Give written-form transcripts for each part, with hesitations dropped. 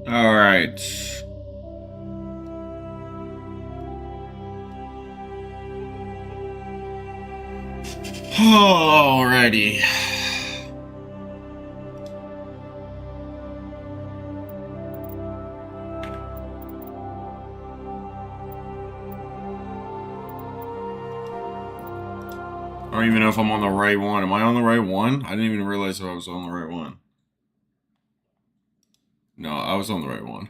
All right. Alrighty. I don't even know if I'm on the right one. Am I on the right one? I didn't even realize if I was on the right one. No, I was on the right one.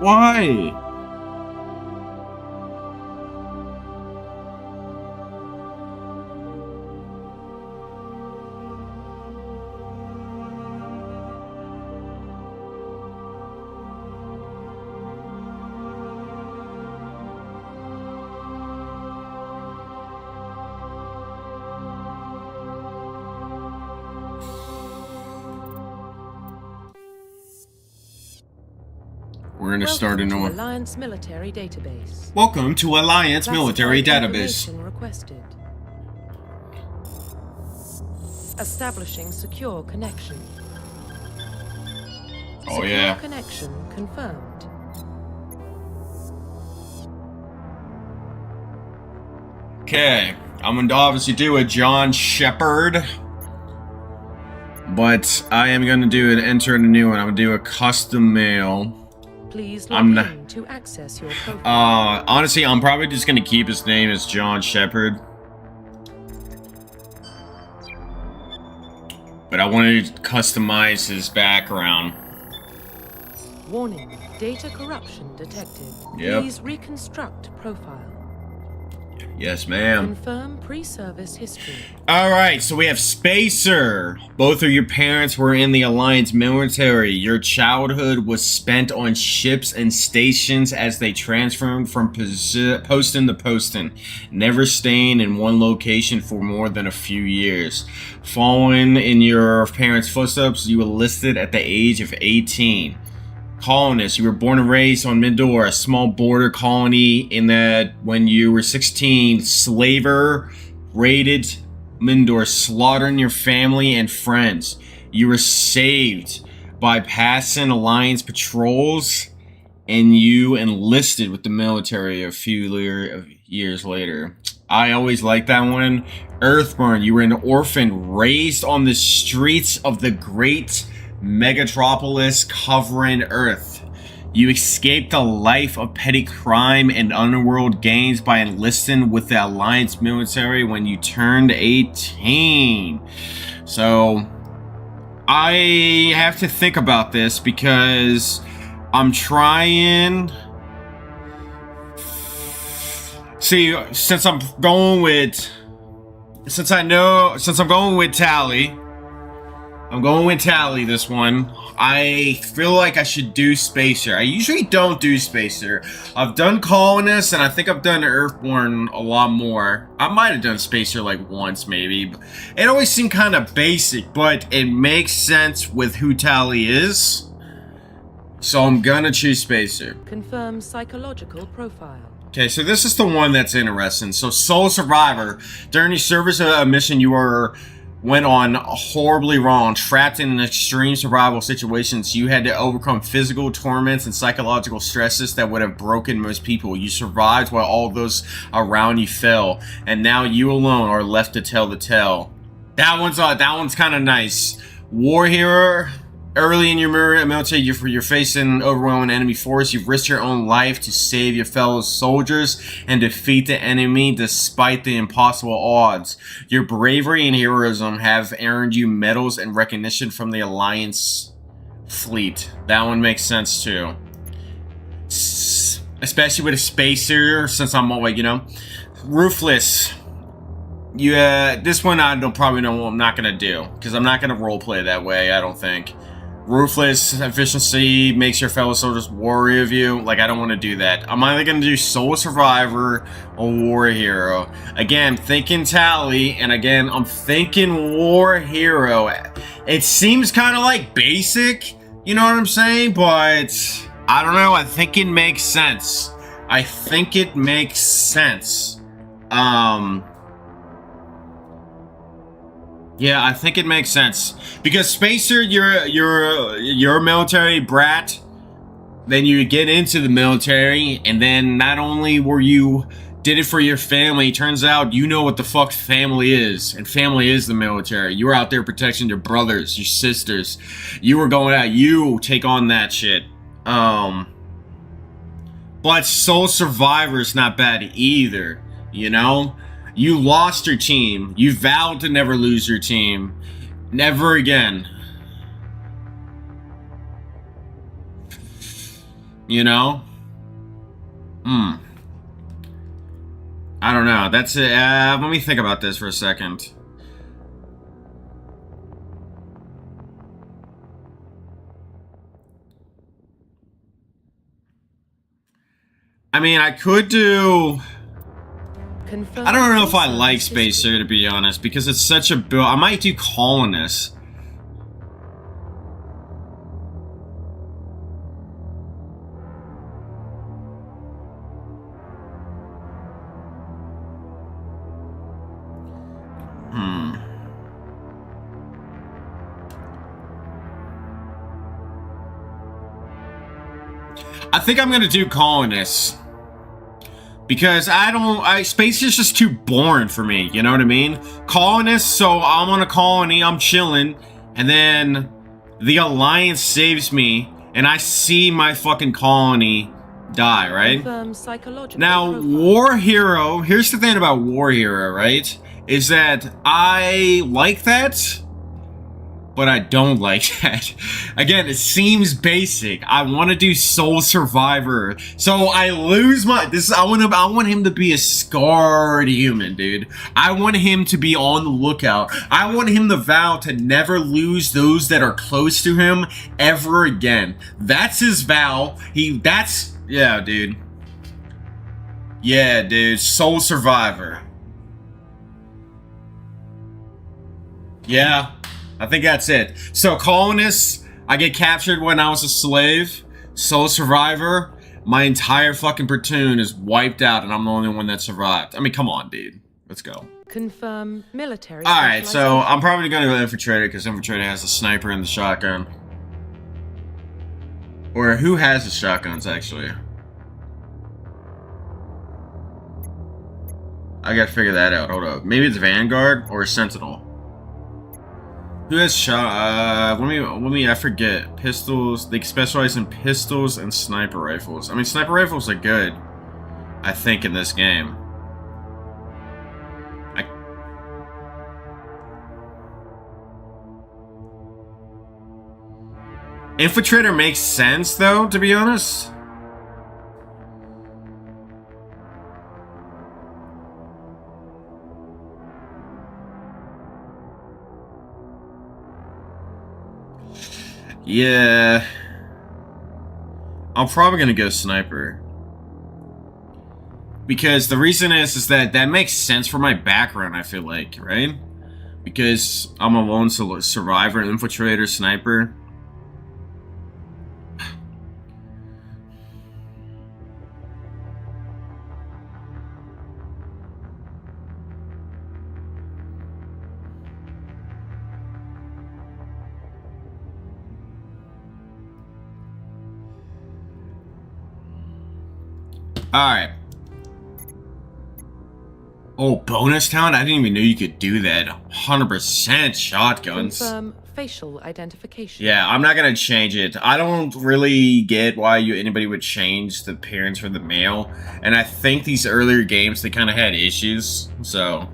Why? We're gonna start a new one. Alliance Military Database. Welcome to Alliance Military Database. Information requested. Establishing secure connection. Oh yeah. Secure connection confirmed. Okay, I'm gonna obviously do a John Shepard, but I am gonna do an enter in a new one. I'm gonna do a custom mail. Please log in to access your profile. Honestly, I'm probably just gonna keep his name as John Shepard. But I wanted to customize his background. Warning, data corruption detected. Yep. Please reconstruct profile. Yes, ma'am. Confirm pre-service history. Alright, so we have Spacer. Both of your parents were in the Alliance military. Your childhood was spent on ships and stations as they transferred from posting to posting, never staying in one location for more than a few years. Following in your parents' footsteps, you enlisted at the age of 18. Colonists, you were born and raised on Midor, a small border colony in that when you were 16, slaver raided Mindor, slaughtering your family and friends. You were saved by passing Alliance patrols, and you enlisted with the military a few years later. I always liked that one. Earthborn, you were an orphan raised on the streets of the great megatropolis covering Earth. You escaped a life of petty crime and underworld gains by enlisting with the Alliance military when you turned 18. So, I have to think about this because I'm trying... See, since I'm going with Tally, I'm going with Tally this one. I feel like I should do Spacer. I usually don't do Spacer. I've done Colonist, and I think I've done Earthborn a lot more. I might have done Spacer like once, maybe. It always seemed kind of basic, but it makes sense with who Tally is. So I'm gonna choose Spacer. Confirm psychological profile. Okay, so this is the one that's interesting. So, sole survivor. During the service of a mission went on horribly wrong, trapped in extreme survival situations. You had to overcome physical torments and psychological stresses that would have broken most people. You survived while all those around you fell, and now you alone are left to tell the tale. That one's kind of nice. War hero. Early in your military, you're facing overwhelming enemy force. You've risked your own life to save your fellow soldiers and defeat the enemy despite the impossible odds. Your bravery and heroism have earned you medals and recognition from the Alliance fleet. That one makes sense too. Especially with a spacer, since I'm always, ruthless. This one I don't probably know what I'm not gonna do, because I'm not gonna roleplay that way, I don't think. Ruthless efficiency makes your fellow soldiers worry of you. Like, I don't want to do that. I'm either going to do Soul Survivor or War Hero. Again, thinking Tally, and again, I'm thinking War Hero. It seems kind of like basic, you know what I'm saying? But, I don't know, I think it makes sense. I think it makes sense. Yeah, I think it makes sense. Because Spacer, you're a military brat. Then you get into the military, and then not only were you did it for your family, turns out you know what the fuck family is. And family is the military. You were out there protecting your brothers, your sisters. You were going out, you take on that shit. But Soul Survivor's not bad either, you know? You lost your team. You vowed to never lose your team. Never again. You know? I don't know. That's it. Let me think about this for a second. I mean, I could do... I don't know if I like Spacer, to be honest, because it's such a build. I might do Colonist. I think I'm gonna do Colonist. Because space is just too boring for me, you know what I mean? Colonist, so I'm on a colony, I'm chilling, and then the Alliance saves me, and I see my fucking colony die, right? Now, War Hero, here's the thing about War Hero, right? Is that I like that, but I don't like that. Again, it seems basic. I want to do Soul Survivor, so I lose my. I want him to be a scarred human, dude. I want him to be on the lookout. I want him to vow to never lose those that are close to him ever again. That's his vow. Yeah, dude. Yeah, dude. Soul Survivor. Yeah. I think that's it. So, Colonist, I get captured when I was a slave. Soul Survivor, my entire fucking platoon is wiped out and I'm the only one that survived. I mean, come on, dude. Let's go. Confirm military. Alright, so I'm probably going to go Infiltrator because Infiltrator has the sniper and the shotgun. Or who has the shotguns, actually? I gotta figure that out. Hold up. Maybe it's Vanguard or Sentinel. Who has shot? Let me. I forget. Pistols. They specialize in pistols and sniper rifles. I mean, sniper rifles are good, I think, in this game. Infiltrator makes sense, though, to be honest. Yeah. I'm probably gonna go sniper. Because the reason is that makes sense for my background, I feel like, right? Because I'm a lone survivor, infiltrator, sniper. Alright. Oh, bonus talent? I didn't even know you could do that. 100% shotguns. Confirm facial identification. Yeah, I'm not gonna change it. I don't really get why anybody would change the parents for the male. And I think these earlier games, they kind of had issues. So,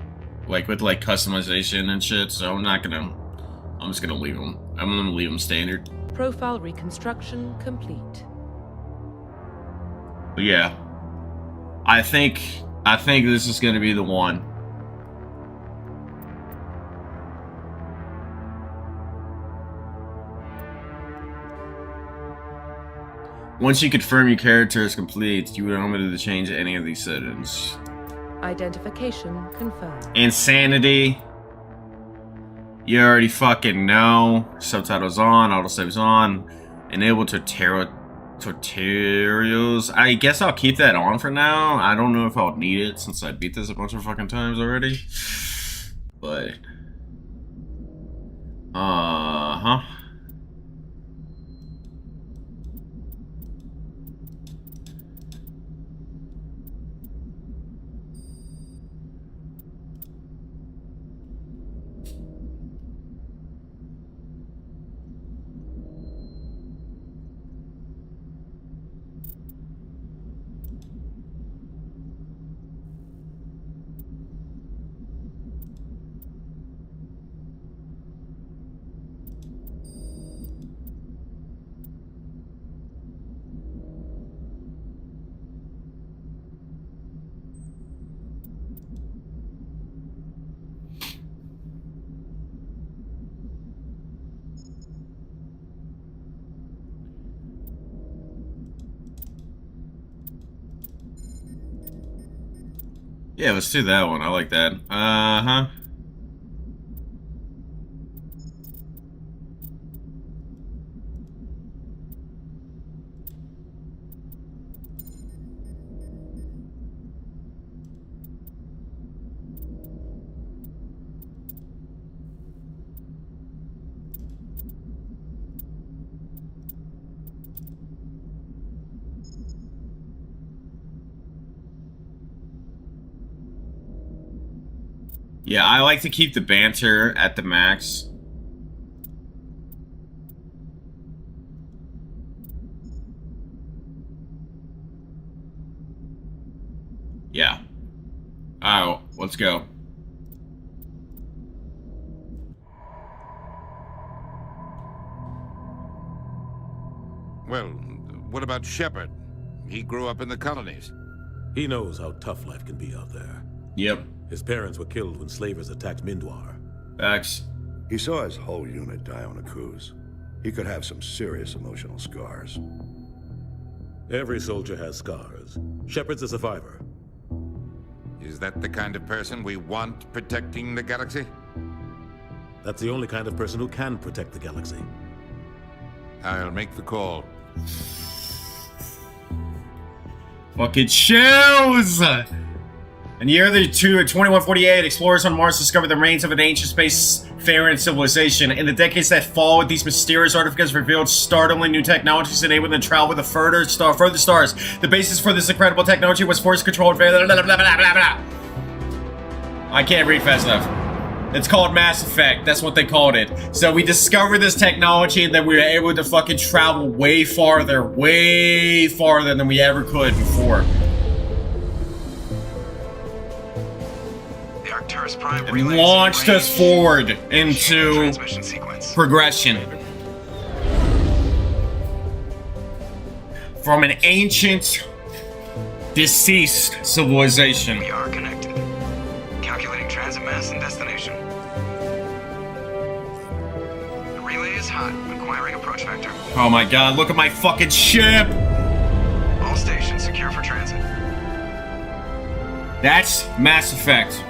like, with, like, customization and shit. So I'm just gonna leave them. I'm gonna leave them standard. Profile reconstruction complete. But yeah. I think this is gonna be the one. Once you confirm your character is complete, you are unlimited to change any of these settings. Identification confirmed. Insanity. You already fucking know. Subtitles on, autosave's on. Enable tutorials. I guess I'll keep that on for now. I don't know if I'll need it since I beat this a bunch of fucking times already. But yeah, let's do that one. I like that. Yeah, I like to keep the banter at the max. Yeah. Alright, let's go. Well, what about Shepard? He grew up in the colonies. He knows how tough life can be out there. Yep. His parents were killed when slavers attacked Mindwar. Facts. He saw his whole unit die on a cruise. He could have some serious emotional scars. Every soldier has scars. Shepard's a survivor. Is that the kind of person we want protecting the galaxy? That's the only kind of person who can protect the galaxy. I'll make the call. Fucking chills! In the year 2148, explorers on Mars discovered the remains of an ancient spacefaring civilization. In the decades that followed, these mysterious artifacts revealed startling new technologies enabling them to travel with further stars. The basis for this incredible technology was force-controlled... I can't read fast enough. It's called Mass Effect. That's what they called it. So we discovered this technology and then we were able to fucking travel way farther than we ever could before. It launched us forward into progression. From an ancient, deceased civilization. We are connected. Calculating transit mass and destination. The relay is hot, acquiring approach vector. Oh my god, look at my fucking ship! All stations secure for transit. That's Mass Effect.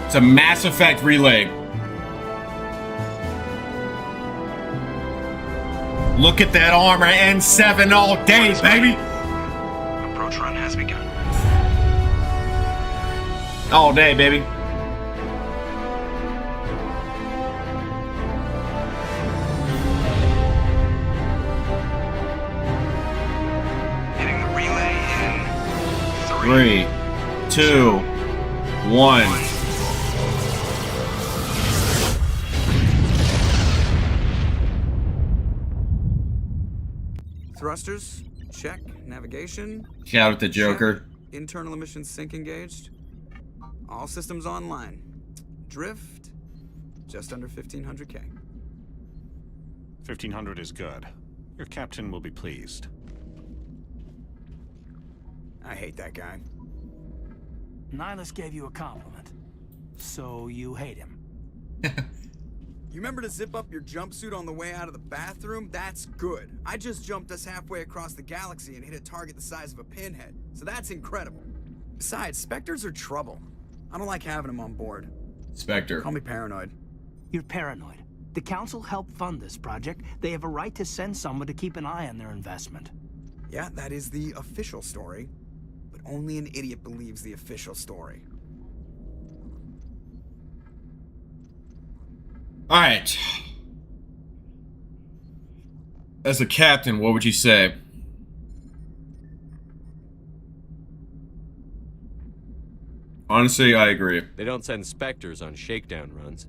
It's a Mass Effect relay. Look at that armor, N7 all day, baby! Approach run has begun. All day, baby. Hitting the 3, 2, 1. Thrusters, check. Navigation. Shout out to Joker. Check. Internal emissions sync engaged. All systems online. Drift, just under 1500K. 1500 is good. Your captain will be pleased. I hate that guy. Nihilus gave you a compliment. So you hate him. You remember to zip up your jumpsuit on the way out of the bathroom? That's good. I just jumped us halfway across the galaxy and hit a target the size of a pinhead. So that's incredible. Besides, Spectres are trouble. I don't like having them on board. Spectre. Call me paranoid. You're paranoid. The Council helped fund this project. They have a right to send someone to keep an eye on their investment. Yeah, that is the official story. But only an idiot believes the official story. Alright. As a captain, what would you say? Honestly, I agree. They don't send Spectres on shakedown runs.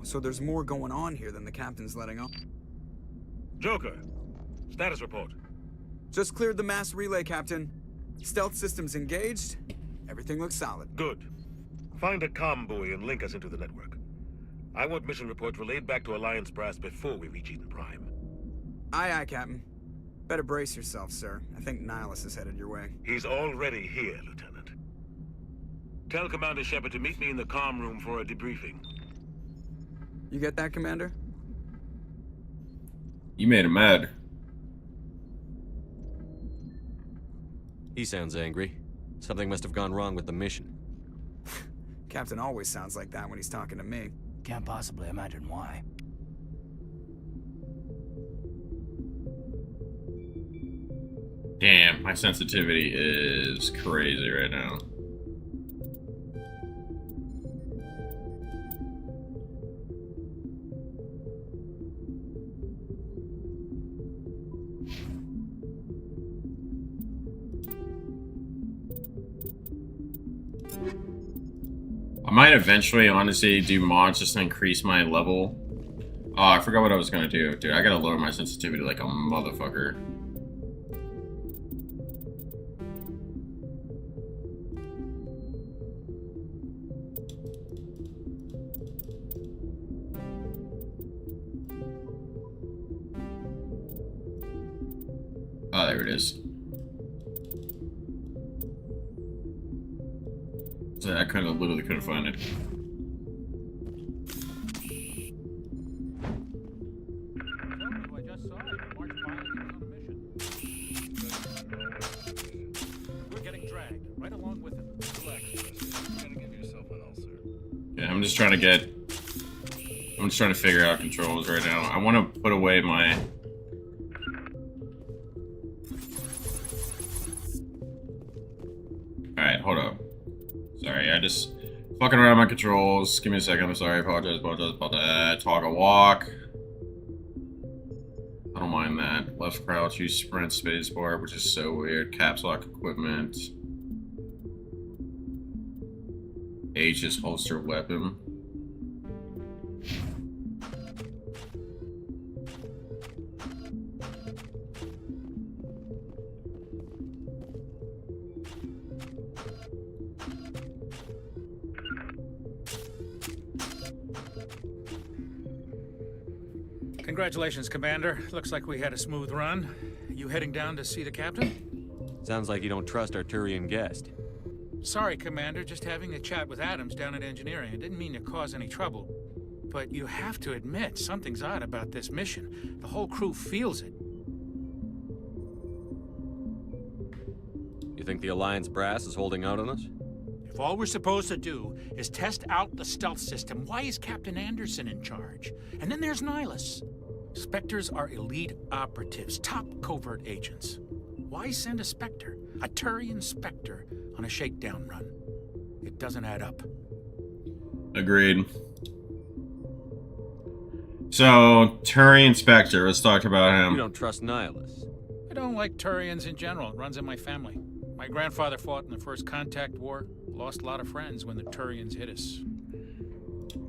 So there's more going on here than the captain's letting on. Joker, status report. Just cleared the mass relay, Captain. Stealth systems engaged. Everything looks solid. Good. Find a comm buoy and link us into the network. I want mission reports relayed back to Alliance Brass before we reach Eden Prime. Aye, aye, Captain. Better brace yourself, sir. I think Nihilus is headed your way. He's already here, Lieutenant. Tell Commander Shepard to meet me in the comm room for a debriefing. You get that, Commander? You made him mad. He sounds angry. Something must have gone wrong with the mission. Captain always sounds like that when he's talking to me. Can't possibly imagine why. Damn, my sensitivity is crazy right now. I might eventually, honestly, do mods just to increase my level. Oh, I forgot what I was gonna do. Dude, I gotta lower my sensitivity like a motherfucker. Oh, there it is. So I literally couldn't find it. We're getting dragged right along with him. Relax, you're gonna give yourself an ulcer. Yeah, I'm just trying to figure out controls right now. I want to put away my... Alright, hold up. Sorry, I just fucking around my controls. Give me a second. I'm sorry. Apologize. Toggle walk. I don't mind that. Left crouch, use sprint spacebar, which is so weird. Caps lock equipment. Aegis holster weapon. Congratulations, Commander. Looks like we had a smooth run. You heading down to see the captain? Sounds like you don't trust our Turian guest. Sorry, Commander. Just having a chat with Adams down at engineering. I didn't mean to cause any trouble. But you have to admit, something's odd about this mission. The whole crew feels it. You think the Alliance brass is holding out on us? If all we're supposed to do is test out the stealth system, why is Captain Anderson in charge? And then there's Nihilus. Spectres are elite operatives, top covert agents. Why send a Spectre, a Turian Spectre, on a shakedown run? It doesn't add up. Agreed. So, Turian Spectre, let's talk about him. You don't trust Nihilus. I don't like Turians in general. It runs in my family. My grandfather fought in the First Contact War. Lost a lot of friends when the Turians hit us.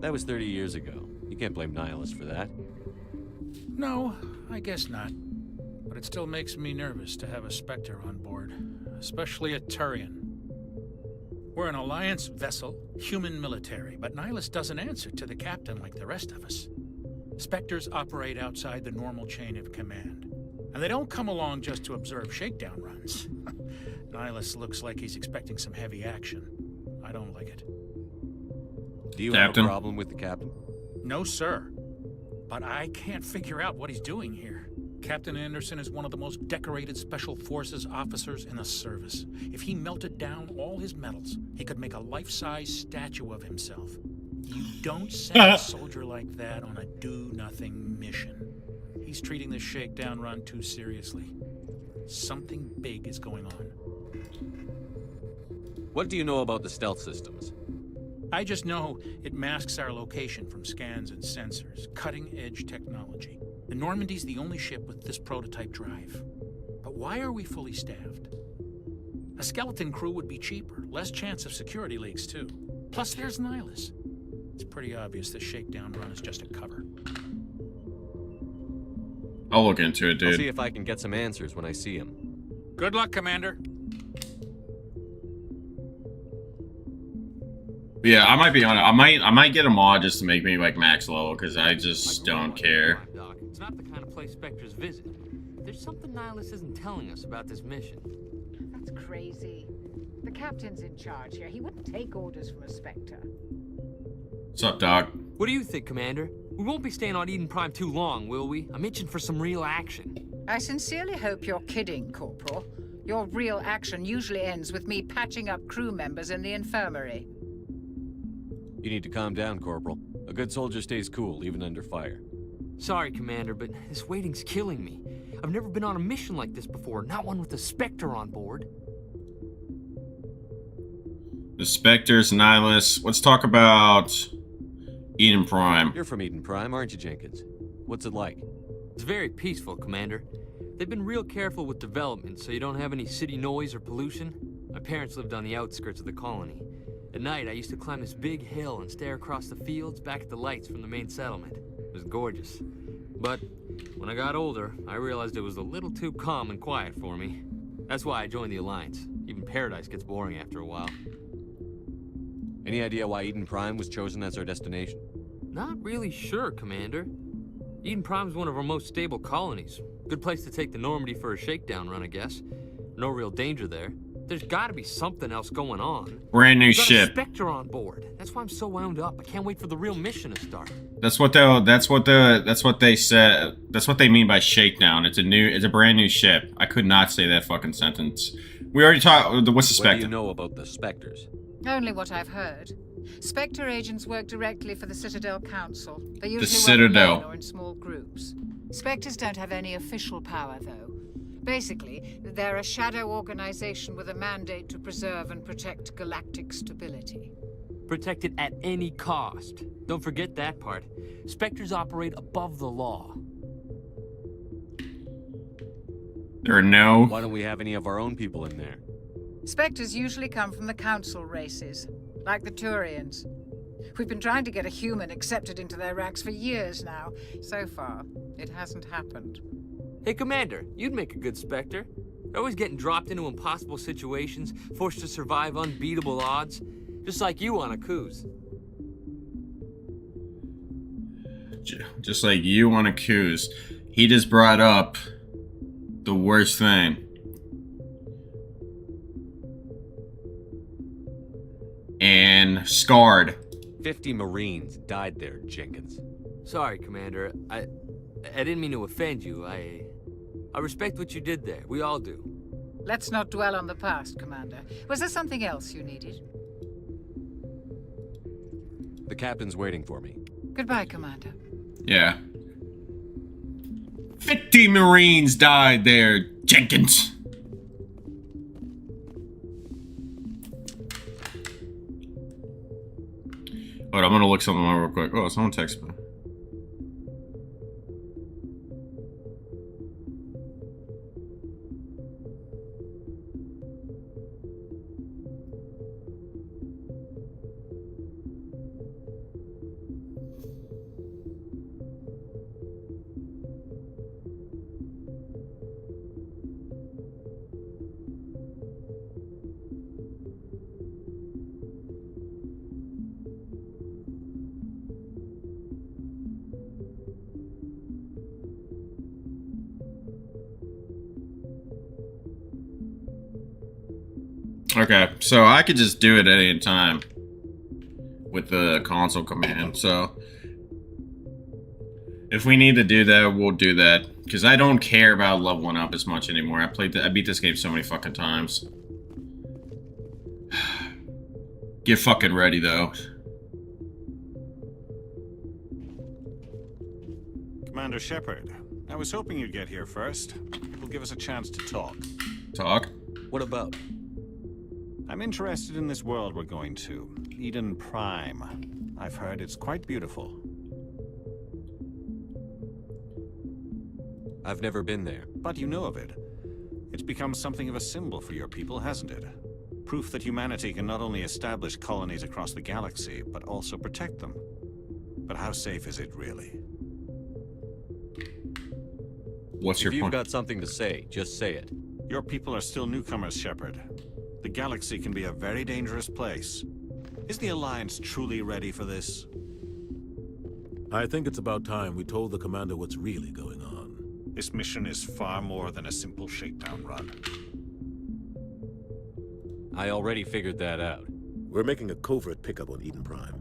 That was 30 years ago. You can't blame Nihilus for that. No, I guess not. But it still makes me nervous to have a Spectre on board. Especially a Turian. We're an Alliance vessel, human military, but Nihilus doesn't answer to the captain like the rest of us. Spectres operate outside the normal chain of command. And they don't come along just to observe shakedown runs. Nihilus looks like he's expecting some heavy action. I don't like it. Do you Captain? have a problem with the captain? No, sir. But I can't figure out what he's doing here. Captain Anderson is one of the most decorated Special Forces officers in the service. If he melted down all his medals, he could make a life-size statue of himself. You don't send a soldier like that on a do-nothing mission. He's treating this shakedown run too seriously. Something big is going on. What do you know about the stealth systems? I just know it masks our location from scans and sensors. Cutting-edge technology. The Normandy's the only ship with this prototype drive. But why are we fully staffed? A skeleton crew would be cheaper. Less chance of security leaks, too. Plus, there's Nihilus. It's pretty obvious this shakedown run is just a cover. I'll look into it, I'll dude. see if I can get some answers when I see him. Good luck, Commander. Yeah, I might be on it. I might get a mod just to make me like max level because I just don't care. Doc. It's not the kind of place Spectres visit. There's something Nihilus isn't telling us about this mission. That's crazy. The captain's in charge here. He wouldn't take orders from a Spectre. What's up, Doc? What do you think, Commander? We won't be staying on Eden Prime too long, will we? I'm itching for some real action. I sincerely hope you're kidding, Corporal. Your real action usually ends with me patching up crew members in the infirmary. You need to calm down, Corporal. A good soldier stays cool, even under fire. Sorry, Commander, but this waiting's killing me. I've never been on a mission like this before, not one with a Spectre on board. The Spectres, Nihilus. Let's talk about Eden Prime. You're from Eden Prime, aren't you, Jenkins? What's it like? It's very peaceful, Commander. They've been real careful with development, so you don't have any city noise or pollution. My parents lived on the outskirts of the colony. At night, I used to climb this big hill and stare across the fields back at the lights from the main settlement. It was gorgeous. But when I got older, I realized it was a little too calm and quiet for me. That's why I joined the Alliance. Even Paradise gets boring after a while. Any idea why Eden Prime was chosen as our destination? Not really sure, Commander. Eden Prime's one of our most stable colonies. Good place to take the Normandy for a shakedown run, I guess. No real danger there. There's gotta be something else going on. Brand new We've got a ship. Spectre on board. That's why I'm so wound up. I can't wait for the real mission to start. That's what they said. That's what they mean by shakedown. It's a brand new ship. I could not say that fucking sentence. We already talked. What's the What Spectre? do you know about the Spectres? Only what I've heard. Spectre agents work directly for the Citadel Council. They usually Citadel. work alone or in small groups. Spectres don't have any official power, though. Basically, they're a shadow organization with a mandate to preserve and protect galactic stability. Protect it at any cost. Don't forget that part. Spectres operate above the law. There are no. Why don't we have any of our own people in there? Spectres usually come from the Council races, like the Turians. We've been trying to get a human accepted into their ranks for years now. So far, it hasn't happened. Hey, Commander, you'd make a good Spectre. They're always getting dropped into impossible situations, forced to survive unbeatable odds. Just like you on a cruise. Just like you on a cruise. He just brought up the worst thing. And scarred. 50 Marines died there, Jenkins. Sorry, Commander. I didn't mean to offend you. I respect what you did there. We all do. Let's not dwell on the past, Commander. Was there something else you needed? The captain's waiting for me. Goodbye, Commander. Yeah. 50 Marines died there, Jenkins. Hold on, I'm gonna look something up real quick. Oh, someone texted me. Okay, so I could just do it at any time with the console command. So if we need to do that, we'll do that. Because I don't care about leveling up as much anymore. I beat this game so many fucking times. Get fucking ready, though. Commander Shepard, I was hoping you'd get here first. It will give us a chance to talk. Talk? What about? I'm interested in this world we're going to, Eden Prime. I've heard it's quite beautiful. I've never been there. But you know of it. It's become something of a symbol for your people, hasn't it? Proof that humanity can not only establish colonies across the galaxy, but also protect them. But how safe is it, really? What's your point? If you've got point? something to say, just say it. Your people are still newcomers, Shepard. The galaxy can be a very dangerous place. Is the Alliance truly ready for this? I think it's about time we told the Commander what's really going on. This mission is far more than a simple shakedown run. I already figured that out. We're making a covert pickup on Eden Prime.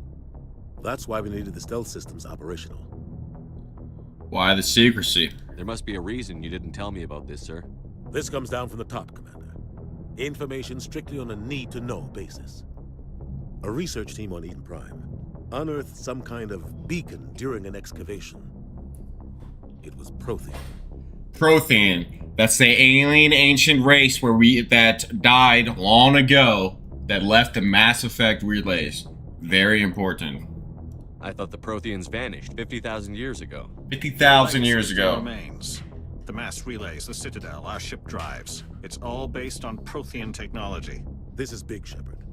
That's why we needed the stealth systems operational. Why the secrecy? There must be a reason you didn't tell me about this, sir. This comes down from the top, Commander. Information strictly on a need-to-know basis. A research team on Eden Prime unearthed some kind of beacon during an excavation. It was Prothean. Prothean. That's the alien ancient race that died long ago that left the Mass Effect relays. Very important. I thought the Protheans vanished 50,000 years ago. 50,000 years Still ago. remains. The mass relays, the Citadel, our ship drives. It's all based on Prothean technology. This is big, Shepard.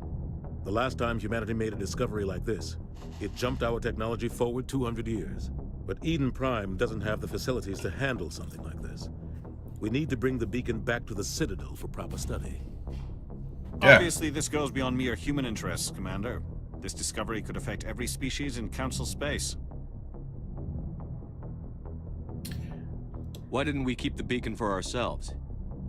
The last time humanity made a discovery like this, it jumped our technology forward 200 years. But Eden Prime doesn't have the facilities to handle something like this. We need to bring the beacon back to the Citadel for proper study. Yeah. Obviously, this goes beyond mere human interests, Commander. This discovery could affect every species in Council space. Why didn't we keep the beacon for ourselves?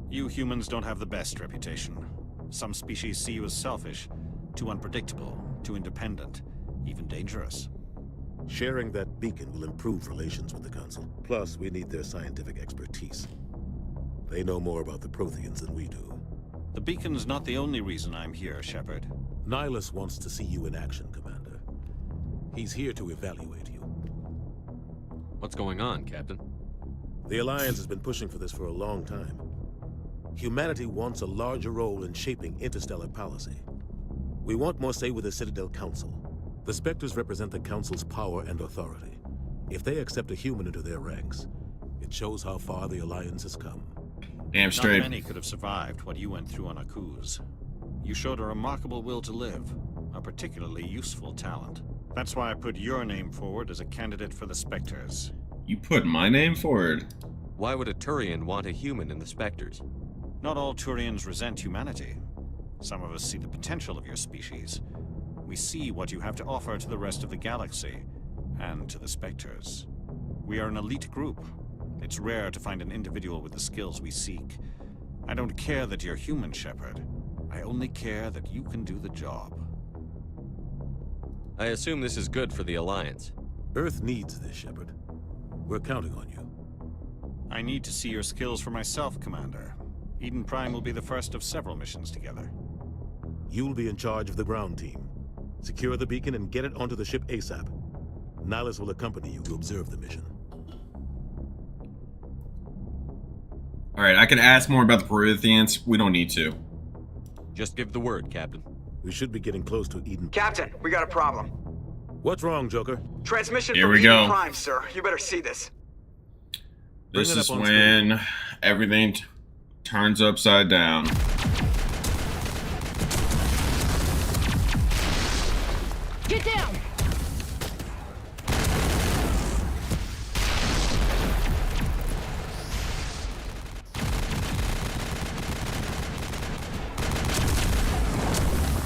You humans don't have the best reputation. Some species see you as selfish, too unpredictable, too independent, even dangerous. Sharing that beacon will improve relations with the Council. Plus, we need their scientific expertise. They know more about the Protheans than we do. The beacon's not the only reason I'm here, Shepard. Nihilus wants to see you in action, Commander. He's here to evaluate you. What's going on, Captain? The Alliance has been pushing for this for a long time. Humanity wants a larger role in shaping interstellar policy. We want more say with the Citadel Council. The Spectres represent the Council's power and authority. If they accept a human into their ranks, it shows how far the Alliance has come. Damn straight. Not many could have survived what you went through on Akuz. You showed a remarkable will to live, a particularly useful talent. That's why I put your name forward as a candidate for the Spectres. You put my name forward? Why would a Turian want a human in the Spectres? Not all Turians resent humanity. Some of us see the potential of your species. We see what you have to offer to the rest of the galaxy, and to the Spectres. We are an elite group. It's rare to find an individual with the skills we seek. I don't care that you're human, Shepard. I only care that you can do the job. I assume this is good for the Alliance. Earth needs this, Shepard. We're counting on you. I need to see your skills for myself, Commander. Eden Prime will be the first of several missions together. You'll be in charge of the ground team. Secure the beacon and get it onto the ship ASAP. Nihilus will accompany you to observe the mission. Alright, I can ask more about the Protheans. We don't need to. Just give the word, Captain. We should be getting close to Eden. Captain, we got a problem. What's wrong, Joker? Transmission Here from we Eden go. Prime, sir. You better see this. This Bring it is up on when everything turns upside down. Get down!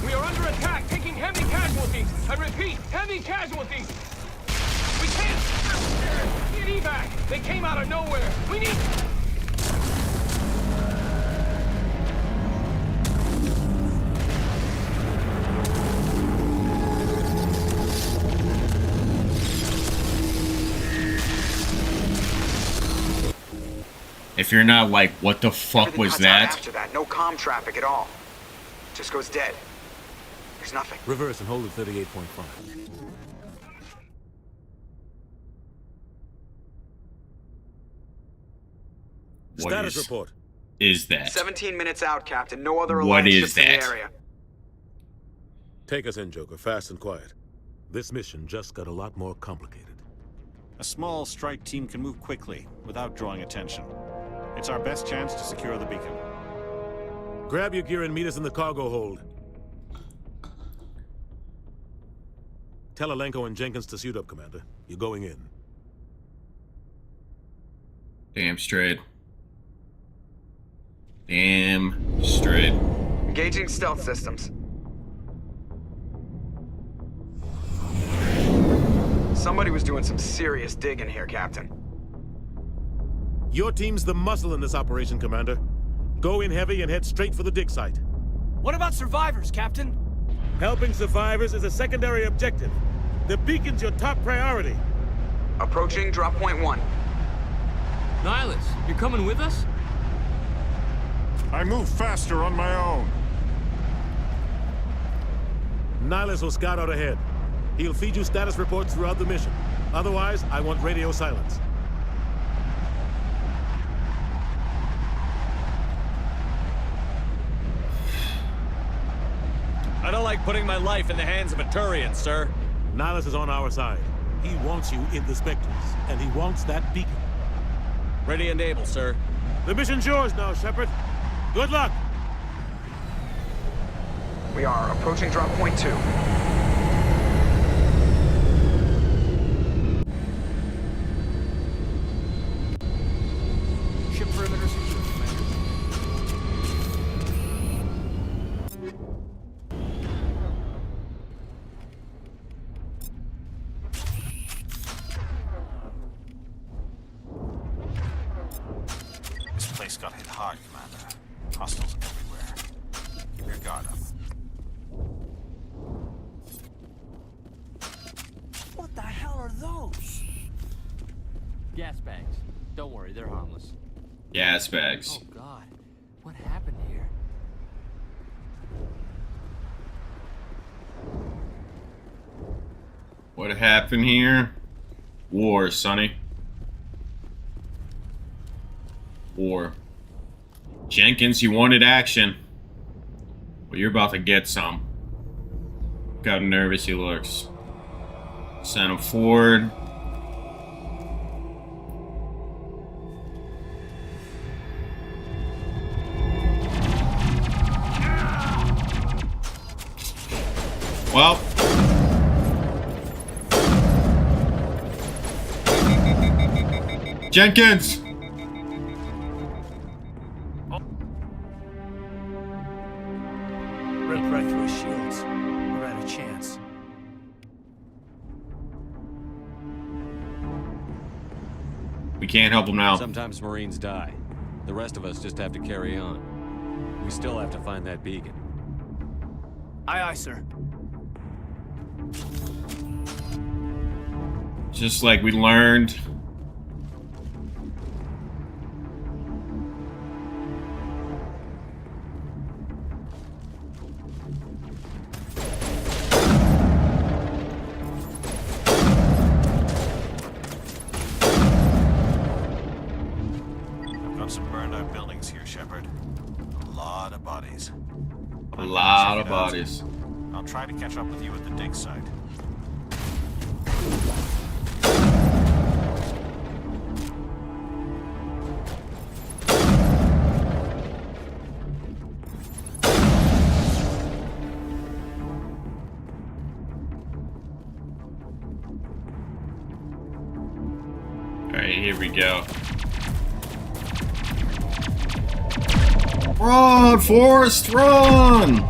We are under attack, taking heavy casualties. I repeat, heavy casualties. We can't get evac. They came out of nowhere. We need. if you're not like, what the fuck Everything was cuts out that? after that, no comm traffic at all. Just goes dead. There's nothing. Reverse and hold at 38.5. What Status report. is that? 17 minutes out, Captain. No other What Alliance is ships in that? the area. Take us in, Joker, fast and quiet. This mission just got a lot more complicated. A small strike team can move quickly, without drawing attention. It's our best chance to secure the beacon. Grab your gear and meet us in the cargo hold. Tell Alenko and Jenkins to suit up, Commander. You're going in. Damn straight. Damn straight. Engaging stealth systems. Somebody was doing some serious digging here, Captain. Your team's the muscle in this operation, Commander. Go in heavy and head straight for the dig site. What about survivors, Captain? Helping survivors is a secondary objective. The beacon's your top priority. Approaching drop point 1. Nihilus, you're coming with us? I move faster on my own. Nihilus will scout out ahead. He'll feed you status reports throughout the mission. Otherwise, I want radio silence. I don't like putting my life in the hands of a Turian, sir. Nihilus is on our side. He wants you in the Spectres, and he wants that beacon. Ready and able, sir. The mission's yours now, Shepard. Good luck! We are approaching drop point 2. Ship perimeter secure, Commander. This place got hit hard, Commander. Hostiles everywhere. Keep your guard up. What the hell are those? Gas bags. Don't worry, they're harmless. Gas bags. Oh God, what happened here? What happened here? War, Sonny. War. Jenkins, you wanted action. Well, you're about to get some. Look how nervous he looks. Send him forward. Well. Jenkins! Ripped right through his shields. We're out of chance. We can't help him now. Sometimes Marines die. The rest of us just have to carry on. We still have to find that beacon. Aye, aye, sir. Just like we learned. I've got some burned out buildings here, Shepard. A lot of bodies. A lot of bodies. I'll try to catch up with you at the dig site. Alright, here we go. Run, Forrest, run!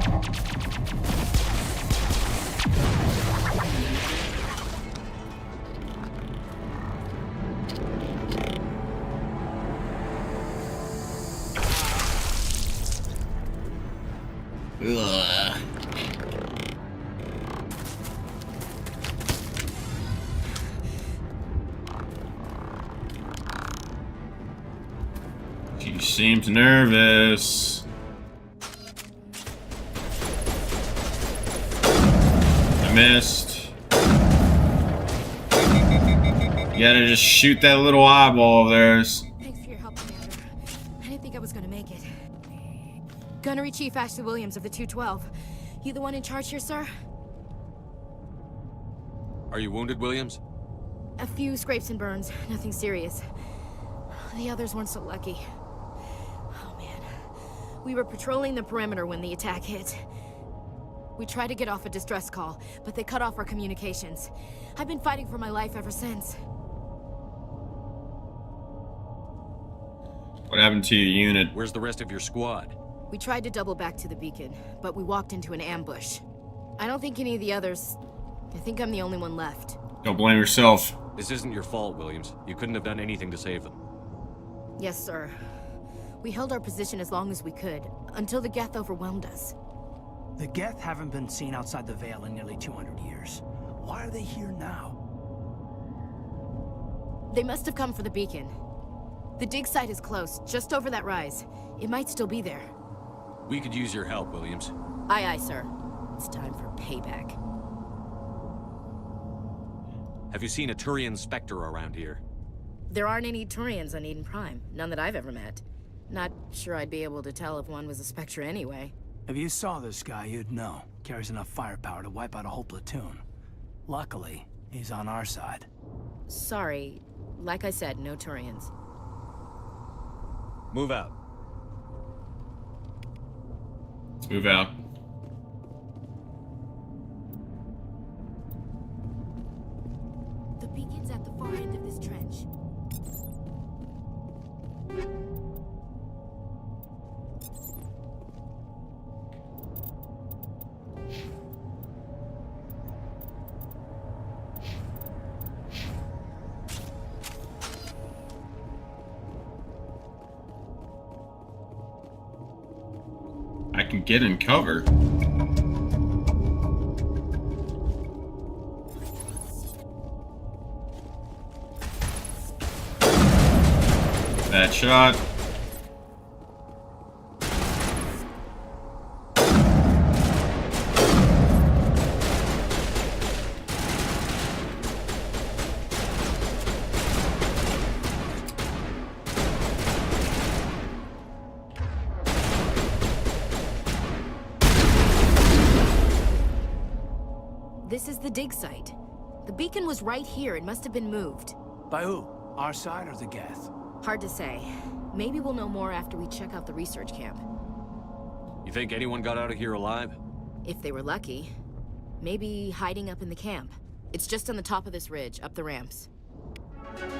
Ugh. seems nervous. I missed. You gotta just shoot that little eyeball of theirs. Thanks for your help, Commander. I didn't think I was gonna make it. Gunnery Chief Ashley Williams of the 212. You the one in charge here, sir? Are you wounded, Williams? A few scrapes and burns, nothing serious. The others weren't so lucky. Oh man. We were patrolling the perimeter when the attack hit. We tried to get off a distress call, but they cut off our communications. I've been fighting for my life ever since. What happened to your unit? Where's the rest of your squad? We tried to double back to the beacon, but we walked into an ambush. I don't think any of the others... I think I'm the only one left. Don't blame yourself. This isn't your fault, Williams. You couldn't have done anything to save them. Yes, sir. We held our position as long as we could, until the Geth overwhelmed us. The Geth haven't been seen outside the Veil in nearly 200 years. Why are they here now? They must have come for the beacon. The dig site is close, just over that rise. It might still be there. We could use your help, Williams. Aye, aye, sir. It's time for payback. Have you seen a Turian Spectre around here? There aren't any Turians on Eden Prime. None that I've ever met. Not sure I'd be able to tell if one was a Spectre anyway. If you saw this guy, you'd know. Carries enough firepower to wipe out a whole platoon. Luckily, he's on our side. Sorry. Like I said, no Turians. Move out. Let's move out. The beacon's at the far end of this trench. I can get in cover. Bad shot. This is the dig site. The beacon was right here. It must have been moved. By who? Our side or the Geth? Hard to say. Maybe we'll know more after we check out the research camp. You think anyone got out of here alive? If they were lucky. Maybe hiding up in the camp. It's just on the top of this ridge, up the ramps. Change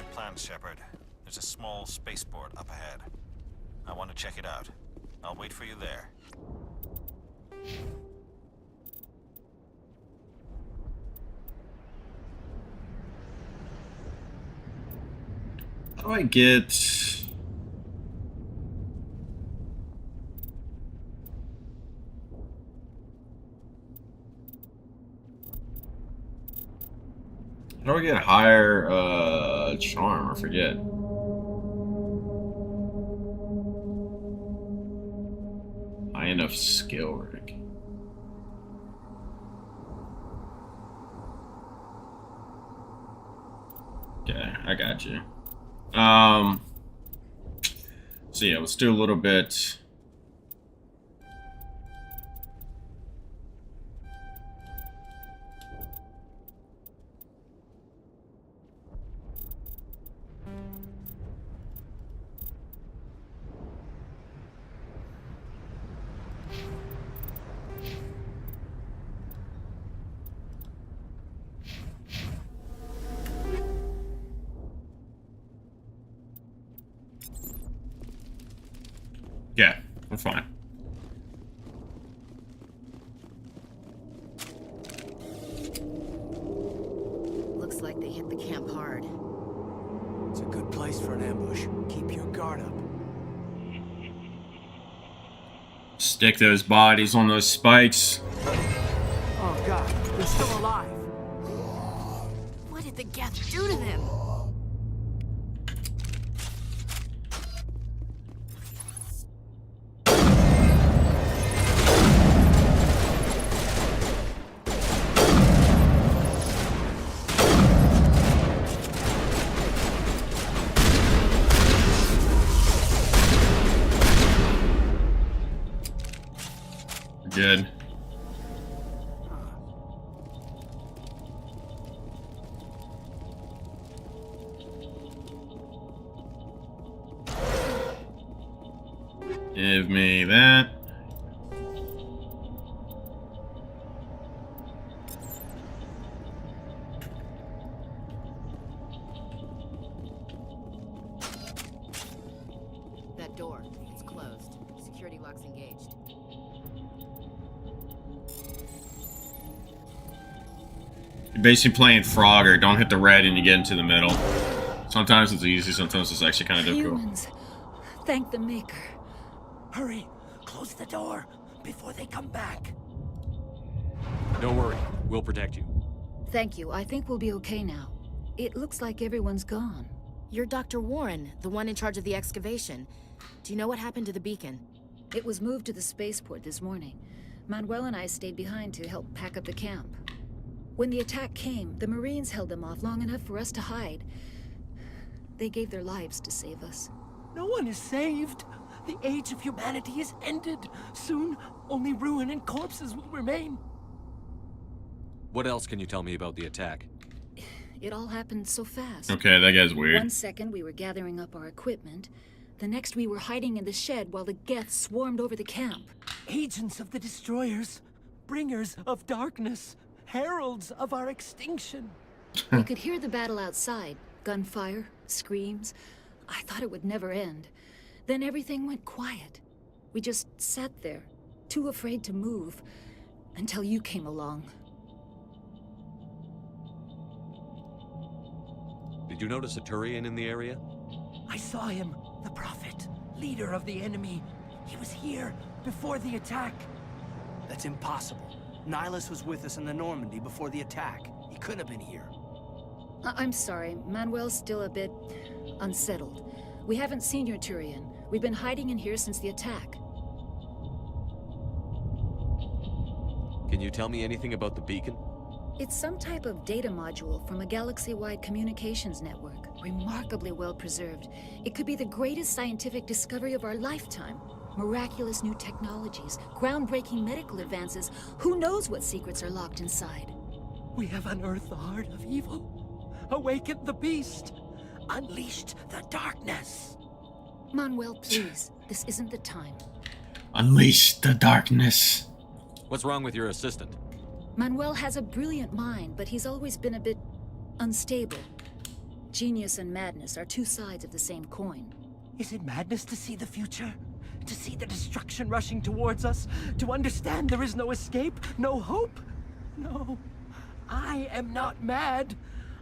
of plans, Shepard. There's a small spaceport up ahead. I want to check it out. I'll wait for you there. How do I get... How do I get higher, charm? I forget. High enough skill, Rick. Okay, I got you. So yeah, let's do a little bit. Yeah, I'm fine. Looks like they hit the camp hard. It's a good place for an ambush. Keep your guard up. Stick those bodies on those spikes. Oh god, they're still alive. What did the Geth do to them? Good. Give me that. That door, it's closed. Security lock's engaged. You're basically playing Frogger. Don't hit the red and you get into the middle. Sometimes it's easy, sometimes it's actually kind of difficult. Humans. Thank the Maker. Hurry! Close the door before they come back. Don't worry. We'll protect you. Thank you. I think we'll be okay now. It looks like everyone's gone. You're Dr. Warren, the one in charge of the excavation. Do you know what happened to the beacon? It was moved to the spaceport this morning. Manuel and I stayed behind to help pack up the camp. When the attack came, the Marines held them off long enough for us to hide. They gave their lives to save us. No one is saved. The age of humanity is ended. Soon, only ruin and corpses will remain. What else can you tell me about the attack? It all happened so fast. Okay, that guy's weird. 1 second we were gathering up our equipment. The next we were hiding in the shed while the Geth swarmed over the camp. Agents of the destroyers, bringers of darkness, heralds of our extinction. We could hear the battle outside. Gunfire, screams. I thought it would never end. Then everything went quiet. We just sat there, too afraid to move, until you came along. Did you notice a Turian in the area? I saw him, the Prophet, leader of the enemy. He was here before the attack. That's impossible. Nihilus was with us in the Normandy before the attack. He couldn't have been here. I'm sorry, Manuel's still a bit unsettled. We haven't seen your Turian. We've been hiding in here since the attack. Can you tell me anything about the beacon? It's some type of data module from a galaxy-wide communications network. Remarkably well preserved. It could be the greatest scientific discovery of our lifetime. Miraculous new technologies, groundbreaking medical advances. Who knows what secrets are locked inside? We have unearthed the heart of evil, awakened the beast, unleashed the darkness. Manuel, please. This isn't the time. Unleash the darkness. What's wrong with your assistant? Manuel has a brilliant mind, but he's always been a bit unstable. Genius and madness are two sides of the same coin. Is it madness to see the future? To see the destruction rushing towards us? To understand there is no escape? No hope? No. I am not mad.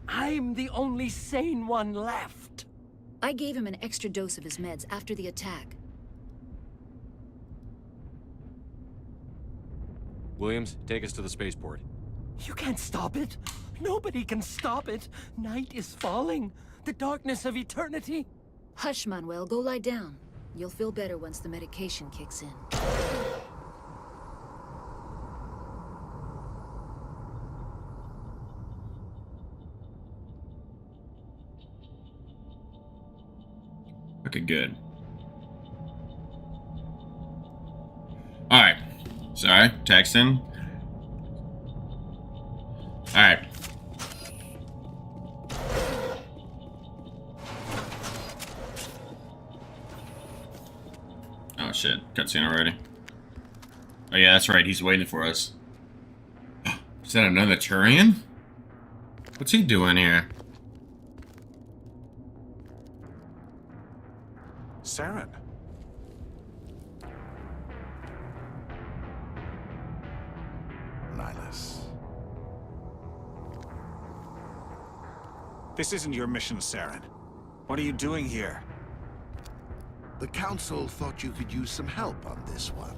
I'm the only sane one left. I gave him an extra dose of his meds after the attack. Williams, take us to the spaceport. You can't stop it. Nobody can stop it. Night is falling. The darkness of eternity. Hush, Manuel. Go lie down. You'll feel better once the medication kicks in. Okay, good. Alright. Sorry, texting. Alright. Oh shit, cutscene already. Oh yeah, that's right, he's waiting for us. Is that another Turian? What's he doing here? Saren. Nihilus. This isn't your mission, Saren. What are you doing here? The Council thought you could use some help on this one.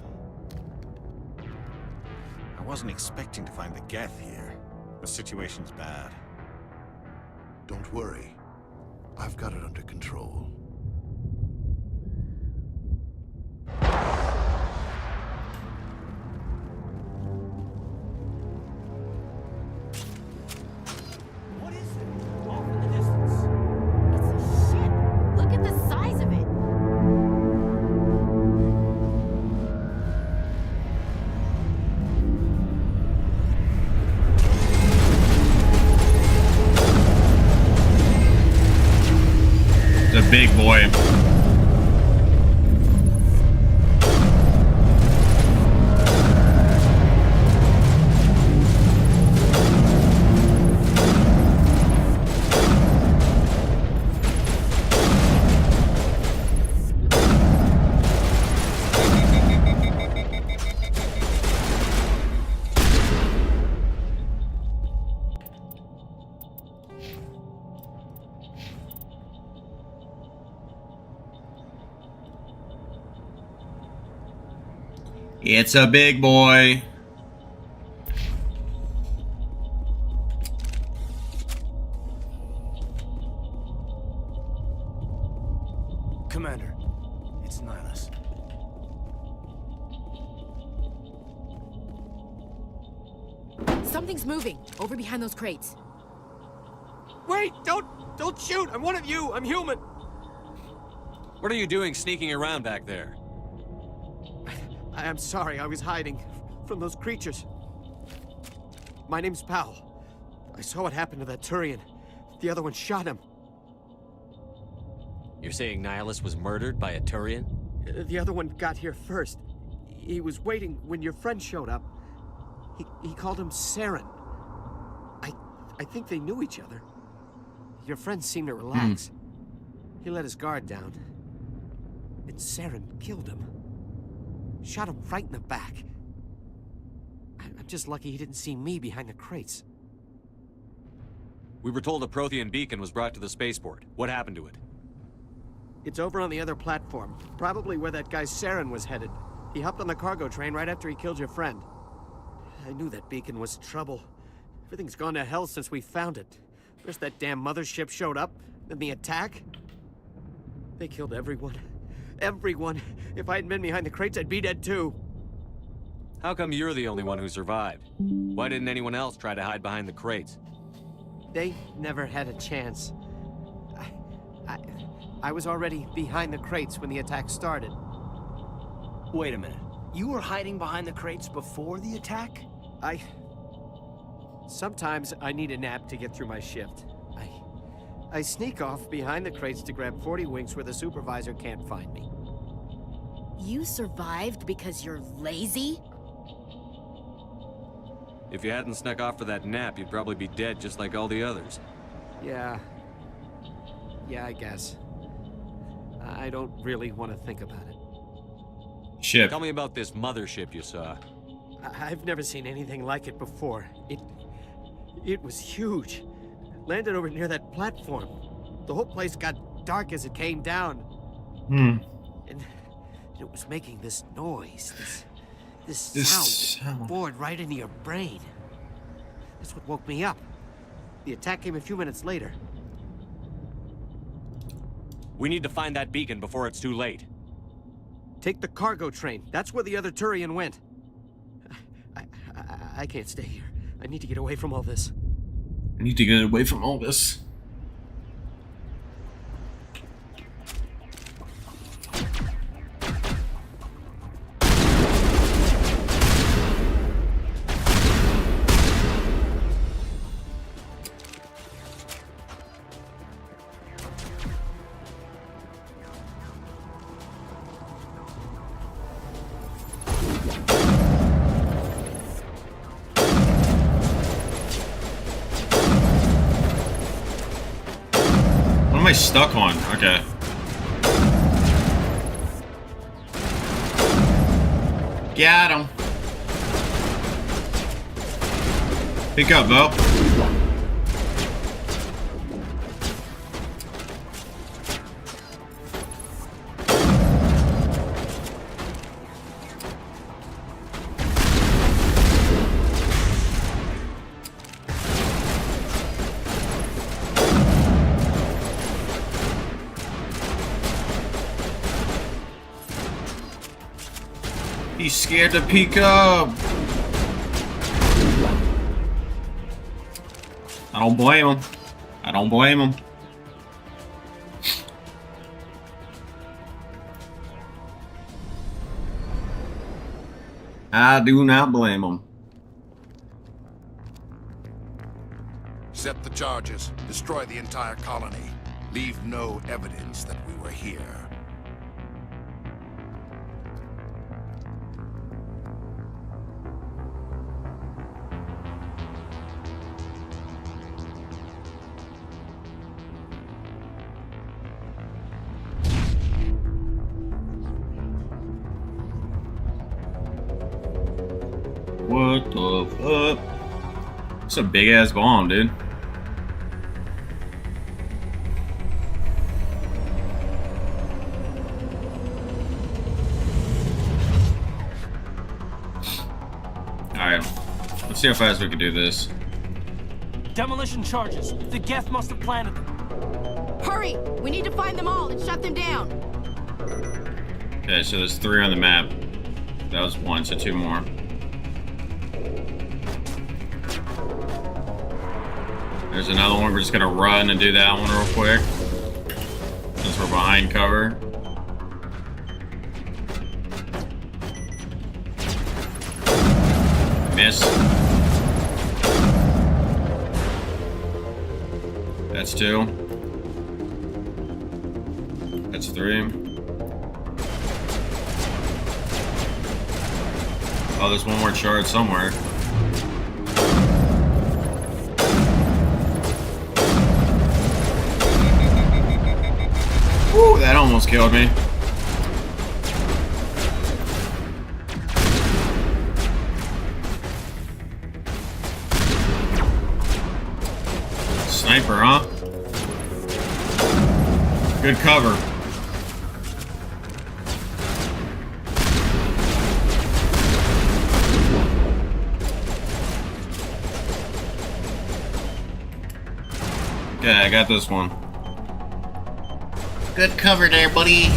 I wasn't expecting to find the Geth here. The situation's bad. Don't worry. I've got it under control. What is it? Off in the distance. It's a ship. Look at the size of it. big boy. It's a big boy. Commander, it's Nihilus. Something's moving over behind those crates. Wait! Don't shoot! I'm one of you! I'm human! What are you doing sneaking around back there? I'm sorry, I was hiding from those creatures. My name's Powell. I saw what happened to that Turian. The other one shot him. You're saying Nihilus was murdered by a Turian? The other one got here first. He was waiting when your friend showed up. He called him Saren. I think they knew each other. Your friend seemed to relax. He let his guard down. And Saren killed him. Shot him right in the back. I'm just lucky he didn't see me behind the crates. We were told a Prothean beacon was brought to the spaceport. What happened to it? It's over on the other platform. Probably where that guy Saren was headed. He hopped on the cargo train right after he killed your friend. I knew that beacon was trouble. Everything's gone to hell since we found it. First that damn mothership showed up, then the attack. They killed everyone. Everyone. If I hadn't been behind the crates, I'd be dead too. How come you're the only one who survived? Why didn't anyone else try to hide behind the crates? They never had a chance. I was already behind the crates when the attack started. Wait a minute. You were hiding behind the crates before the attack? Sometimes I need a nap to get through my shift. I sneak off behind the crates to grab 40 winks where the supervisor can't find me. You survived because you're lazy? If you hadn't snuck off for that nap, you'd probably be dead just like all the others. Yeah, I guess. I don't really want to think about it. Shep. Tell me about this mothership you saw. I've never seen anything like it before. It was huge. Landed over near that platform. The whole place got dark as it came down. And it was making this noise, this sound bored right into your brain. That's what woke me up. The attack came a few minutes later. We need to find that beacon before it's too late. Take the cargo train. That's where the other Turian went. I can't stay here. I need to get away from all this. I need to get away from all this. What am I stuck on? Okay. Got him. Pick up, Bo. He's scared to peek up. I don't blame him. I don't blame him. I do not blame him. Set the charges. Destroy the entire colony. Leave no evidence that we were here. What the fuck? It's a big ass bomb, dude. Alright, let's see how fast we can do this. Demolition charges. The Geth must have planted them. Hurry! We need to find them all and shut them down. Okay, so there's 3 on the map. That was 1, so 2 more. There's another one. We're just gonna run and do that one real quick, since we're behind cover. Miss. That's 2. That's 3. Oh, there's one more charge somewhere. Woo, that almost killed me. Sniper, huh? Good cover. Okay, I got this one. Good cover there, buddy.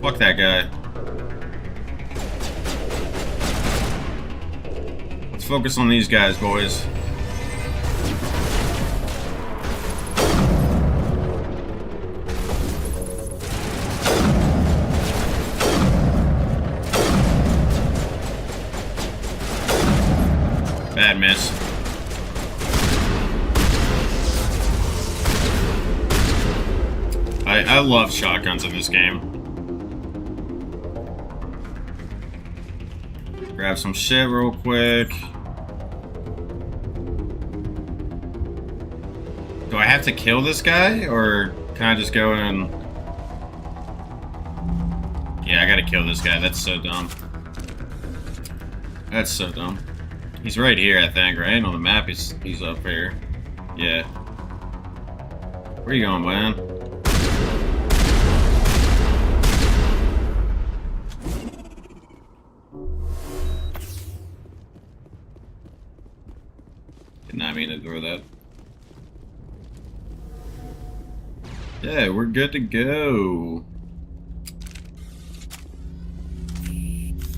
Fuck that guy. Let's focus on these guys, boys. Bad miss. I love shotguns in this game. Grab some shit real quick. Do I have to kill this guy, or can I just go and... Yeah, I gotta kill this guy. That's so dumb. That's so dumb. He's right here, I think, right? On the map, he's up here. Yeah. Where you going, man? Did not mean to throw that. Yeah, we're good to go.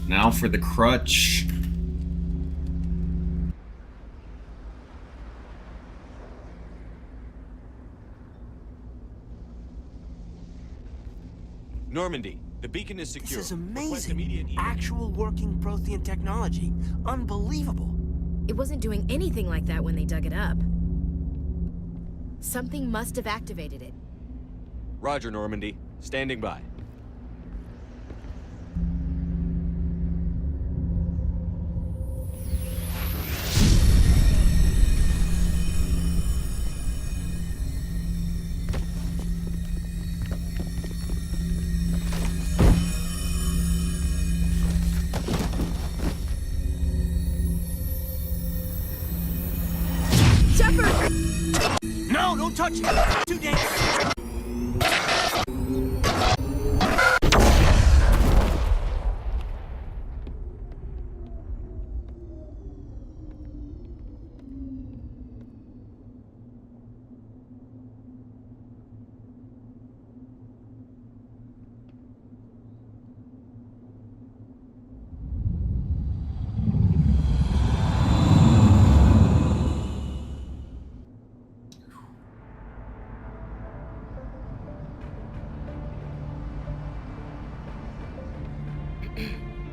Now for the crutch. Normandy, the beacon is secure. This is amazing. Actual working Prothean technology. Unbelievable. It wasn't doing anything like that when they dug it up. Something must have activated it. Roger, Normandy. Standing by. No, don't touch it! Too dangerous!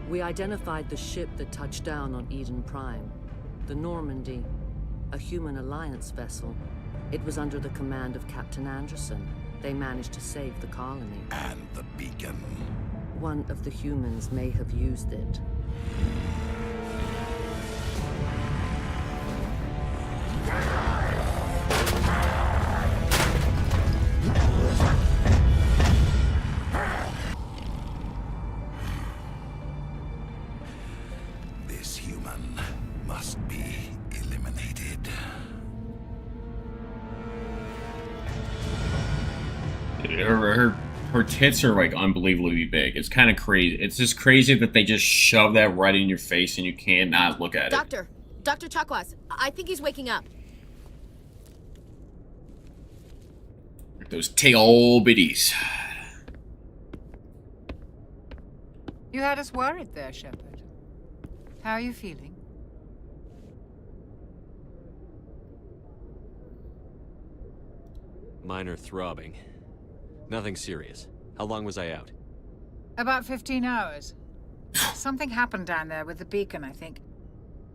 We identified the ship that touched down on Eden Prime, the Normandy. A human Alliance vessel. It was under the command of Captain Anderson. They managed to save the colony. And the beacon. One of the humans may have used it. This human must be eliminated. Her tits are like unbelievably big. It's kind of crazy. It's just crazy that they just shove that right in your face and you can't not look at it. Dr. Chakwas, I think he's waking up. Those tail bitties. You had us worried there, Shepard. How are you feeling? Minor throbbing. Nothing serious. How long was I out? About 15 hours. Something happened down there with the beacon, I think.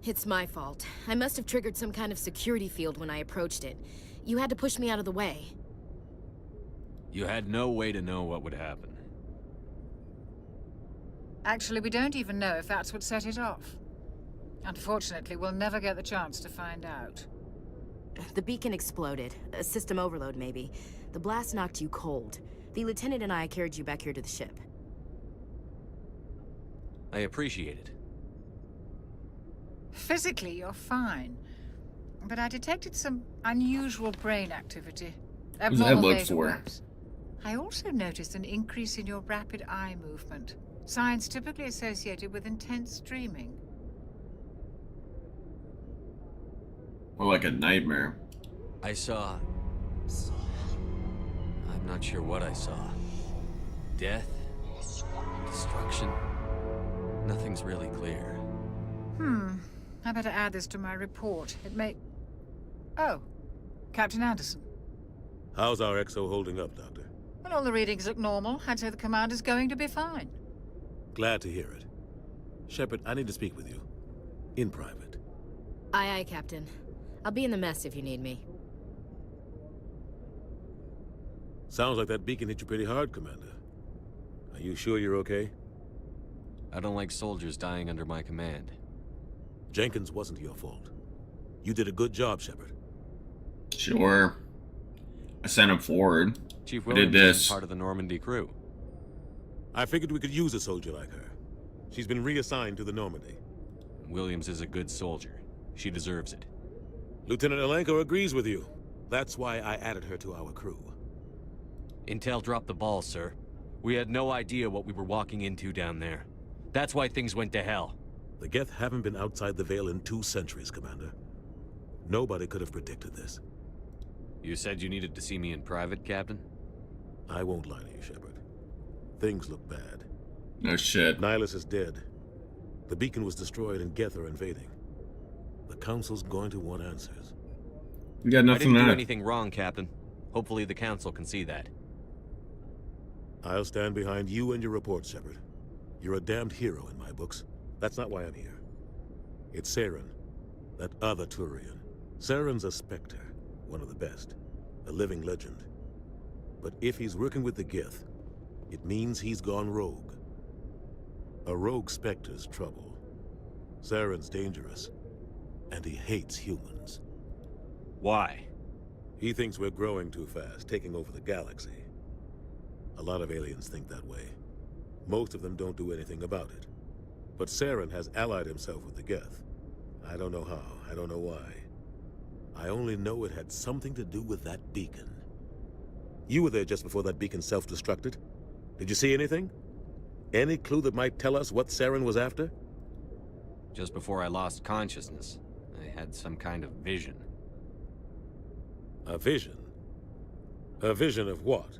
It's my fault. I must have triggered some kind of security field when I approached it. You had to push me out of the way. You had no way to know what would happen. Actually, we don't even know if that's what set it off. Unfortunately, we'll never get the chance to find out. The beacon exploded. A system overload, maybe. The blast knocked you cold. The lieutenant and I carried you back here to the ship. I appreciate it. Physically, you're fine. But I detected some unusual brain activity. What does that Abnormal look beta for? waves. I also noticed an increase in your rapid eye movement. Signs typically associated with intense dreaming. More like a nightmare. I saw... I'm not sure what I saw. Death? Destruction? Nothing's really clear. I better add this to my report. It may... Oh, Captain Anderson. How's our XO holding up, Doctor? Well, all the readings look normal. I'd say the commander's going to be fine. Glad to hear it. Shepard, I need to speak with you. In private. Aye, Captain. I'll be in the mess if you need me. Sounds like that beacon hit you pretty hard, Commander. Are you sure you're okay? I don't like soldiers dying under my command. Jenkins wasn't your fault. You did a good job, Shepard. Sure. I sent him forward. Chief I Williams did this. isn't part of the Normandy crew. I figured we could use a soldier like her. She's been reassigned to the Normandy. Williams is a good soldier. She deserves it. Lieutenant Alenko agrees with you. That's why I added her to our crew. Intel dropped the ball, sir. We had no idea what we were walking into down there. That's why things went to hell. The Geth haven't been outside the Veil in 2 centuries, Commander. Nobody could have predicted this. You said you needed to see me in private, Captain? I won't lie to you, Shepard. Things look bad. No shit. Nihilus is dead. The beacon was destroyed and Geth are invading. The Council's going to want answers. We got I nothing didn't do there. anything wrong, Captain. Hopefully the Council can see that. I'll stand behind you and your report, Shepard. You're a damned hero in my books. That's not why I'm here. It's Saren, that other Turian. Saren's a Spectre, one of the best, a living legend. But if he's working with the Geth, it means he's gone rogue. A rogue Spectre's trouble. Saren's dangerous, and he hates humans. Why? He thinks we're growing too fast, taking over the galaxy. A lot of aliens think that way. Most of them don't do anything about it. But Saren has allied himself with the Geth. I don't know how, I don't know why. I only know it had something to do with that beacon. You were there just before that beacon self-destructed. Did you see anything? Any clue that might tell us what Saren was after? Just before I lost consciousness, I had some kind of vision. A vision? A vision of what?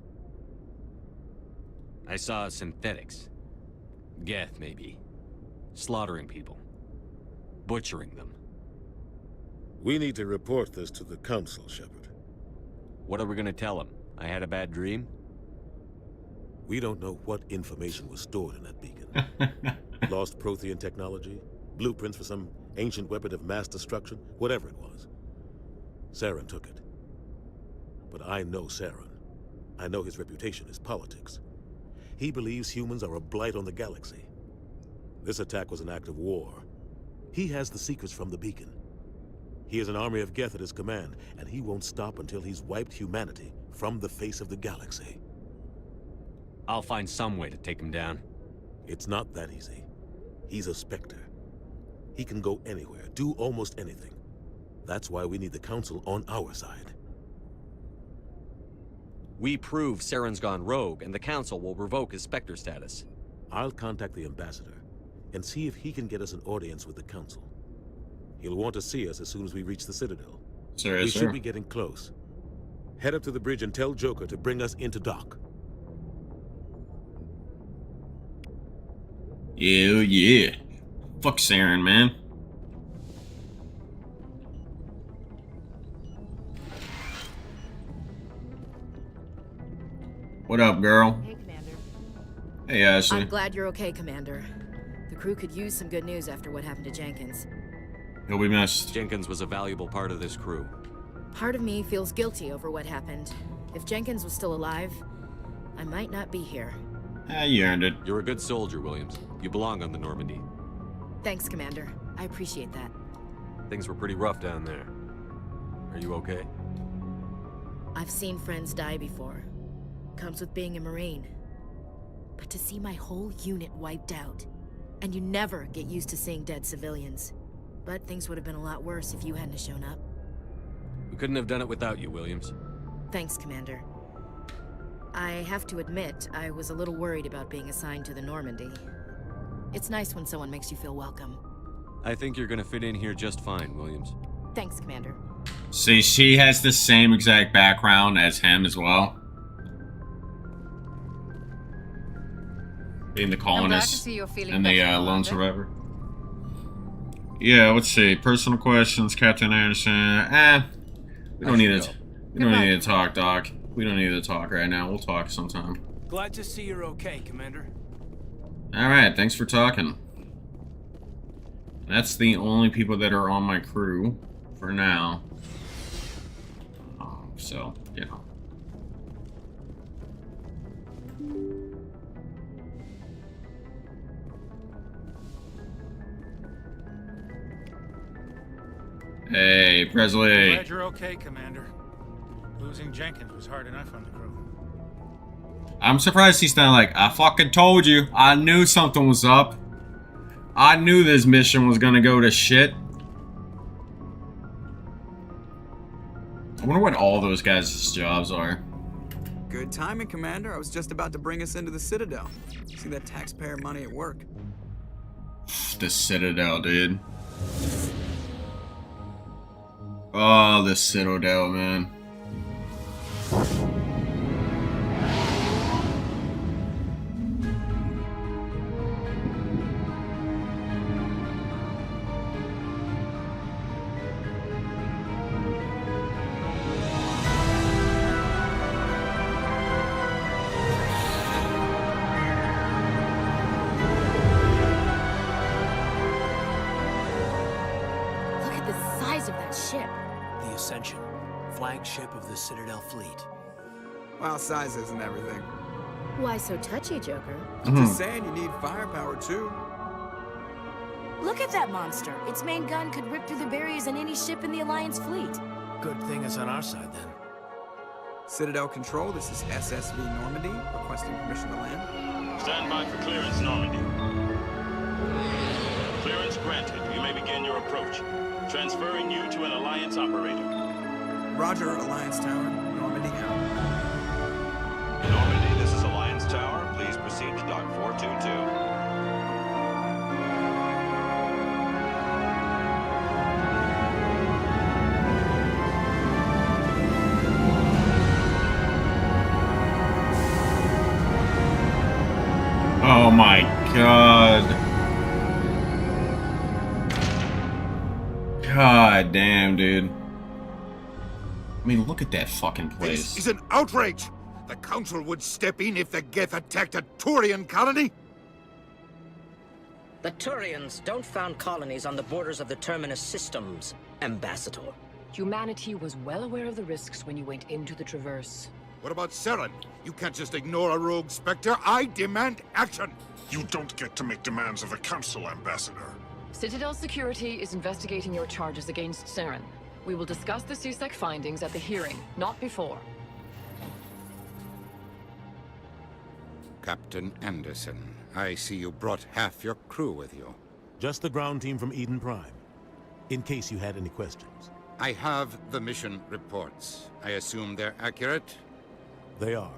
I saw synthetics. Geth, maybe. Slaughtering people. Butchering them. We need to report this to the Council, Shepard. What are we gonna tell them? I had a bad dream? We don't know what information was stored in that beacon. Lost Prothean technology? Blueprints for some ancient weapon of mass destruction? Whatever it was. Saren took it. But I know Saren. I know his reputation is politics. He believes humans are a blight on the galaxy. This attack was an act of war. He has the secrets from the beacon. He has an army of Geth at his command, and he won't stop until he's wiped humanity from the face of the galaxy. I'll find some way to take him down. It's not that easy. He's a Spectre. He can go anywhere, do almost anything. That's why we need the Council on our side. We prove Saren's gone rogue, and the Council will revoke his Spectre status. I'll contact the Ambassador and see if he can get us an audience with the Council. He'll want to see us as soon as we reach the Citadel. We should be getting close. Head up to the bridge and tell Joker to bring us into dock. Yeah. Fuck Saren, man. What up, girl? Hey, Commander. Hey, Ashley. I'm glad you're okay, Commander. The crew could use some good news after what happened to Jenkins. He'll be missed. Jenkins was a valuable part of this crew. Part of me feels guilty over what happened. If Jenkins was still alive, I might not be here. You earned it. You're a good soldier, Williams. You belong on the Normandy. Thanks, Commander. I appreciate that. Things were pretty rough down there. Are you okay? I've seen friends die before. Comes with being a Marine. But to see my whole unit wiped out, and you never get used to seeing dead civilians. But things would have been a lot worse if you hadn't shown up. We couldn't have done it without you, Williams. Thanks, Commander. I have to admit, I was a little worried about being assigned to the Normandy. It's nice when someone makes you feel welcome. I think you're gonna fit in here just fine, Williams. Thanks, Commander. See, she has the same exact background as him as well. Being the colonist and the lone survivor. Yeah, let's see. Personal questions, Captain Anderson. We don't need to. We don't need to talk, Doc. We don't need to talk right now. We'll talk sometime. Glad to see you're okay, Commander. All right, thanks for talking. That's the only people that are on my crew for now. So, you know. Hey, Presley. Glad you're okay, Commander. Losing Jenkins was hard enough on the crew. I'm surprised he's not like, I fucking told you. I knew something was up. I knew this mission was gonna go to shit. I wonder what all those guys' jobs are. Good timing, Commander. I was just about to bring us into the Citadel. See that taxpayer money at work. The Citadel, dude. Oh, the Citadel, man. Look at the size of that ship. The Ascension, flagship of the Citadel fleet. Well, size isn't everything. Why so touchy, Joker? Just saying, you need firepower too. Look at that monster. Its main gun could rip through the barriers in any ship in the Alliance fleet. Good thing it's on our side, then. Citadel Control, this is SSV Normandy, requesting permission to land. Stand by for clearance, Normandy. Clearance granted. You may begin your approach. Transferring you to an Alliance operator. Roger, Alliance Tower. Normandy out. Normandy, this is Alliance Tower. Please proceed to Dock 422. Oh my god. God damn, dude. I mean, look at that fucking place. This is an outrage! The Council would step in if the Geth attacked a Turian colony? The Turians don't found colonies on the borders of the Terminus systems, Ambassador. Humanity was well aware of the risks when you went into the Traverse. What about Saren? You can't just ignore a rogue Spectre. I demand action! You don't get to make demands of the Council, Ambassador. Citadel Security is investigating your charges against Saren. We will discuss the CSEC findings at the hearing, not before. Captain Anderson, I see you brought half your crew with you. Just the ground team from Eden Prime, in case you had any questions. I have the mission reports. I assume they're accurate? They are.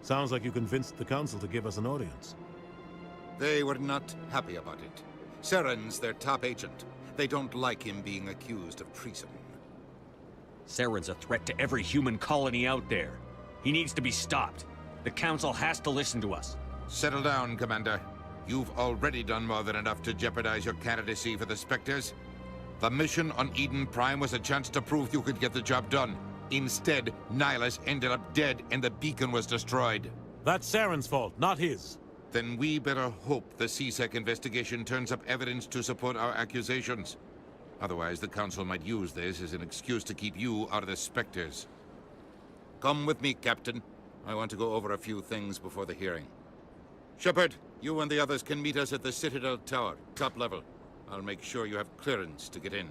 Sounds like you convinced the Council to give us an audience. They were not happy about it. Saren's their top agent. They don't like him being accused of treason. Saren's a threat to every human colony out there. He needs to be stopped. The Council has to listen to us. Settle down, Commander. You've already done more than enough to jeopardize your candidacy for the Spectres. The mission on Eden Prime was a chance to prove you could get the job done. Instead, Nihilus ended up dead and the beacon was destroyed. That's Saren's fault, not his. Then we better hope the CSEC investigation turns up evidence to support our accusations. Otherwise, the Council might use this as an excuse to keep you out of the Spectres. Come with me, Captain. I want to go over a few things before the hearing. Shepard, you and the others can meet us at the Citadel Tower, top level. I'll make sure you have clearance to get in.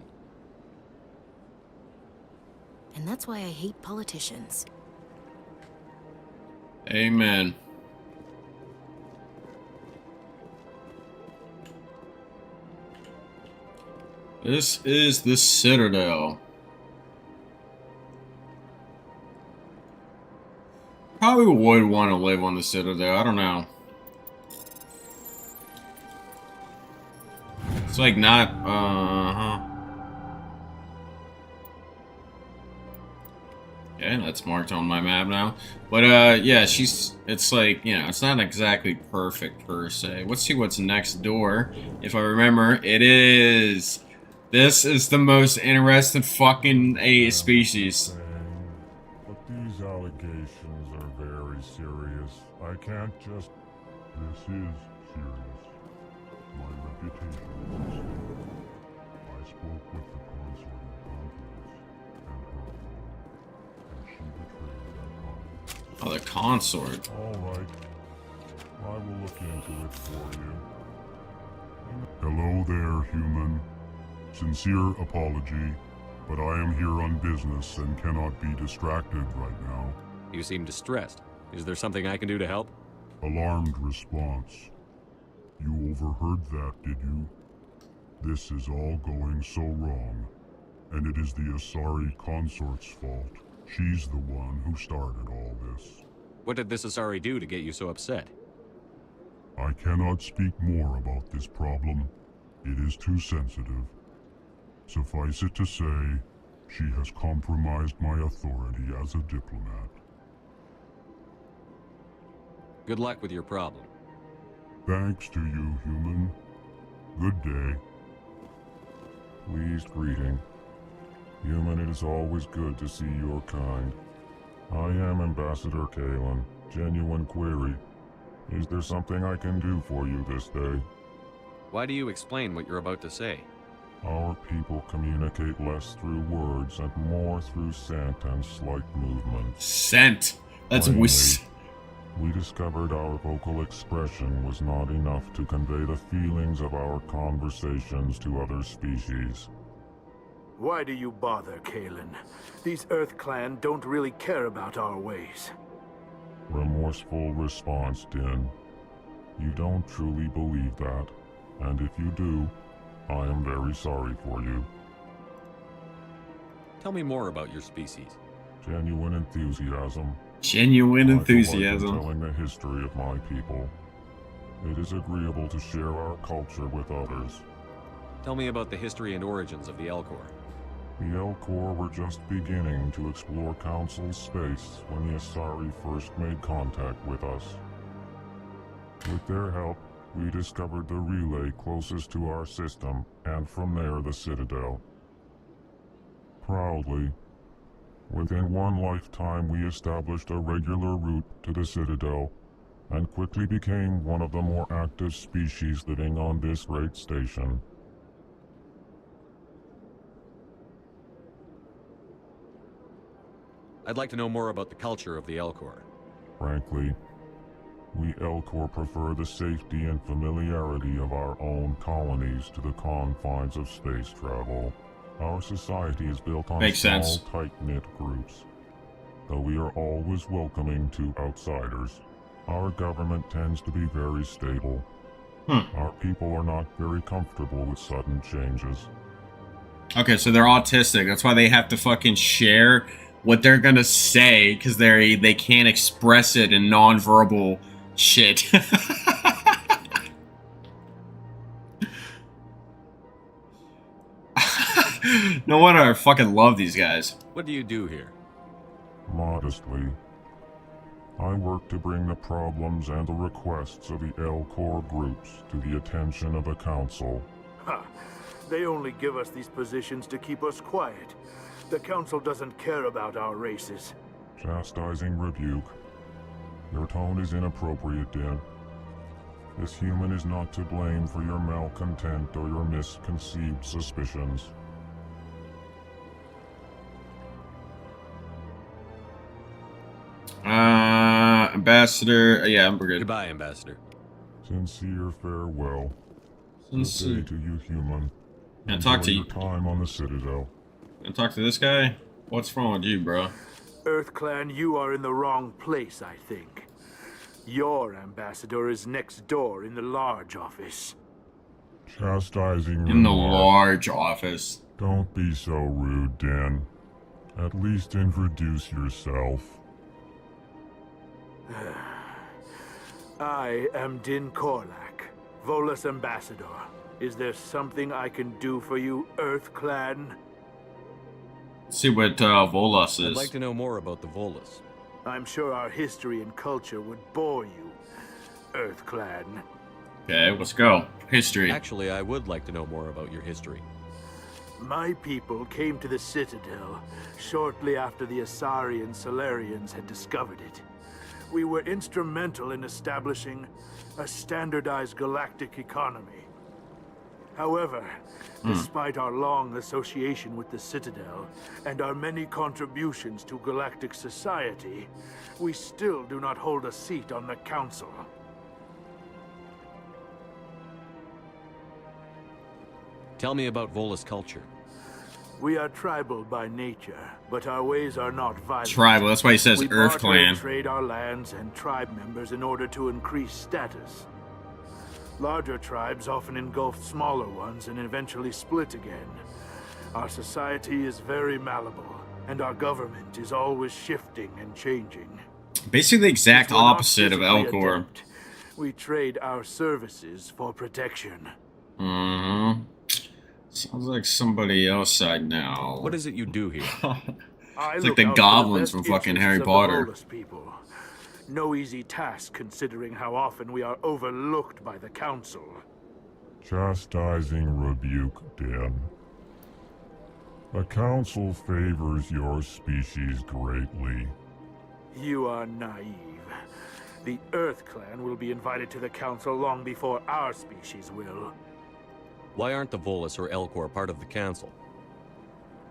And that's why I hate politicians. Amen. This is the Citadel. Probably would want to live on the Citadel. I don't know. It's like not, Okay, that's marked on my map now. But, yeah, it's like, you know, it's not exactly perfect per se. Let's see what's next door. If I remember, it is... This is the most interesting fucking species. But these allegations are very serious. I can't just... This is serious. My reputation is at stake. I spoke with the consort in confidence, and her alone, and she betrayed that confidence. Oh, the consort. Alright. I will look into it for you. Hello there, human. Sincere apology, but I am here on business and cannot be distracted right now. You seem distressed. Is there something I can do to help? Alarmed response. You overheard that, did you? This is all going so wrong, and it is the Asari consort's fault. She's the one who started all this. What did this Asari do to get you so upset? I cannot speak more about this problem. It is too sensitive. Suffice it to say, she has compromised my authority as a diplomat. Good luck with your problem. Thanks to you, human. Good day. Pleased greeting. Human, it is always good to see your kind. I am Ambassador Kalen. Genuine query. Is there something I can do for you this day? Why do you explain what you're about to say? Our people communicate less through words and more through scent and slight movement. Scent? That's we discovered our vocal expression was not enough to convey the feelings of our conversations to other species. Why do you bother, Kalen? These Earth Clan don't really care about our ways. Remorseful response, Din. You don't truly believe that, and if you do, I am very sorry for you. Tell me more about your species. Genuine enthusiasm. Genuine enthusiasm. I like telling the history of my people. It is agreeable to share our culture with others. Tell me about the history and origins of the Elcor. The Elcor were just beginning to explore Council space when the Asari first made contact with us. With their help, we discovered the relay closest to our system, and from there the Citadel. Proudly, within one lifetime we established a regular route to the Citadel, and quickly became one of the more active species living on this great station. I'd like to know more about the culture of the Elcor. Frankly, we Elcor prefer the safety and familiarity of our own colonies to the confines of space travel. Our society is built on Makes small, sense. tight-knit groups. Though we are always welcoming to outsiders, our government tends to be very stable. Our people are not very comfortable with sudden changes. Okay, so they're autistic. That's why they have to fucking share what they're gonna say, because they can't express it in non-verbal shit. No wonder I fucking love these guys. What do you do here? Modestly, I work to bring the problems and the requests of the Elcor groups to the attention of the Council. Ha! They only give us these positions to keep us quiet. The Council doesn't care about our races. Chastising rebuke. Your tone is inappropriate, Dan. This human is not to blame for your malcontent or your misconceived suspicions. Ambassador. Yeah, we're good. Goodbye, Ambassador. Sincere farewell. Sincere. Good day to you, human. Can I talk to Enjoy you? your time on the Citadel. Can I talk to this guy? What's wrong with you, bro? EarthClan, you are in the wrong place, I think. Your ambassador is next door in the large office. Chastising In the remark. large office. Don't be so rude, Dan. At least introduce yourself. I am Din Korlak, Volus ambassador. Is there something I can do for you, EarthClan? Let's see what Volus is. I'd like to know more about the Volus. I'm sure our history and culture would bore you, EarthClan. Okay, let's go. History. Actually, I would like to know more about your history. My people came to the Citadel shortly after the Asari Solarians had discovered it. We were instrumental in establishing a standardized galactic economy. However, despite our long association with the Citadel and our many contributions to galactic society, we still do not hold a seat on the Council. Tell me about Volus culture. We are tribal by nature, but our ways are not violent. Tribal, that's why he says we Earth barter Clan. and trade our lands and tribe members in order to increase status. Larger tribes often engulf smaller ones and eventually split again. Our society is very malleable, and our government is always shifting and changing. Basically the exact Since we're not opposite of physically Elcor. adept, we trade our services for protection. Mm-hmm. Sounds like somebody else I know. What is it you do here? I It's like look the out for goblins best from fucking interests Harry of the Potter. Volus people. No easy task considering how often we are overlooked by the Council. Chastising rebuke, Dan. The Council favors your species greatly. You are naive. The Earth Clan will be invited to the Council long before our species will. Why aren't the Volus or Elcor part of the Council?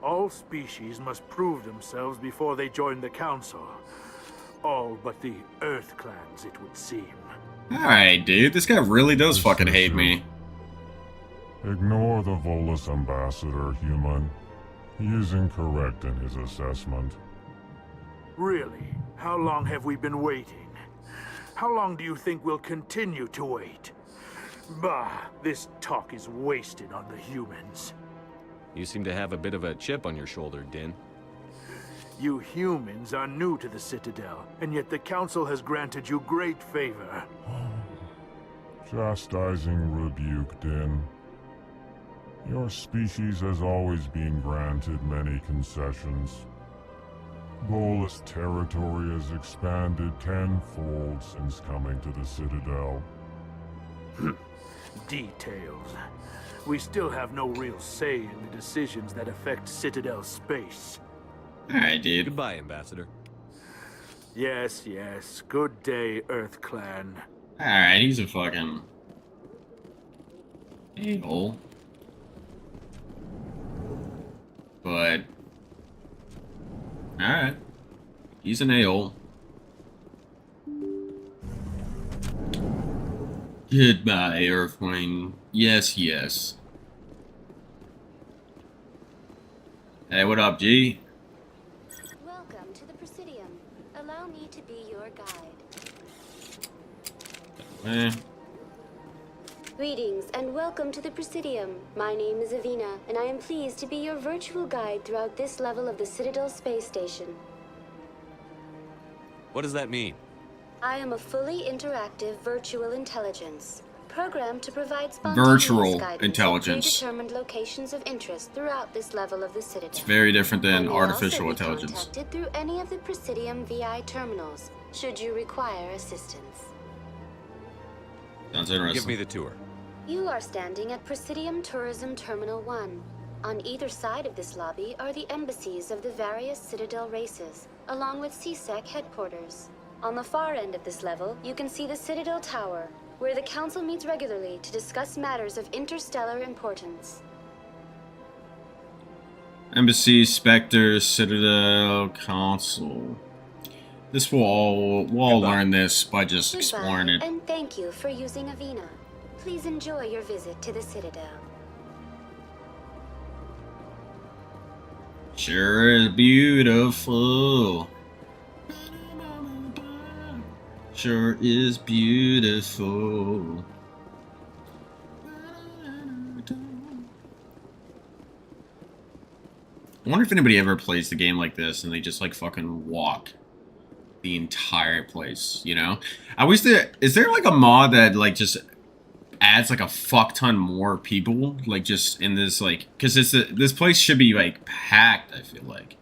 All species must prove themselves before they join the Council. All but the Earth Clans, it would seem. Alright, dude. This guy really does fucking hate me. Ignore the Volus ambassador, human. He is incorrect in his assessment. Really? How long have we been waiting? How long do you think we'll continue to wait? Bah, this talk is wasted on the humans. You seem to have a bit of a chip on your shoulder, Din. You humans are new to the Citadel, and yet the Council has granted you great favor. Chastising rebuke, Din. Your species has always been granted many concessions. Volus territory has expanded tenfold since coming to the Citadel. Details. We still have no real say in the decisions that affect Citadel space. Alright, dude. Goodbye, Ambassador. Yes, yes. Good day, Earth Clan. Alright, he's a fucking a-hole. But alright. He's an a-hole. Goodbye, airplane. Yes, yes. Hey, what up, G? Welcome to the Presidium. Allow me to be your guide. Greetings and welcome to the Presidium. My name is Avina, and I am pleased to be your virtual guide throughout this level of the Citadel space station. What does that mean? I am a fully interactive virtual intelligence, programmed to provide Virtual spontaneous guidance intelligence. at predetermined locations of interest throughout this level of the Citadel. It's very different than I may artificial also be intelligence. contacted through any of the Presidium VI terminals, should you require assistance. Sounds interesting. Give me the tour. You are standing at Presidium Tourism Terminal 1. On either side of this lobby are the embassies of the various Citadel races, along with CSEC headquarters. On the far end of this level, you can see the Citadel Tower, where the Council meets regularly to discuss matters of interstellar importance. Embassy, Spectre, Citadel, Council. This we'll all learn this by just exploring it. And thank you for using Avina. Please enjoy your visit to the Citadel. Sure is beautiful. Sure is beautiful. I wonder if anybody ever plays the game like this and they just like fucking walk the entire place, you know? I wish is there like a mod that like just adds like a fuck ton more people, like just in this, like, because this place should be like packed, I feel like,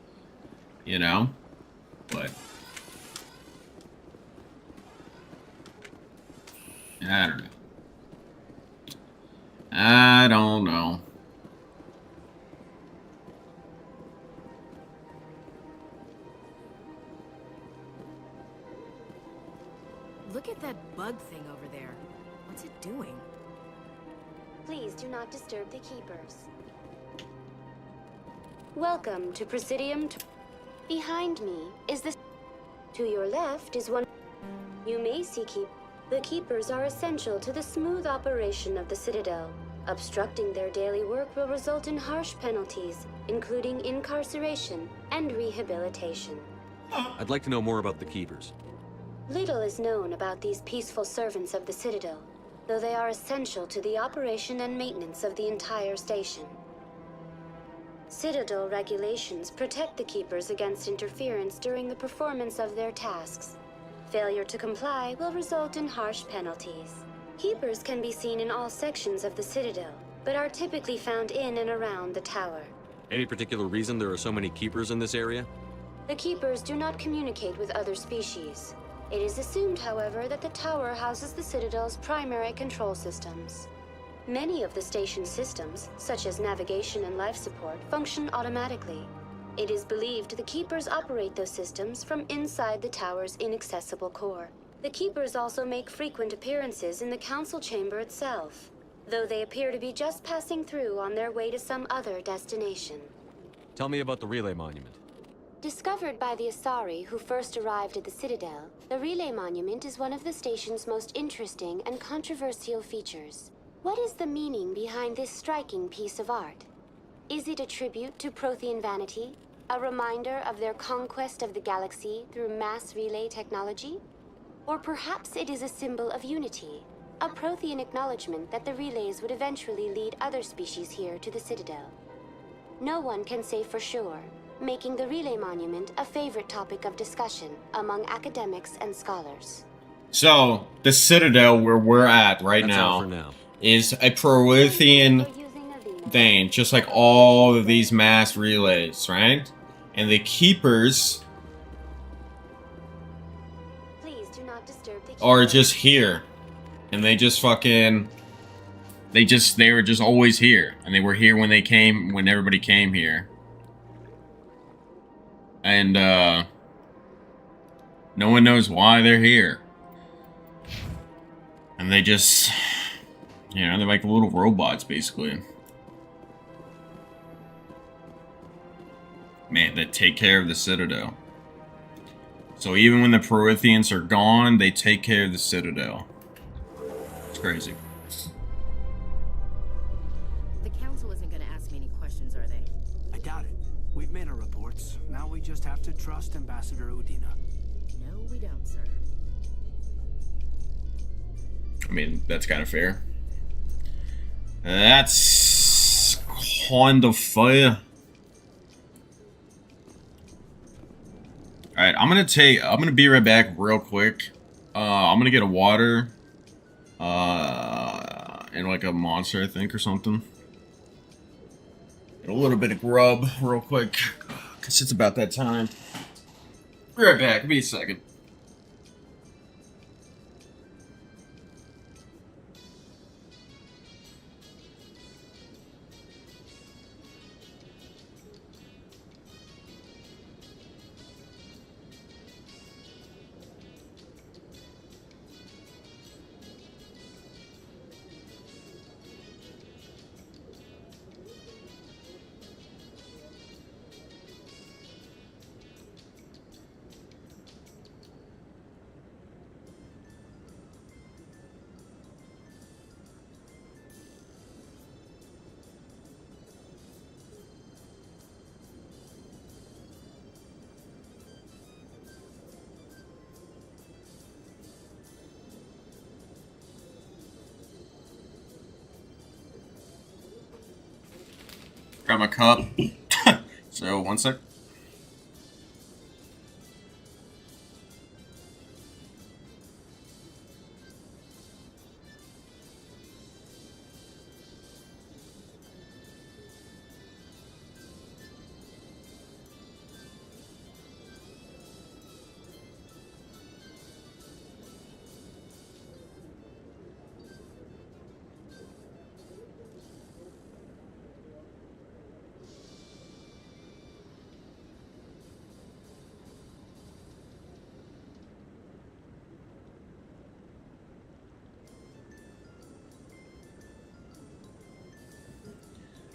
you know? But I don't know. I don't know. Look at that bug thing over there. What's it doing? Please do not disturb the keepers. Welcome to Presidium. Behind me is the... To your left is one... You may see The keepers are essential to the smooth operation of the Citadel. Obstructing their daily work will result in harsh penalties, including incarceration and rehabilitation. I'd like to know more about the Keepers. Little is known about these peaceful servants of the Citadel, though they are essential to the operation and maintenance of the entire station. Citadel regulations protect the Keepers against interference during the performance of their tasks. Failure to comply will result in harsh penalties. Keepers can be seen in all sections of the Citadel, but are typically found in and around the tower. Any particular reason there are so many Keepers in this area? The Keepers do not communicate with other species. It is assumed, however, that the tower houses the Citadel's primary control systems. Many of the station's systems, such as navigation and life support, function automatically. It is believed the Keepers operate those systems from inside the tower's inaccessible core. The Keepers also make frequent appearances in the Council chamber itself, though they appear to be just passing through on their way to some other destination. Tell me about the relay monument. Discovered by the Asari who first arrived at the Citadel, the relay monument is one of the station's most interesting and controversial features. What is the meaning behind this striking piece of art? Is it a tribute to Prothean vanity? A reminder of their conquest of the galaxy through mass relay technology? Or perhaps it is a symbol of unity, a Prothean acknowledgement that the relays would eventually lead other species here to the Citadel. No one can say for sure, making the relay monument a favorite topic of discussion among academics and scholars. So, the Citadel where we're at right That's all for now now. is a Prothean thing, just like all of these mass relays, right? And the Keepers Please do not disturb the are just here. And they just fucking... They were just always here. And they were here when when everybody came here. And, no one knows why they're here. And they just... You know, they're like little robots, basically. Man, that take care of the Citadel. So even when the Prometheans are gone, they take care of the Citadel. It's crazy. The council isn't going to ask me any questions, are they? I doubt it. We've made our reports. Now we just have to trust Ambassador Udina. No, we don't, sir. I mean, that's kind of fair. That's kind of fair. Alright, I'm gonna be right back real quick. I'm gonna get a water. And like a monster, I think, or something. And a little bit of grub real quick. Cause it's about that time. Be right back, be a second. Got my cup. So, one sec.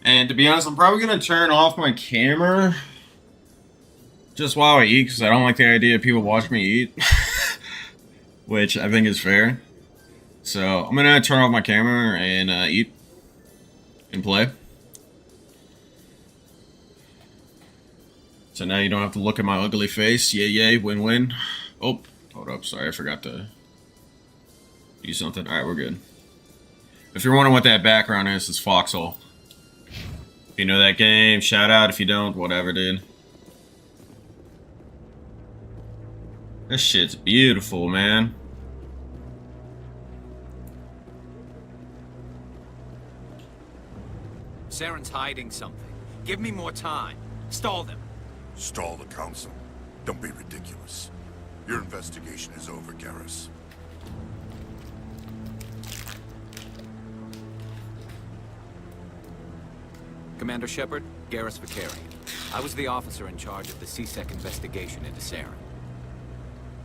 And to be honest, I'm probably going to turn off my camera just while I eat, because I don't like the idea of people watching me eat. Which I think is fair. So I'm going to turn off my camera and eat and play. So now you don't have to look at my ugly face. Yay, yay, win-win. Oh, hold up. Sorry, I forgot to do something. Alright, we're good. If you're wondering what that background is, it's Foxhole. If you know that game, shout out. If you don't, whatever, dude. This shit's beautiful, man. Saren's hiding something. Give me more time. Stall them. Stall the council? Don't be ridiculous. Your investigation is over, Garrus. Commander Shepard, Garrus Vicarian. I was the officer in charge of the CSEC investigation into Saren.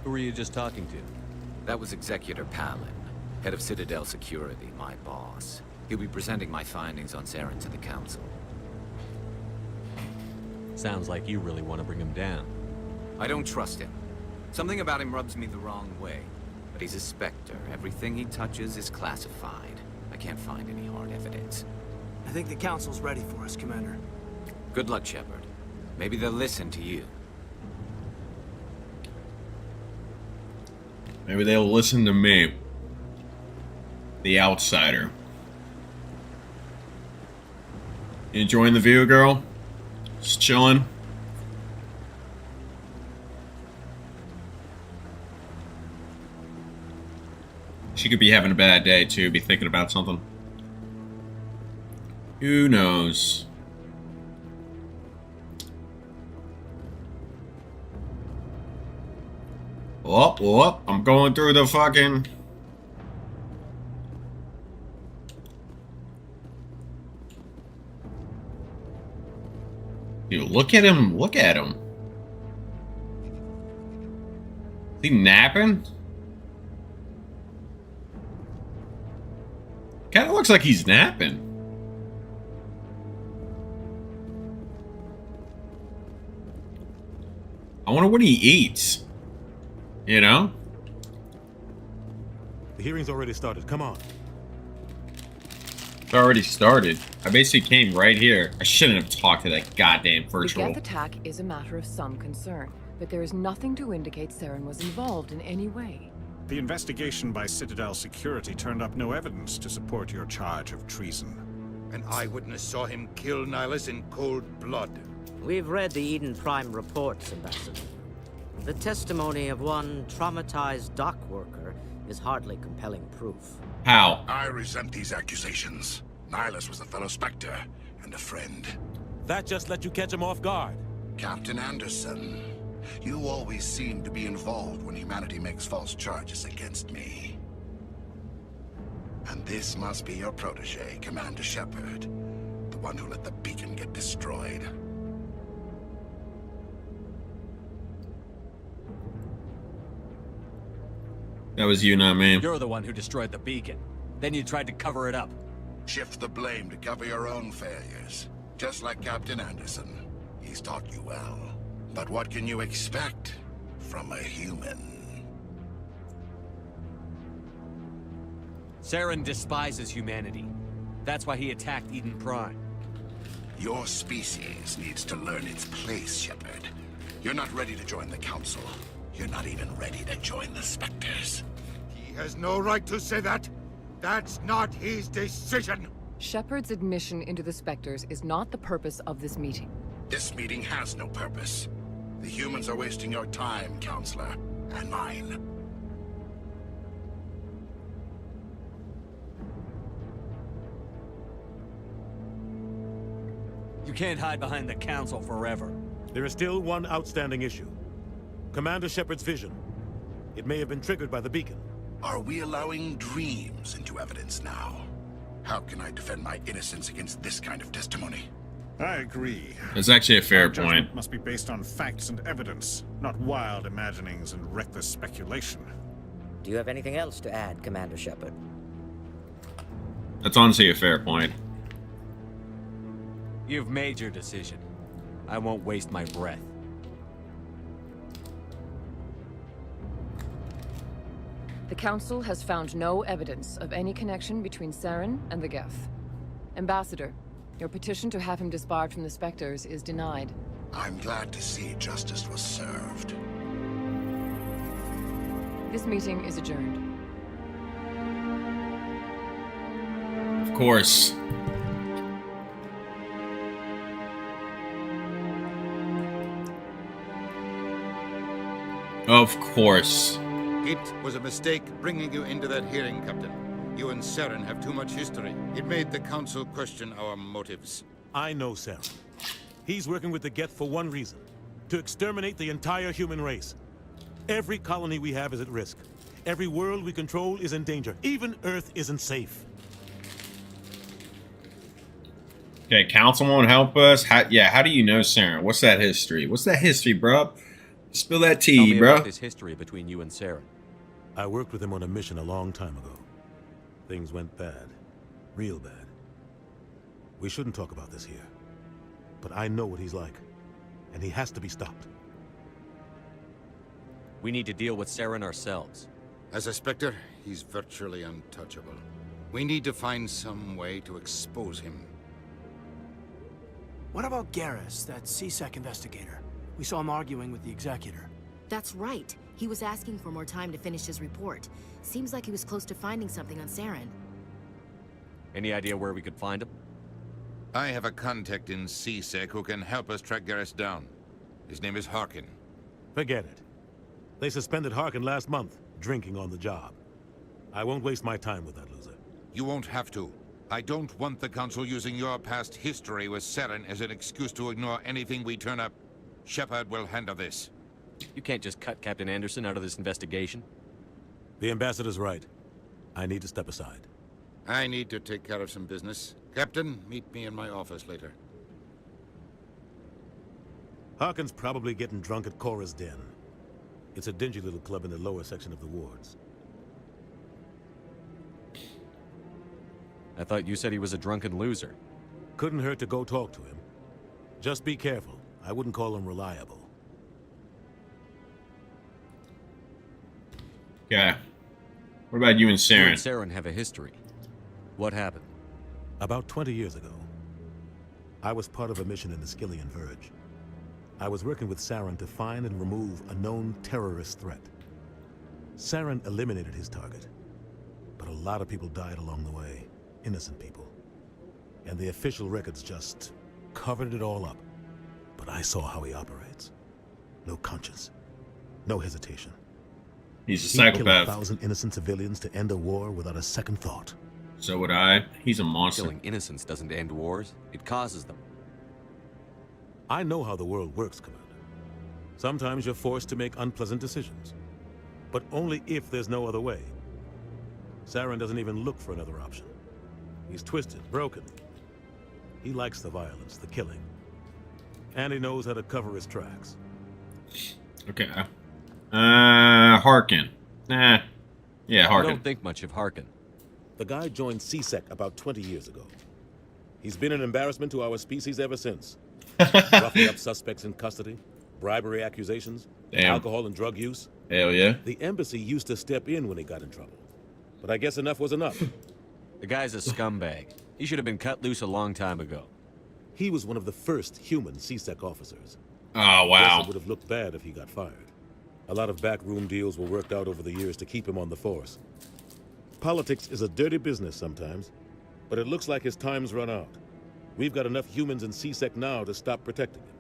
Who were you just talking to? That was Executor Palin, head of Citadel Security, my boss. He'll be presenting my findings on Saren to the Council. Sounds like you really want to bring him down. I don't trust him. Something about him rubs me the wrong way. But he's a Spectre. Everything he touches is classified. I can't find any hard evidence. I think the Council's ready for us, Commander. Good luck, Shepard. Maybe they'll listen to you. Maybe they'll listen to me. The outsider. You enjoying the view, girl? Just chilling? She could be having a bad day, too. Be thinking about something. Who knows? Oh, I'm going through the fucking... Dude, look at him. Look at him. Is he napping? Kind of looks like he's napping. I wonder what he eats. You know? The hearing's already started. Come on. It's already started. I basically came right here. I shouldn't have talked to that goddamn virtual. The Geth attack is a matter of some concern, but there is nothing to indicate Saren was involved in any way. The investigation by Citadel Security turned up no evidence to support your charge of treason. An eyewitness saw him kill Nihilus in cold blood. We've read the Eden Prime reports, Ambassador. The testimony of one traumatized dock worker is hardly compelling proof. How? I resent these accusations. Nihilus was a fellow Spectre and a friend. That just let you catch him off guard. Captain Anderson, you always seem to be involved when humanity makes false charges against me. And this must be your protege, Commander Shepard, the one who let the beacon get destroyed. That was you, not me. You're the one who destroyed the beacon. Then you tried to cover it up. Shift the blame to cover your own failures. Just like Captain Anderson. He's taught you well. But what can you expect from a human? Saren despises humanity. That's why he attacked Eden Prime. Your species needs to learn its place, Shepard. You're not ready to join the Council. You're not even ready to join the Spectres. He has no right to say that. That's not his decision. Shepard's admission into the Spectres is not the purpose of this meeting. This meeting has no purpose. The humans are wasting your time, Counselor, and mine. You can't hide behind the Council forever. There is still one outstanding issue. Commander Shepard's vision. It may have been triggered by the beacon. Are we allowing dreams into evidence now? How can I defend my innocence against this kind of testimony? I agree. It's actually a fair Our judgment point. must be based on facts and evidence, not wild imaginings and reckless speculation. Do you have anything else to add, Commander Shepard? That's honestly a fair point. You've made your decision. I won't waste my breath. The Council has found no evidence of any connection between Saren and the Geth. Ambassador, your petition to have him disbarred from the Spectres is denied. I'm glad to see justice was served. This meeting is adjourned. Of course. Of course. It was a mistake bringing you into that hearing, Captain. You and Saren have too much history. It made the Council question our motives. I know Saren. He's working with the Geth for one reason. To exterminate the entire human race. Every colony we have is at risk. Every world we control is in danger. Even Earth isn't safe. Okay, Council won't help us? How do you know Saren? What's that history? What's that history, bro? Spill that Tell tea, me bro. about this history between you and Saren. I worked with him on a mission a long time ago. Things went bad. Real bad. We shouldn't talk about this here. But I know what he's like. And he has to be stopped. We need to deal with Saren ourselves. As a Spectre, he's virtually untouchable. We need to find some way to expose him. What about Garrus, that CSEC investigator? We saw him arguing with the Executor. That's right. He was asking for more time to finish his report. Seems like he was close to finding something on Saren. Any idea where we could find him? I have a contact in CSEC who can help us track Garrus down. His name is Harkin. Forget it. They suspended Harkin last month, drinking on the job. I won't waste my time with that loser. You won't have to. I don't want the Council using your past history with Saren as an excuse to ignore anything we turn up. Shepard will handle this. You can't just cut Captain Anderson out of this investigation. The Ambassador's right. I need to step aside. I need to take care of some business. Captain, meet me in my office later. Harkin's probably getting drunk at Cora's Den. It's a dingy little club in the lower section of the wards. I thought you said he was a drunken loser. Couldn't hurt to go talk to him. Just be careful. I wouldn't call him reliable. Okay. What about you and You and Saren? Saren have a history. What happened? About 20 years ago, I was part of a mission in the Skillian Verge. I was working with Saren to find and remove a known terrorist threat. Saren eliminated his target, but a lot of people died along the way, innocent people. And the official records just covered it all up. But I saw how he operates. No conscience, no hesitation. He's a He'd kill psychopath. 1,000 innocent civilians to end a war without a second thought. So would I. He's a monster. Killing innocents doesn't end wars. It causes them. I know how the world works, Commander. Sometimes you're forced to make unpleasant decisions. But only if there's no other way. Saren doesn't even look for another option. He's twisted, broken. He likes the violence, the killing. And he knows how to cover his tracks. Okay. Harkin. Yeah, I Harkin. don't think much of Harkin. The guy joined CSEC about 20 years ago. He's been an embarrassment to our species ever since. Roughing up suspects in custody, bribery accusations, Damn. alcohol and drug use. Hell yeah. The embassy used to step in when he got in trouble. But I guess enough was enough. The guy's a scumbag. He should have been cut loose a long time ago. He was one of the first human CSEC officers. Oh, wow. Guess it would have looked bad if he got fired. A lot of backroom deals were worked out over the years to keep him on the force. Politics is a dirty business sometimes, but it looks like his time's run out. We've got enough humans in CSEC now to stop protecting him.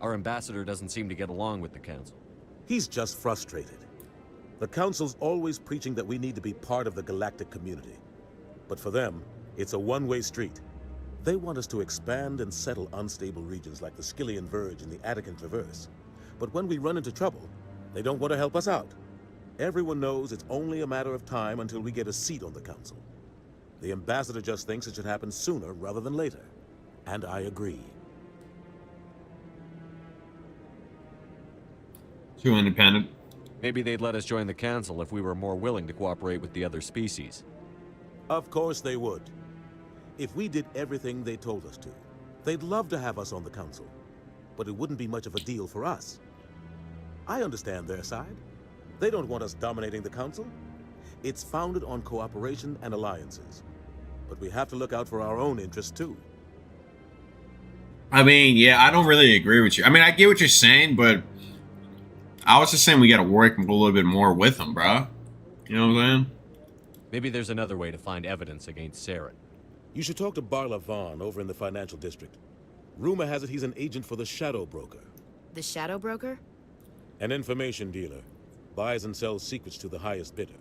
Our ambassador doesn't seem to get along with the council. He's just frustrated. The council's always preaching that we need to be part of the galactic community. But for them, it's a one-way street. They want us to expand and settle unstable regions like the Skillian Verge and the Attican Traverse. But when we run into trouble, they don't want to help us out. Everyone knows it's only a matter of time until we get a seat on the council. The ambassador just thinks it should happen sooner rather than later. And I agree. Too independent. Maybe they'd let us join the council if we were more willing to cooperate with the other species. Of course they would. If we did everything they told us to, they'd love to have us on the council. But it wouldn't be much of a deal for us. I understand their side. They don't want us dominating the council. It's founded on cooperation and alliances. But we have to look out for our own interests too. I mean, yeah, I don't really agree with you. I mean, I get what you're saying, but I was just saying we got to work a little bit more with them, bro. You know what I'm saying? Maybe there's another way to find evidence against Saren. You should talk to Barla Vaughn over in the financial district. Rumor has it he's an agent for the Shadow Broker. The Shadow Broker? An information dealer. Buys and sells secrets to the highest bidder.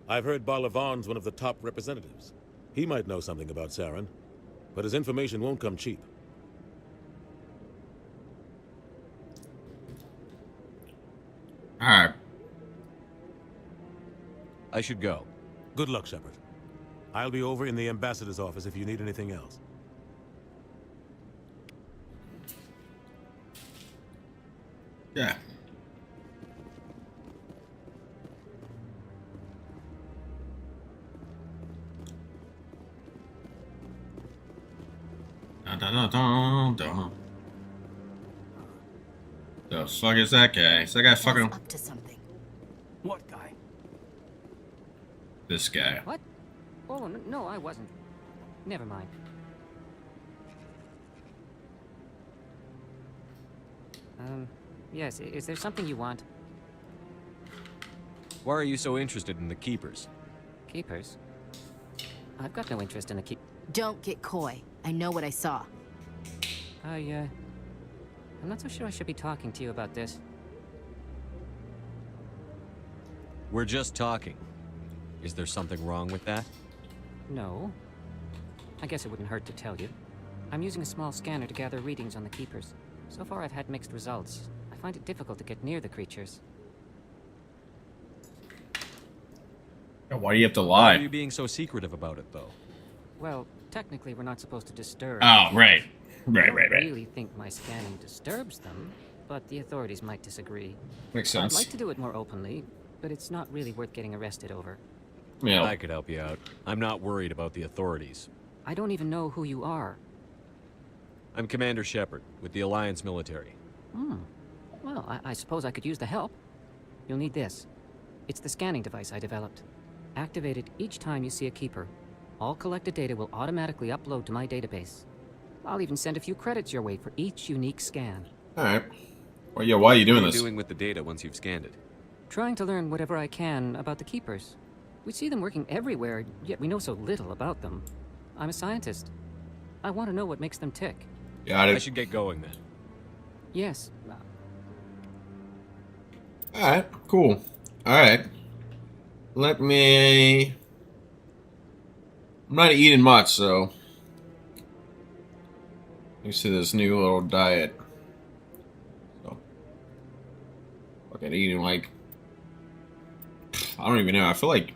I've heard Barla Vaughn's one of the top representatives. He might know something about Saren, but his information won't come cheap. Alright. I should go. Good luck, Shepard. I'll be over in the ambassador's office if you need anything else. Yeah. Dun, dun, dun, dun, dun. The fuck is that guy? Is that guy fucking Up to something. What guy? this guy? What? Oh, no, I wasn't. Never mind. Yes, is there something you want? Why are you so interested in the Keepers? Keepers? I've got no interest in the keep... Don't get coy. I know what I saw. I'm not so sure I should be talking to you about this. We're just talking. Is there something wrong with that? No. I guess it wouldn't hurt to tell you. I'm using a small scanner to gather readings on the Keepers. So far I've had mixed results. I find it difficult to get near the creatures. Why do you have to Why lie? are you being so secretive about it, though? Well, technically we're not supposed to disturb. Oh, right. Right, I don't right, right. really think my scanning disturbs them, but the authorities might disagree. Makes I'd sense. like to do it more openly, but it's not really worth getting arrested over. Yeah. I could help you out. I'm not worried about the authorities. I don't even know who you are. I'm Commander Shepard, with the Alliance military. Well, I suppose I could use the help. You'll need this. It's the scanning device I developed. Activated each time you see a keeper. All collected data will automatically upload to my database. I'll even send a few credits your way for each unique scan. Alright. Well, yeah, why are you doing What are this? you doing with the data once you've scanned it? Trying to learn whatever I can about the keepers. We see them working everywhere, yet we know so little about them. I'm a scientist. I want to know what makes them tick. Got it. I should get going then. Yes. Alright, cool. Alright. Let me... I'm not eating much, so... Thanks to this new little diet. So... Fucking eating like... I don't even know. I feel like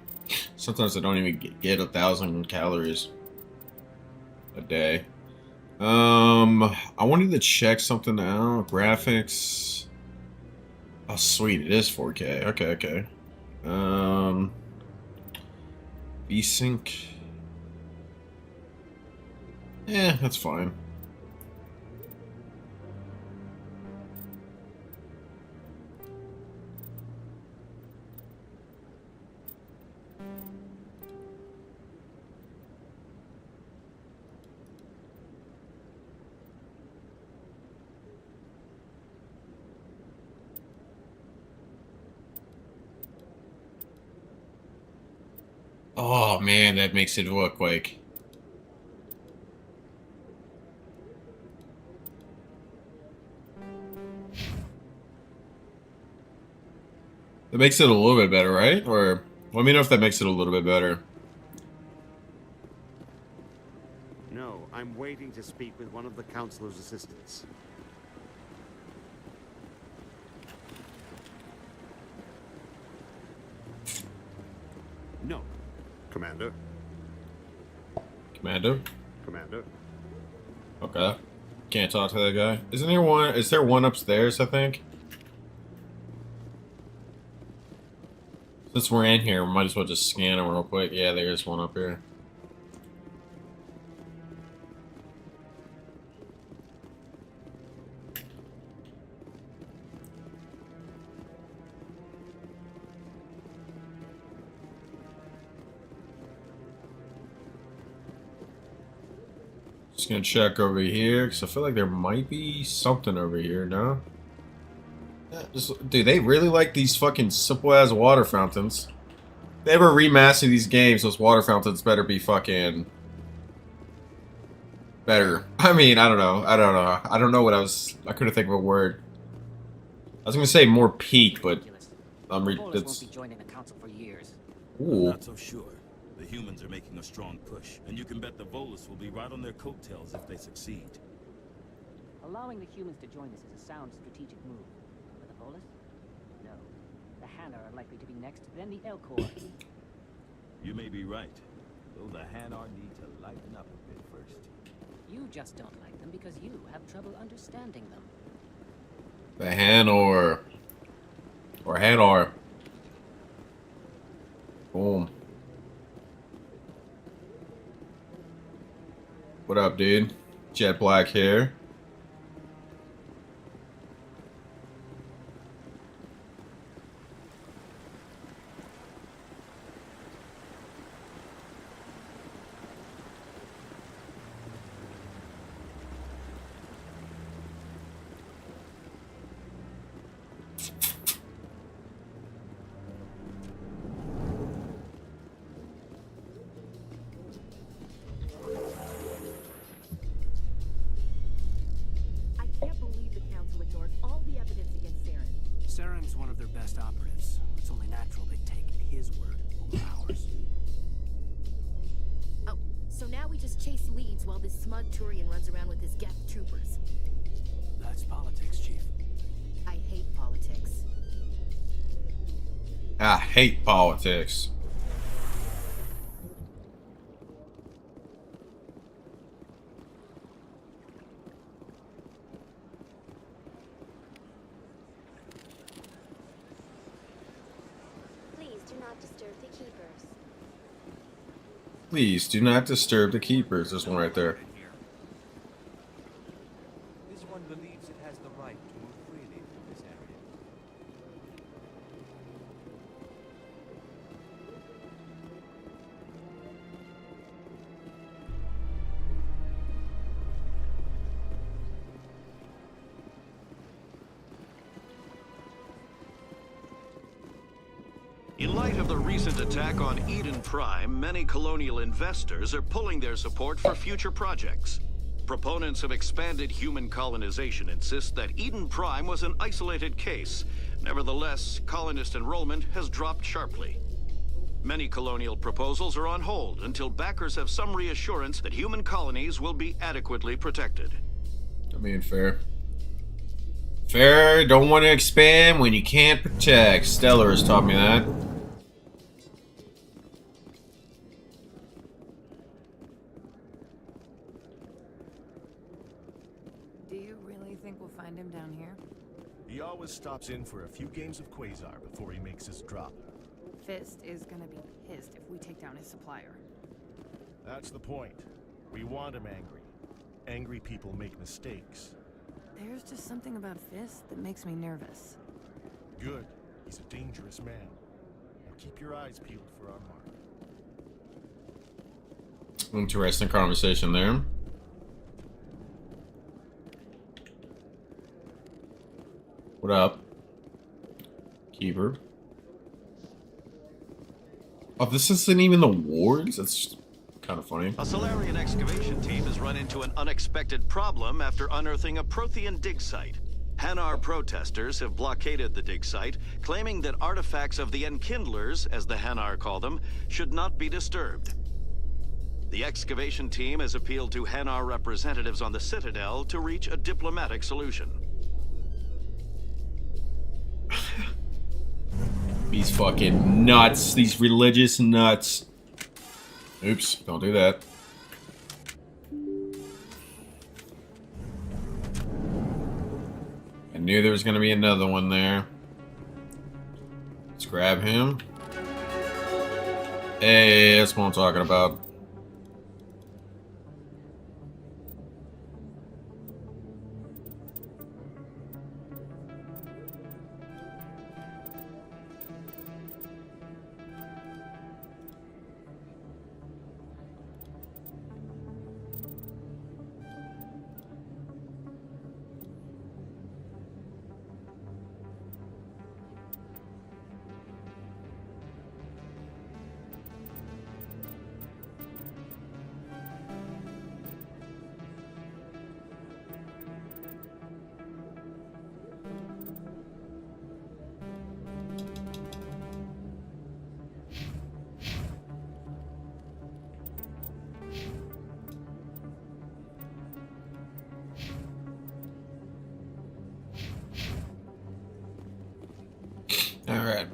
sometimes I don't even get 1,000 calories a day. I wanted to check something out. Graphics. Oh, sweet. It is 4K. Okay. VSync. Yeah, that's fine. Oh man, that makes it look like... That makes it a little bit better, right? Or let me know if that makes it a little bit better. No, I'm waiting to speak with one of the Councilor's assistants. No. Commander. Commander? Commander. Okay. Can't talk to that guy. Isn't there one? Is there one upstairs, I think? Since we're in here, we might as well just scan him real quick. Yeah, there is one up here. Just gonna check over here, because I feel like there might be something over here, no? Yeah, dude, they really like these fucking simple-ass water fountains. If they ever remaster these games, those water fountains better be fucking... better. I mean, I don't know. I don't know what I couldn't think of a word. I was gonna say more peak, but... won't be joining the council for years. Ooh. Not so sure. The humans are making a strong push, and you can bet the Volus will be right on their coattails if they succeed. Allowing the humans to join us is a sound strategic move. But the Volus? No. The Hanar are likely to be next, then the Elcor. You may be right, though the Hanar need to lighten up a bit first. You just don't like them because you have trouble understanding them. The Hanar. Or Hanar. Boom. What up, dude? Jet black hair. Saren's one of their best operatives. It's only natural they take his word over ours. Oh, so now we just chase leads while this smug Turian runs around with his Geth troopers. That's politics, Chief. I hate politics. I hate politics. Please do not disturb the keepers. There's one right there. This one believes it has the right to move freely through this area. In light of the recent attack on Eden Prime, many colonial investors are pulling their support for future projects. Proponents of expanded human colonization insist that Eden Prime was an isolated case. Nevertheless, colonist enrollment has dropped sharply. Many colonial proposals are on hold until backers have some reassurance that human colonies will be adequately protected. I mean, fair. Fair, don't want to expand when you can't protect. Stellar has taught me that. Do you really think we'll find him down here? He always stops in for a few games of Quasar before he makes his drop. Fist is gonna be pissed if we take down his supplier. That's the point. We want him angry. Angry people make mistakes. There's just something about Fist that makes me nervous. Good. He's a dangerous man. Now keep your eyes peeled for our mark. Interesting conversation there. What up? Keeper. Oh, this isn't even the wards? That's kind of funny. A Solarian excavation team has run into an unexpected problem after unearthing a Prothean dig site. Hanar protesters have blockaded the dig site, claiming that artifacts of the Enkindlers, as the Hanar call them, should not be disturbed. The excavation team has appealed to Hanar representatives on the Citadel to reach a diplomatic solution. These fucking nuts. These religious nuts. Oops, don't do that. I knew there was going to be another one there. Let's grab him. Hey, that's what I'm talking about. All right.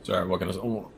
Sorry, what can I say? Oh.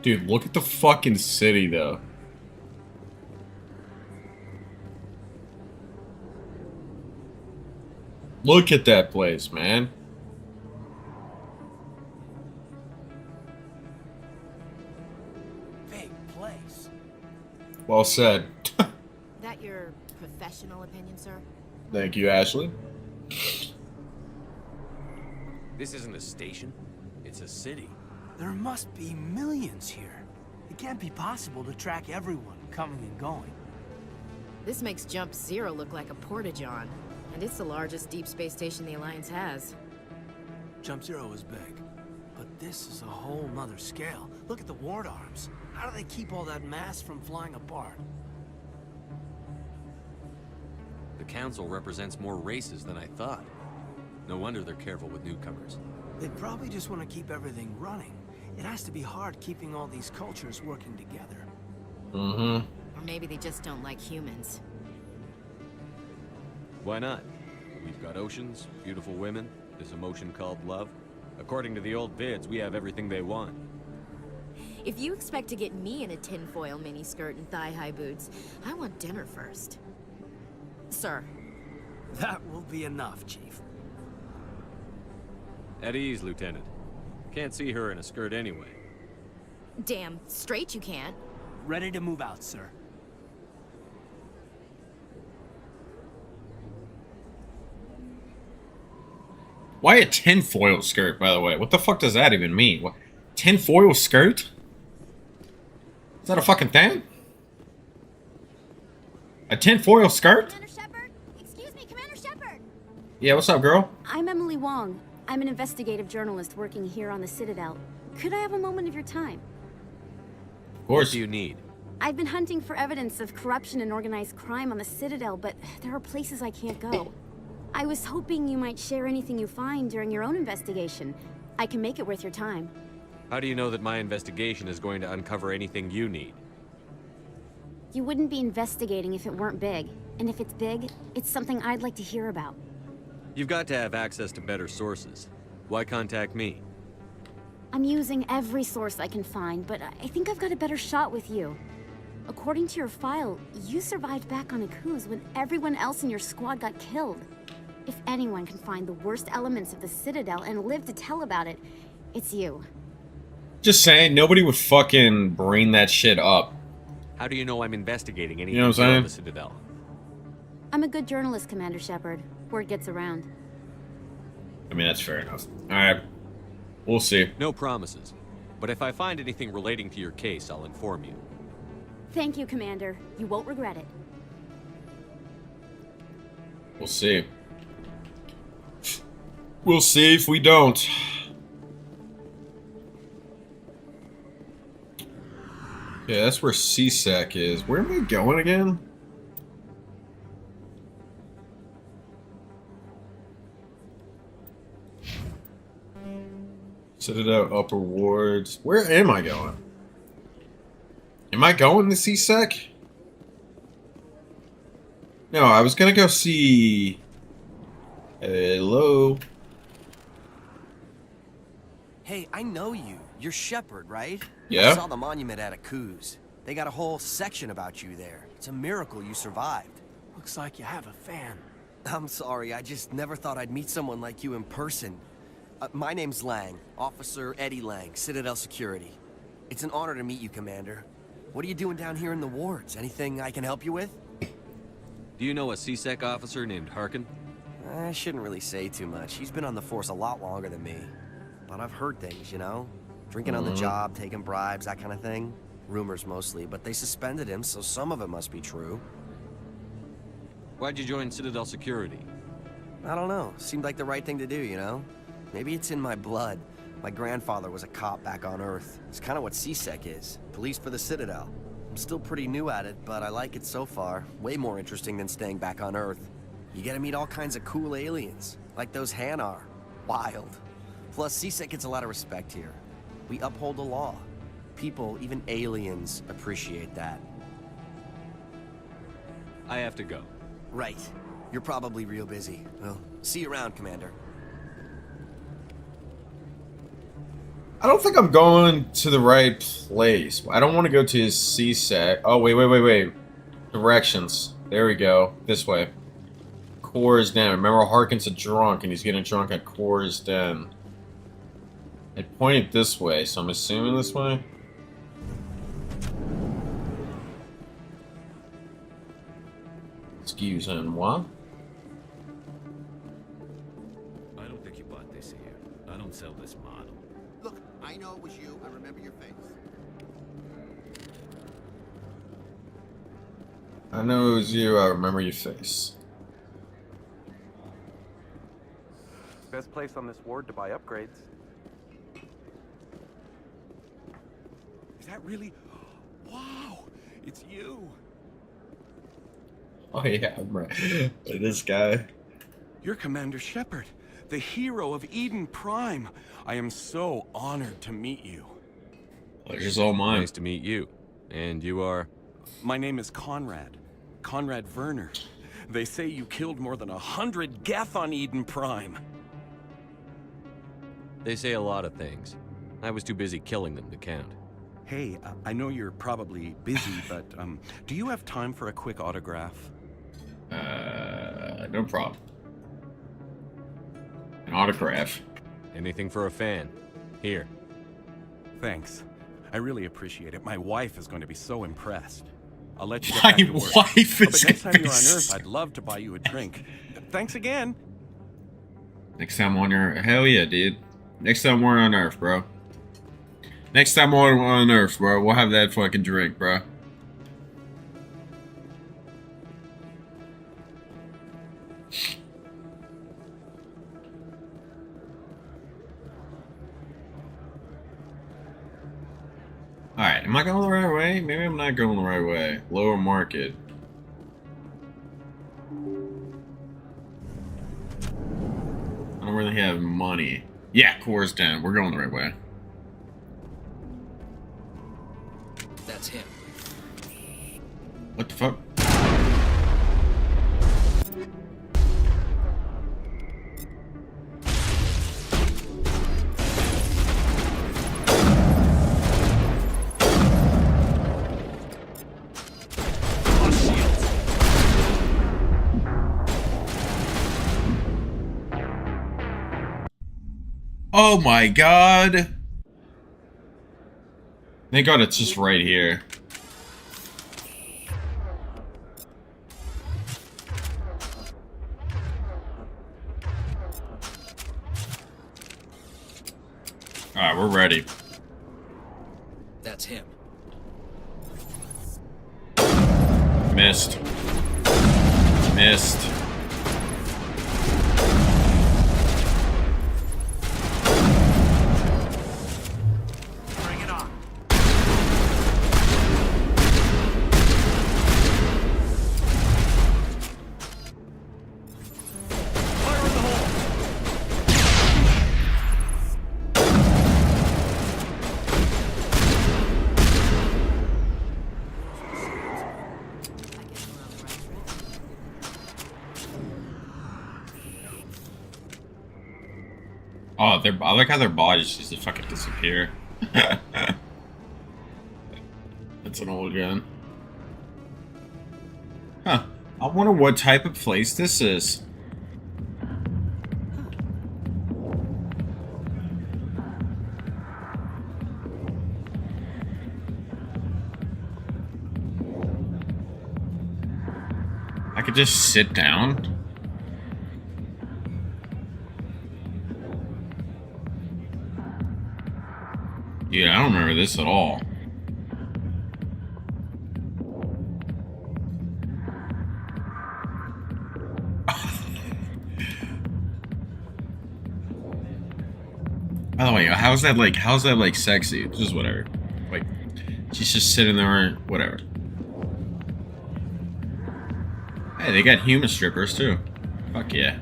Dude, look at the fucking city, though. Look at that place, man. Big place. Well said. That your professional opinion, sir? Thank you, Ashley. This isn't a station. It's a city. There must be millions here. It can't be possible to track everyone coming and going. This makes Jump Zero look like a porta-john. And it's the largest deep space station the Alliance has. Jump Zero is big, but this is a whole nother scale. Look at the ward arms. How do they keep all that mass from flying apart? The Council represents more races than I thought. No wonder they're careful with newcomers. They probably just want to keep everything running. It has to be hard keeping all these cultures working together. Mm-hmm. Or maybe they just don't like humans. Why not? We've got oceans, beautiful women, this emotion called love. According to the old vids, we have everything they want. If you expect to get me in a tinfoil miniskirt and thigh-high boots, I want dinner first. Sir. That will be enough, Chief. At ease, Lieutenant. Can't see her in a skirt anyway. Damn straight you can't. Ready to move out, sir. Why a tinfoil skirt, by the way? What the fuck does that even mean? What? Tinfoil skirt? Is that a fucking thing? A tinfoil skirt? Commander Shepard? Excuse me, Commander Shepard! Yeah, what's up, girl? I'm Emily Wong. I'm an investigative journalist working here on the Citadel. Could I have a moment of your time? Of course. What do you need? I've been hunting for evidence of corruption and organized crime on the Citadel, but there are places I can't go. I was hoping you might share anything you find during your own investigation. I can make it worth your time. How do you know that my investigation is going to uncover anything you need? You wouldn't be investigating if it weren't big. And if it's big, it's something I'd like to hear about. You've got to have access to better sources. Why contact me? I'm using every source I can find, but I think I've got a better shot with you. According to your file, you survived back on Akuz when everyone else in your squad got killed. If anyone can find the worst elements of the Citadel and live to tell about it, it's you. Just saying, nobody would fucking bring that shit up. How do you know I'm investigating anything You know what I'm on the saying? Citadel? I'm a good journalist, Commander Shepard. Word gets around. I mean, that's fair enough. Alright. We'll see. No promises. But if I find anything relating to your case, I'll inform you. Thank you, Commander. You won't regret it. We'll see. We'll see if we don't. Yeah, that's where CSEC is. Where am I going again? Citadel Upper Wards. Where am I going? Am I going to CSEC? No, I was gonna go see... Hello? Hey, I know you. You're Shepard, right? Yeah? I saw the monument at Akuz. They got a whole section about you there. It's a miracle you survived. Looks like you have a fan. I'm sorry, I just never thought I'd meet someone like you in person. My name's Lang, Officer Eddie Lang, Citadel Security. It's an honor to meet you, Commander. What are you doing down here in the wards? Anything I can help you with? Do you know a CSEC officer named Harkin? I shouldn't really say too much. He's been on the force a lot longer than me. But I've heard things, you know? Drinking on the job, taking bribes, that kind of thing. Rumors mostly, but they suspended him, so some of it must be true. Why'd you join Citadel Security? I don't know. Seemed like the right thing to do, you know? Maybe it's in my blood. My grandfather was a cop back on Earth. It's kind of what CSEC is. Police for the Citadel. I'm still pretty new at it, but I like it so far. Way more interesting than staying back on Earth. You get to meet all kinds of cool aliens, like those Hanar. Wild. Plus, CSEC gets a lot of respect here. We uphold the law. People, even aliens, appreciate that. I have to go. Right. You're probably real busy. Well, see you around, Commander. I don't think I'm going to the right place. I don't want to go to his CSEC. Oh, wait. Directions. There we go. This way. Core's Den. Remember, Harkin's a drunk, and he's getting drunk at Core's Den. It pointed this way, so I'm assuming this way. Excusez-moi. I don't think you bought this here. I don't sell this model. Look, I know it was you. I remember your face. I know it was you. I remember your face. Best place on this ward to buy upgrades. Is that really? Wow, it's you. Oh yeah, I'm right. This guy. You're Commander Shepard, the hero of Eden Prime. I am so honored to meet you. Pleasure's all mine. Nice to meet you. And you are? My name is Conrad. Conrad Werner. They say you killed more than 100 Geth on Eden Prime. They say a lot of things. I was too busy killing them to count. Hey, I know you're probably busy, but do you have time for a quick autograph? No problem. An autograph. Anything for a fan. Here. Thanks. I really appreciate it. My wife is going to be so impressed. I'll let you get My back to work. wife is But next time gonna you're on be Earth, I'd love to buy you a drink. Thanks again. Next time on Earth. Hell yeah, dude. Next time we're on Earth, bro. Next time we're on Earth, bro. We'll have that fucking drink, bro. Alright, am I going the right way? Maybe I'm not going the right way. Lower market. I don't really have money. Yeah, core's down. We're going the right way. That's him. What the fuck? Oh my god! Thank god it's just right here. Alright, we're ready. That's him. Missed. Missed. Bring it on. Fire in the hole. Oh, I like how their bodies just fucking disappear. That's an old gun. Huh. I wonder what type of place this is. I could just sit down. Yeah, I don't remember this at all. By the way, how's that like sexy? Just whatever. Like, she's just sitting there, whatever. Hey, they got human strippers too. Fuck yeah.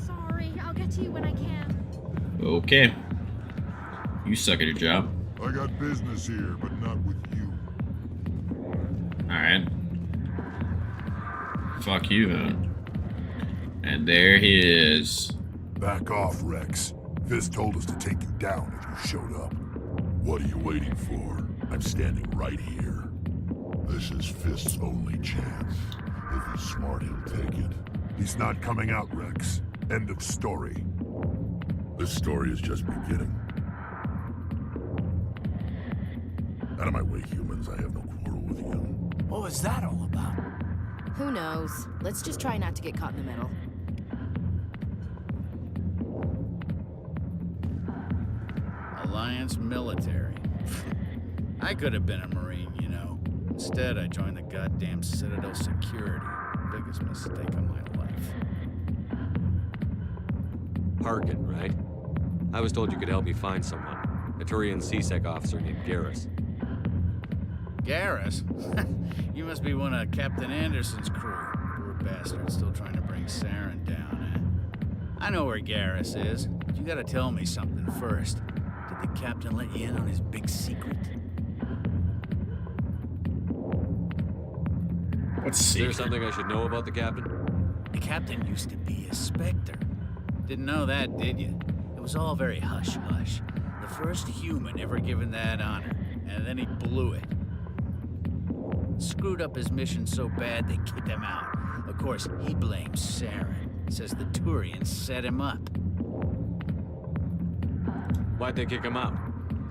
Sorry, I'll get to you when I can. Okay. You suck at your job. I got business here, but not with you. Alright. Fuck you then. And there he is. Back off, Rex. Fist told us to take you down if you showed up. What are you waiting for? I'm standing right here. This is Fist's only chance. If he's smart, he'll take it. He's not coming out, Rex. End of story. This story is just beginning. Out of my way, humans. I have no quarrel with you. What was that all about? Who knows? Let's just try not to get caught in the middle. Alliance military. I could have been a Marine, you know. Instead, I joined the goddamn Citadel Security. Biggest mistake of my life. Harkin, right? I was told you could help me find someone. A Turian CSEC officer named Garrus. Garrus? You must be one of Captain Anderson's crew. Poor bastard, still trying to bring Saren down, eh? I know where Garrus is, but you gotta tell me something first. Did Did the captain let you in on his big secret? What's Is there something I should know about the captain? The captain used to be a Spectre. Didn't know that, did you? It was all very hush-hush. The first human ever given that honor, and then he blew it. Screwed up his mission so bad they kicked him out. Of course, he blames Saren. Says the Turians set him up. Why'd they kick him out?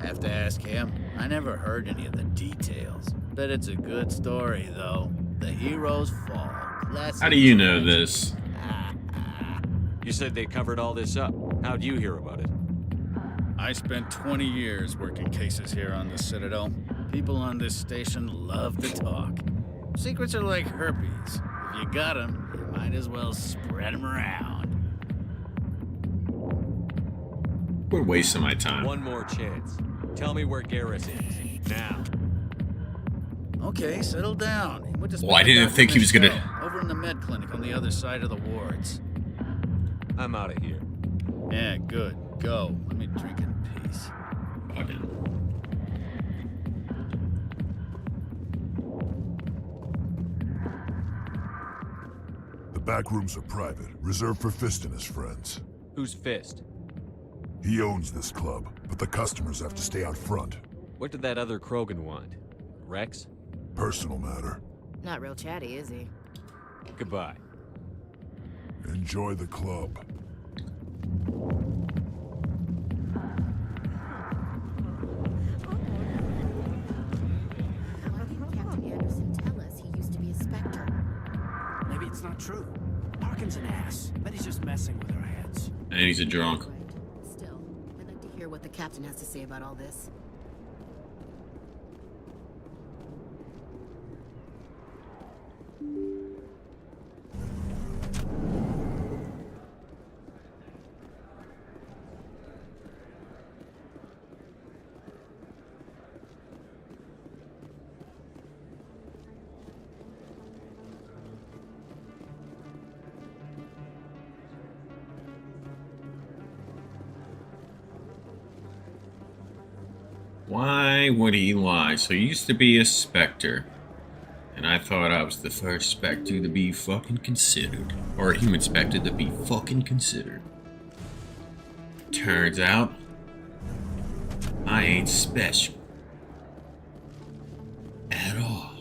Have to ask him. I never heard any of the details. Bet it's a good story, though. The heroes fall. How do you know this? You said they covered all this up. How'd you hear about it? I spent 20 years working cases here on the Citadel. People on this station love to talk. Secrets are like herpes. If you got them, you might as well spread them around. We're wasting my time. One more chance. Tell me where Garrus is. Now. Okay, settle down. He went to Well, I didn't think he was gonna... Over in the med clinic on the other side of the wards. I'm out of here. Yeah, good. Go. Let me drink in peace. Okay. The back rooms are private, reserved for Fist and his friends. Who's Fist? He owns this club, but the customers have to stay out front. What did that other Krogan want? Rex? Personal matter. Not real chatty, is he? Goodbye. Enjoy the club. Why didn't Captain Anderson tell us he used to be a Spectre? Maybe it's not true. Harkin's an ass. Bet he's just messing with our heads. And he's a drunk. Still, I'd like to hear what the captain has to say about all this. Why would he lie? So he used to be a Spectre. And I thought I was the first Spectre to be fucking considered. Or a human Spectre to be fucking considered. Turns out, I ain't special. At all.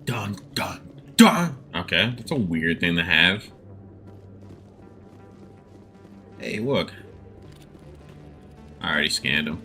Dun dun dun! Okay, that's a weird thing to have. Hey, look. I already scanned him.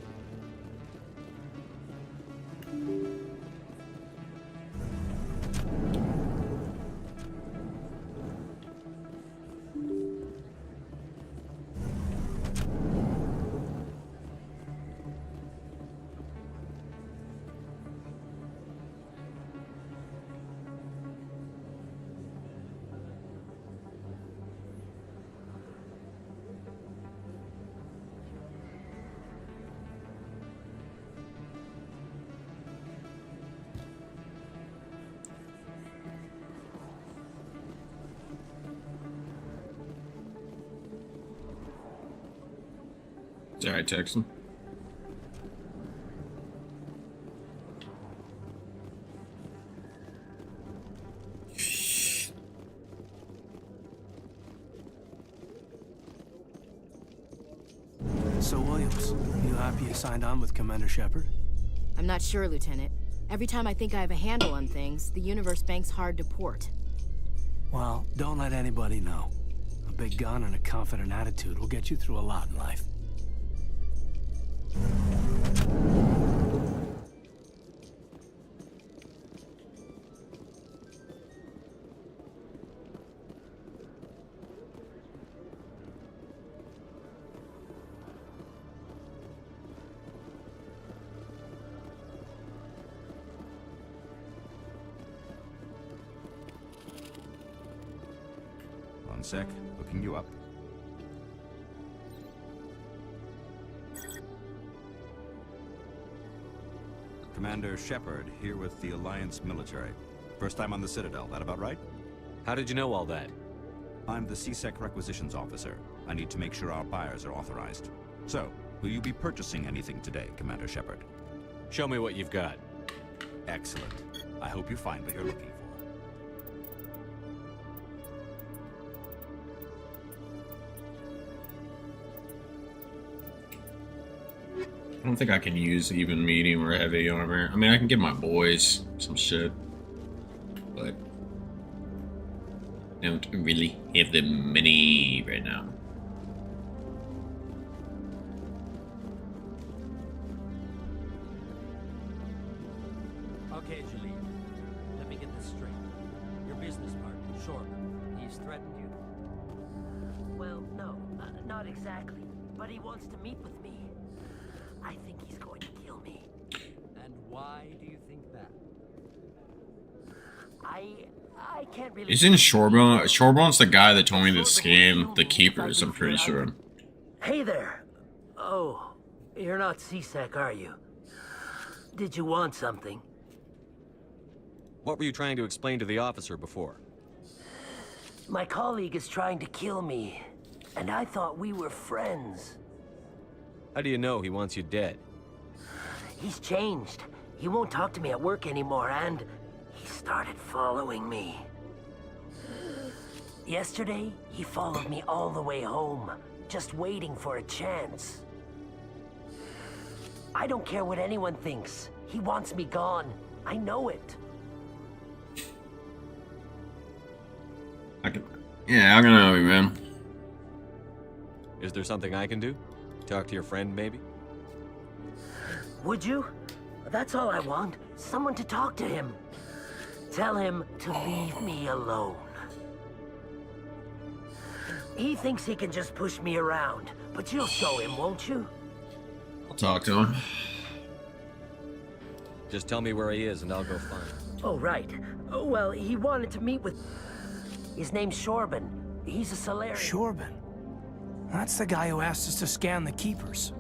Alright, Texan. So, Williams, you happy you signed on with Commander Shepard? I'm not sure, Lieutenant. Every time I think I have a handle on things, the universe bank's hard to port. Well, don't let anybody know. A big gun and a confident attitude will get you through a lot in life. One sec, looking you up. Commander Shepard, here with the Alliance military. First time on the Citadel, that about right? How did you know all that? I'm the CSEC requisitions officer. I need to make sure our buyers are authorized. So, Will you be purchasing anything today, Commander Shepard? Show me what you've got. Excellent. I hope you find what you're looking for. I don't think I can use even medium or heavy armor. I mean, I can give my boys some shit, but I don't really have the money right now. Okay, Julie. Let me get this straight. Your business partner, Shorb, he's threatened you? Well, no, not exactly. But he wants to meet with me. I think he's going to kill me. And why do you think that? I can't really... Isn't Shorbone? Shorbone's the guy that told me to scam the keepers, I'm pretty sure. Hey there. Oh, you're not C-Sec, are you? Did you want something? What were you trying to explain to the officer before? My colleague is trying to kill me, and I thought we were friends. How do you know he wants you dead? He's changed. He won't talk to me at work anymore, and he started following me. Yesterday, he followed me all the way home, just waiting for a chance. I don't care what anyone thinks. He wants me gone. I know it. Yeah, I'm gonna know you, man. Is there something I can do? Talk to your friend, maybe? Would you? That's all I want. Someone to talk to him. Tell him to leave me alone. He thinks he can just push me around, but you'll show him, won't you? I'll talk to him. Just tell me where he is and I'll go find him. Oh, right. Oh, well, he wanted to meet with... His name's Shorban. He's a Solarian. Shorban? That's the guy who asked us to scan the Keepers.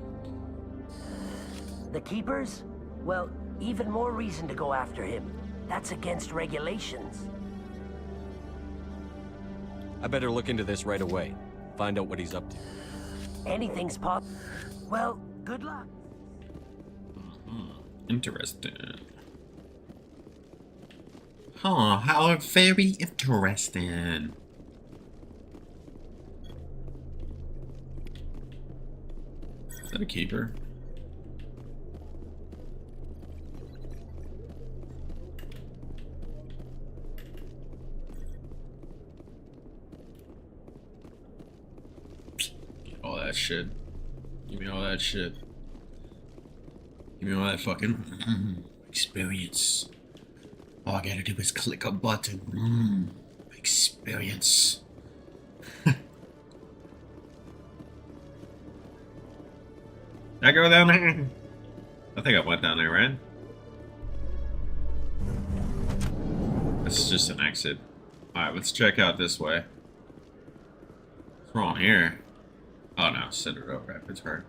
The Keepers? Well, even more reason to go after him. That's against regulations. I better look into this right away. Find out what he's up to. Anything's possible. Well, good luck. Interesting. Huh, how very interesting. Is that a keeper? All that shit. Give me all that shit. Give me all that fucking experience. All I gotta do is click a button. Experience. Did I go down there? I think I went down there, right? This is just an exit. Alright, let's check out this way. What's wrong here? Oh no, Citadel Rapids, right?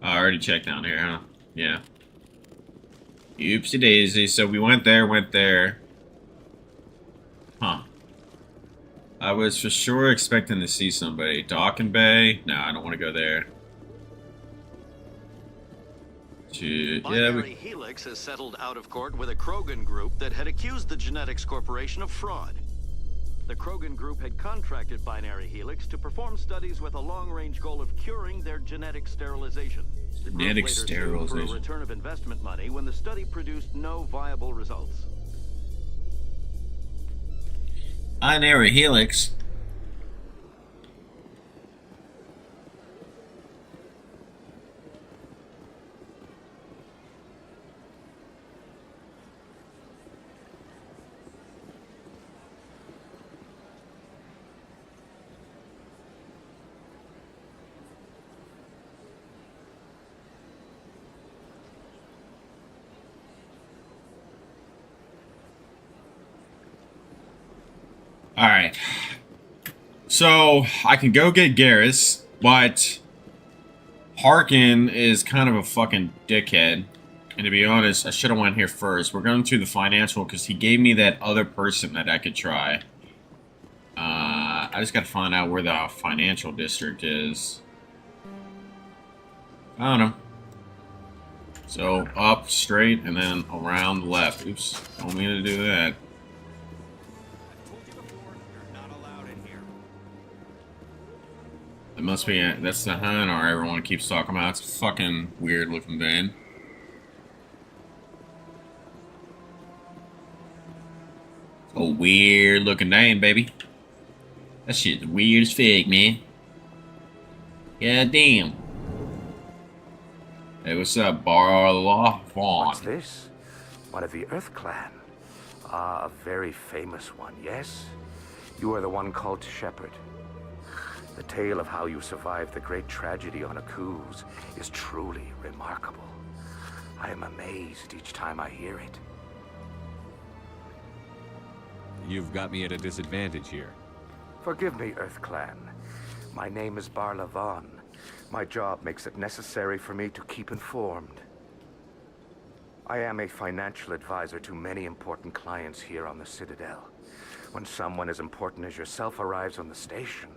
Oh, I already checked down here, huh? Yeah. Oopsie daisy. So we went there. Huh. I was for sure expecting to see somebody. Docking Bay? No, I don't want to go there. Binary Helix has settled out of court with a Krogan group that had accused the Genetics Corporation of fraud. The Krogan group had contracted Binary Helix to perform studies with a long-range goal of curing their genetic sterilization. The group Genetic later sued sterilization. for a return of investment money when the study produced no viable results. Binary Helix. Alright. So, I can go get Garrus, but Harkin is kind of a fucking dickhead. And to be honest, I should have went here first. We're going to the financial because he gave me that other person that I could try. I just gotta find out where the financial district is. Found him. So up straight and then around left. Oops, don't mean to do that. It must be that's the Hanar everyone keeps talking about. It's a fucking weird looking van. A weird looking name, baby. That shit's weird as fig, man. God damn. Hey, what's up, Barla Vaughn? What's this? One of the Earth Clan. Ah, a very famous one, yes? You are the one called Shepard. The tale of how you survived the great tragedy on Akuz is truly remarkable. I am amazed each time I hear it. You've got me at a disadvantage here. Forgive me, Earth Clan. My name is Barla Vaughn. My job makes it necessary for me to keep informed. I am a financial advisor to many important clients here on the Citadel. When someone as important as yourself arrives on the station,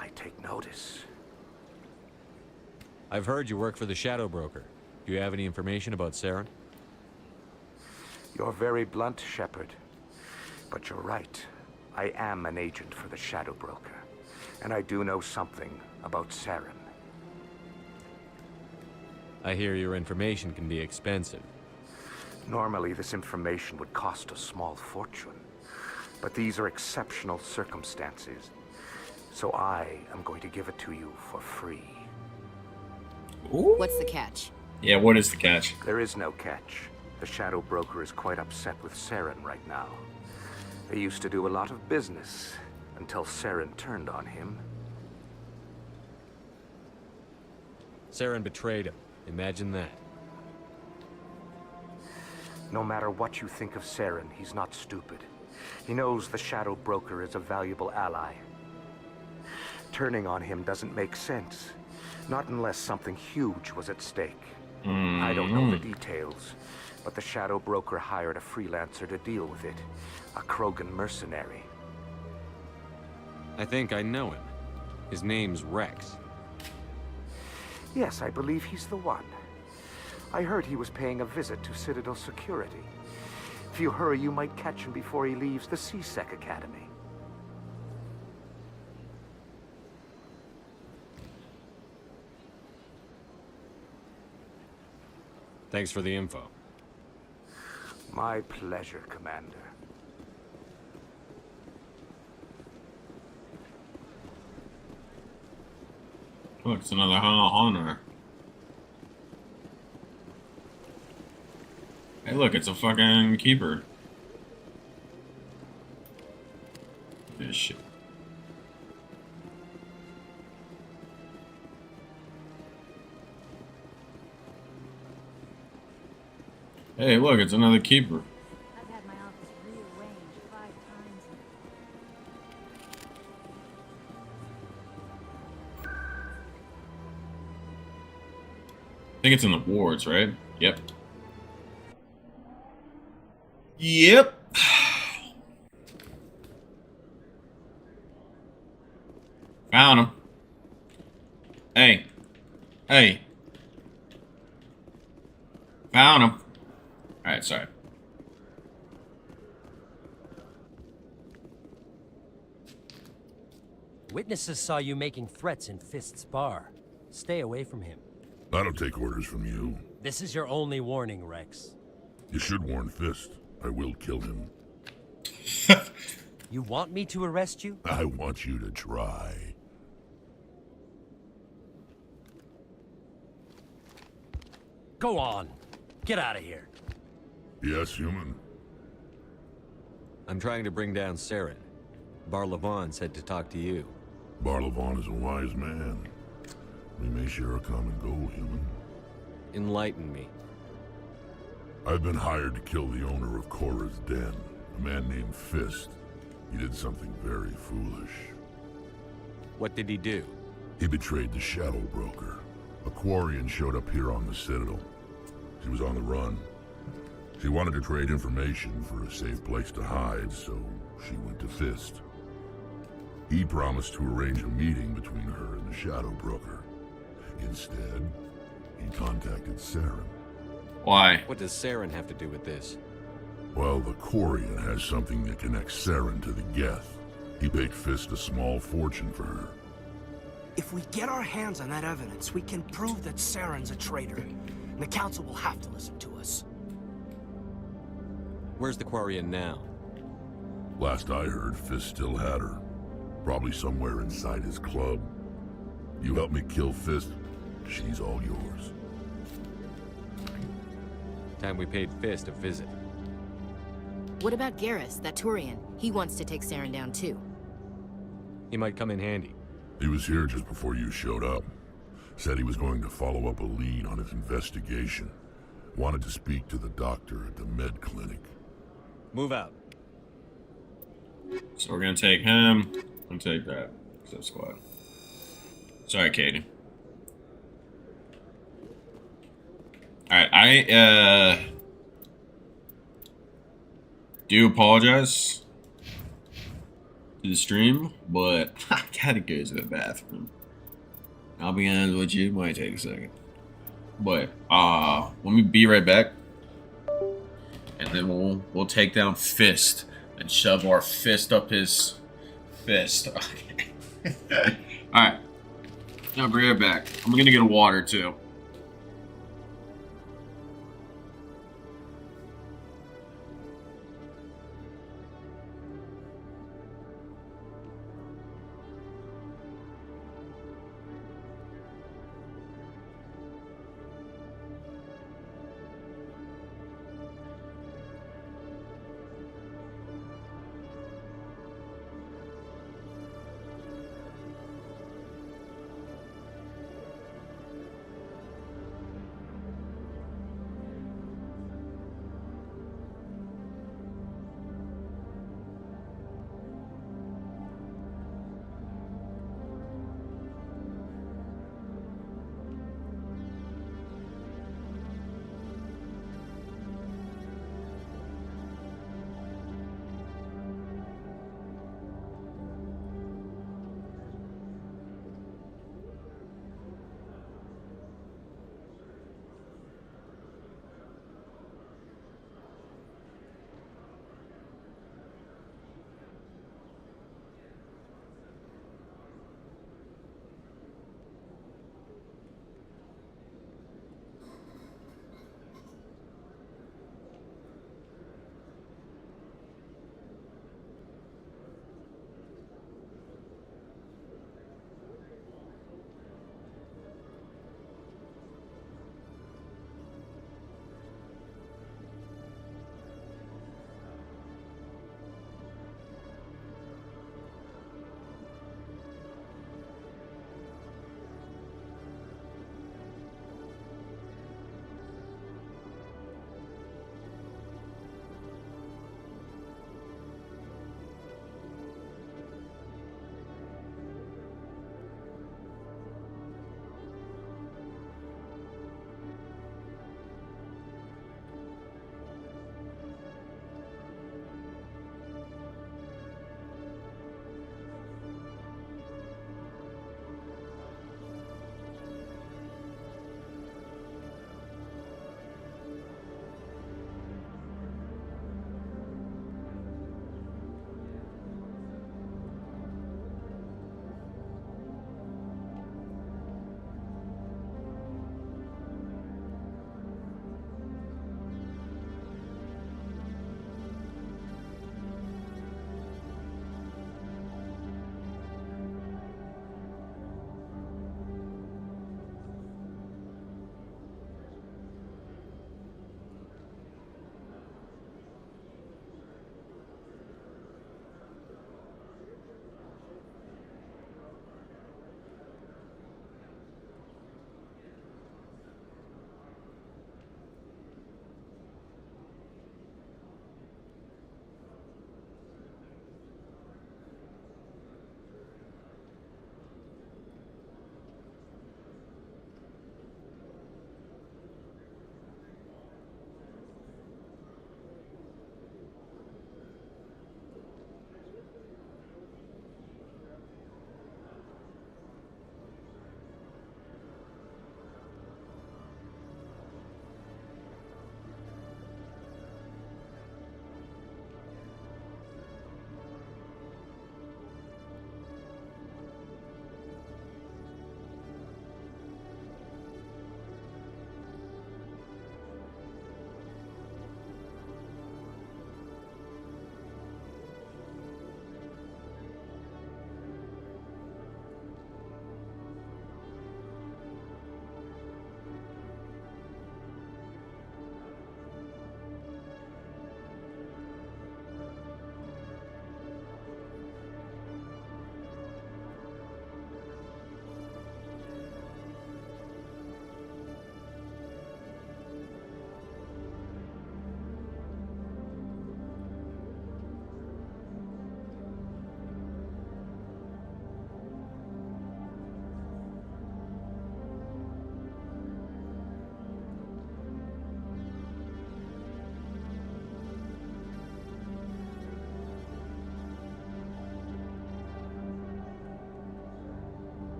I take notice. I've heard you work for the Shadow Broker. Do you have any information about Saren? You're very blunt, Shepard. But you're right. I am an agent for the Shadow Broker. And I do know something about Saren. I hear your information can be expensive. Normally, this information would cost a small fortune. But these are exceptional circumstances. So I am going to give it to you for free. Ooh. What's the catch? Yeah, what is the catch? There is no catch. The Shadow Broker is quite upset with Saren right now. They used to do a lot of business until Saren turned on him. Saren betrayed him. Imagine that. No matter what you think of Saren, he's not stupid. He knows the Shadow Broker is a valuable ally. Turning on him doesn't make sense. Not unless something huge was at stake. I don't know the details, but the Shadow Broker hired a freelancer to deal with it. A Krogan mercenary. I think I know him. His name's Rex. Yes, I believe he's the one. I heard he was paying a visit to Citadel security. If you hurry, you might catch him before he leaves the C-Sec Academy. Thanks for the info. My pleasure, Commander. Look, it's another Hanar. Hey, look, it's a fucking keeper. This shit. Hey, look, it's another keeper. I've had my office rearranged 5 times. I think it's in the wards, right? Yep. Yep. Found him. Hey. Hey. Found him. Alright, sorry. Witnesses saw you making threats in Fist's bar. Stay away from him. I don't take orders from you. This is your only warning, Rex. You should warn Fist. I will kill him. You want me to arrest you? I want you to try. Go on. Get out of here. Yes, human. I'm trying to bring down Saren. Barlavon said to talk to you. Barlavon is a wise man. We may share a common goal, human. Enlighten me. I've been hired to kill the owner of Korra's Den, a man named Fist. He did something very foolish. What did he do? He betrayed the Shadow Broker. A Quarian showed up here on the Citadel. She was on the run. She wanted to trade information for a safe place to hide, so she went to Fist. He promised to arrange a meeting between her and the Shadow Broker. Instead, he contacted Saren. Why? What does Saren have to do with this? Well, the Quarian has something that connects Saren to the Geth. He paid Fist a small fortune for her. If we get our hands on that evidence, we can prove that Saren's a traitor. And the Council will have to listen to us. Where's the Quarian now? Last I heard, Fist still had her. Probably somewhere inside his club. You help me kill Fist, she's all yours. Time we paid Fist a visit. What about Garrus, that Turian? He wants to take Saren down too. He might come in handy. He was here just before you showed up. Said he was going to follow up a lead on his investigation. Wanted to speak to the doctor at the med clinic. Move out. So we're gonna take him and take that. Except squad. Sorry, Katie. Alright, I do apologize to the stream, but I gotta go to the bathroom. I'll be honest with you, it might take a second. But let me be right back. And then we'll take down Fist and shove our fist up his fist. Alright. I'll be right back. I'm gonna get a water too.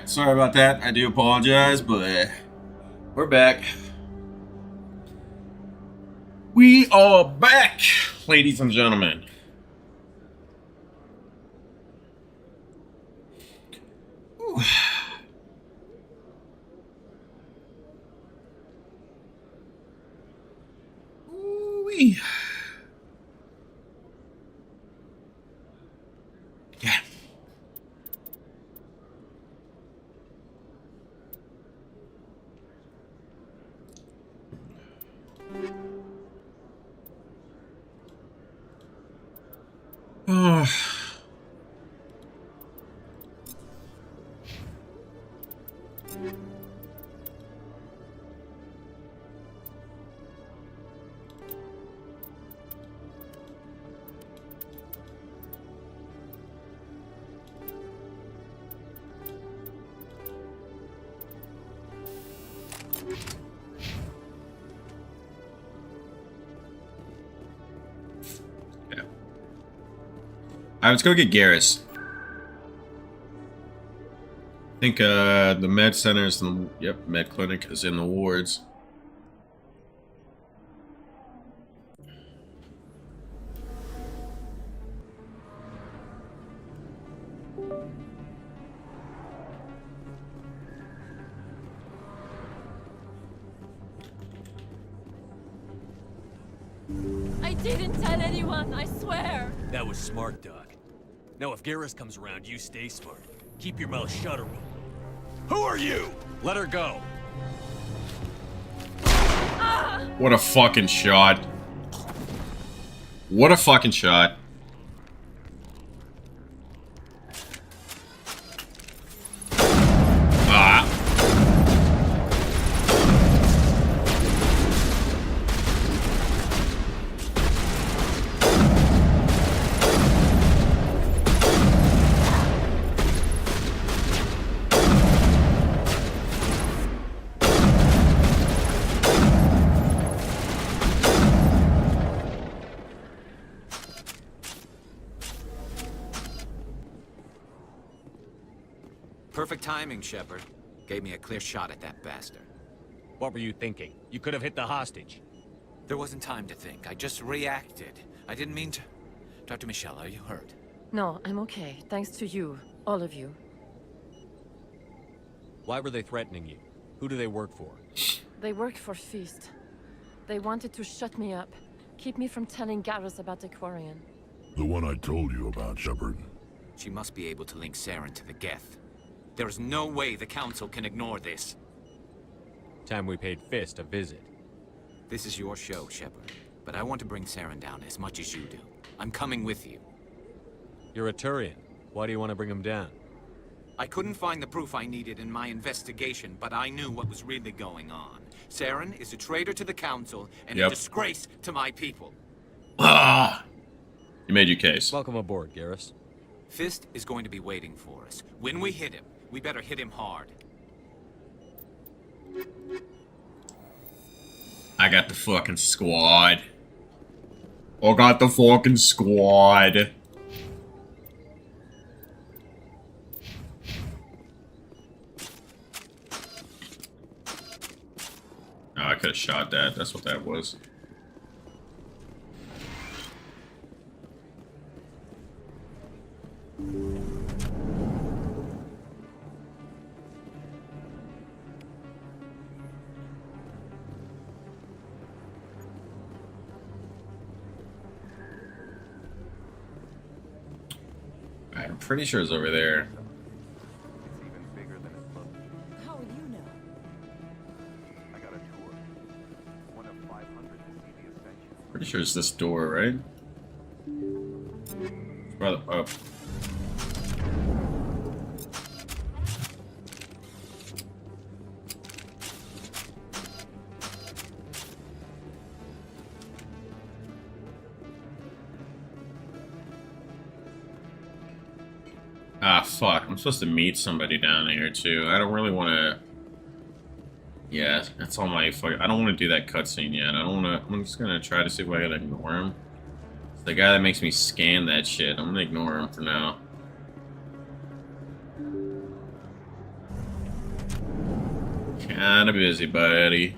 Sorry about that. I do apologize, but we're back. We are back, ladies and gentlemen. Ooh. Ooh-wee. Yeah. Oh. Alright, let's go get Garrus. I think the med center is in the, yep, med clinic is in the wards. I didn't tell anyone, I swear. That was smart, Doc. Now if Garrus comes around, you stay smart. Keep your mouth shut or Who are you? Let her go. What a fucking shot. What a fucking shot. Ah. Perfect timing, Shepard. Gave me a clear shot at that bastard. What were you thinking? You could have hit the hostage. There wasn't time to think. I just reacted. I didn't mean to... Dr. Michelle, are you hurt? No, I'm okay. Thanks to you. All of you. Why were they threatening you? Who do they work for? They worked for Feast. They wanted to shut me up. Keep me from telling Garrus about the Quarian. The one I told you about, Shepard. She must be able to link Saren to the Geth. There is no way the Council can ignore this. Time we paid Fist a visit. This is your show, Shepard. But I want to bring Saren down as much as you do. I'm coming with you. You're a Turian. Why do you want to bring him down? I couldn't find the proof I needed in my investigation, but I knew what was really going on. Saren is a traitor to the Council and a disgrace to my people. Ah. You made your case. Welcome aboard, Garrus. Fist is going to be waiting for us. When we hit him, we better hit him hard. I got the fucking squad. I got the fucking squad. Oh, I could have shot that. That's what that was. I'm pretty sure it's over there. How would you know? I got a tour. One of 500 to see the Ascension. Pretty sure it's this door, right? Brother, oh. Ah, fuck. I'm supposed to meet somebody down here, too. I don't really want to... Yeah, that's all my fuck. I don't want to do that cutscene yet. I don't want to... I'm just going to try to see if I can ignore him. It's the guy that makes me scan that shit. I'm going to ignore him for now. Kinda busy, buddy.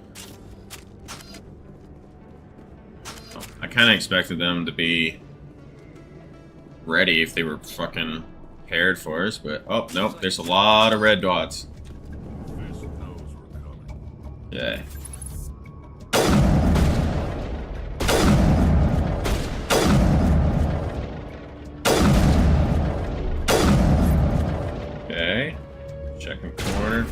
Oh, I kinda expected them to be ready if they were fucking prepared for us, but oh nope, there's a lot of red dots. Yeah. Okay. Checking corner.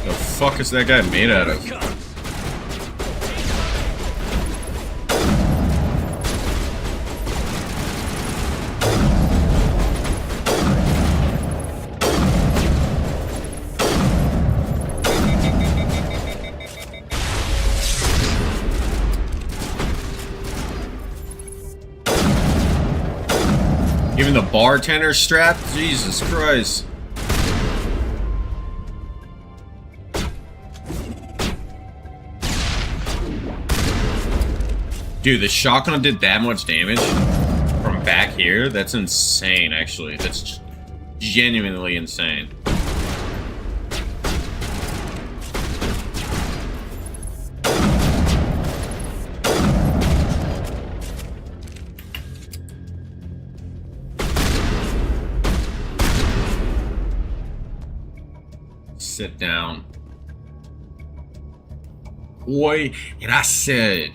The fuck is that guy made out of? Even the bartender strapped? Jesus Christ. Dude, the shotgun did that much damage from back here? That's insane, actually. That's genuinely insane. Sit down. Oi, gracias.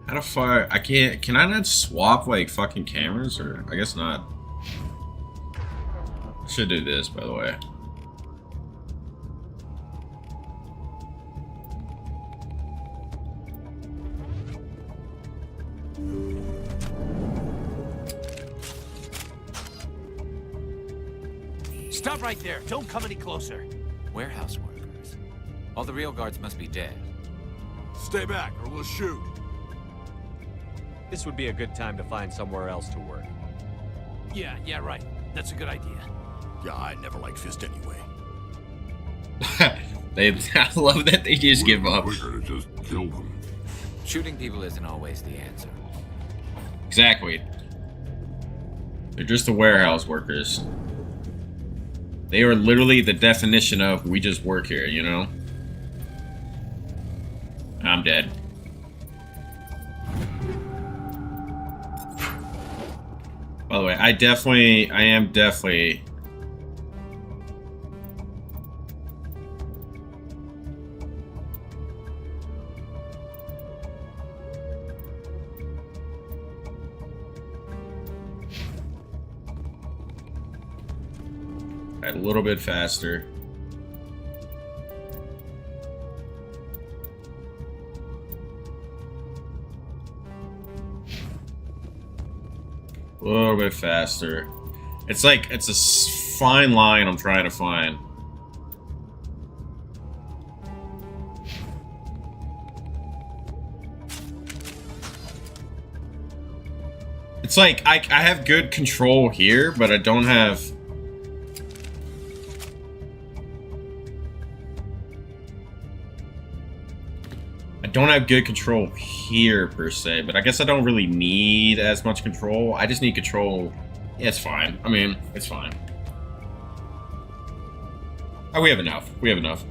How to fire? I can't. Can I not swap like fucking cameras? Or I guess not. I should do this, by the way. Stop right there. Don't come any closer. Warehouse workers. All the real guards must be dead. Stay back, or we'll shoot. This would be a good time to find somewhere else to work. Yeah, right. That's a good idea. Yeah, I never liked Fist anyway. I love that they just give up. We're gonna just kill them. Shooting people isn't always the answer. Exactly. They're just the warehouse workers. They are literally the definition of we just work here, you know? I'm dead. By the way, I am definitely... a little bit faster. A little bit faster. It's like, it's a fine line I'm trying to find. It's like, I have good control here, but I don't have... I don't have good control here, per se, but I guess I don't really need as much control. I just need control. Yeah, it's fine. I mean, it's fine. Oh, we have enough. We have enough.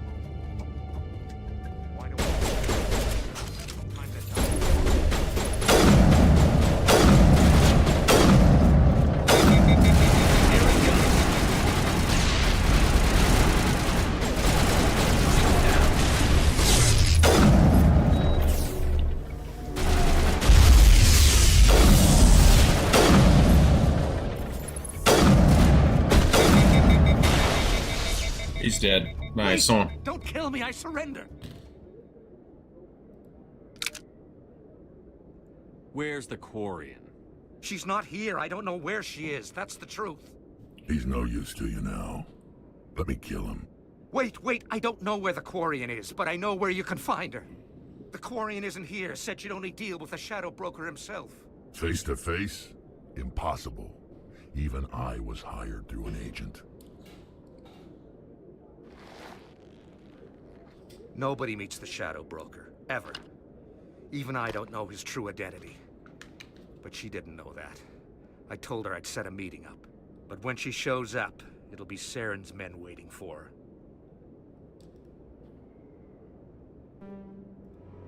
He's dead. Nice. So Don't kill me, I surrender. Where's the Quarian? She's not here. I don't know where she is. That's the truth. He's no use to you now. Let me kill him. Wait. I don't know where the Quarian is, but I know where you can find her. The Quarian isn't here. Said she'd only deal with the Shadow Broker himself. Face to face? Impossible. Even I was hired through an agent. Nobody meets the Shadow Broker, ever. Even I don't know his true identity. But she didn't know that. I told her I'd set a meeting up. But when she shows up, it'll be Saren's men waiting for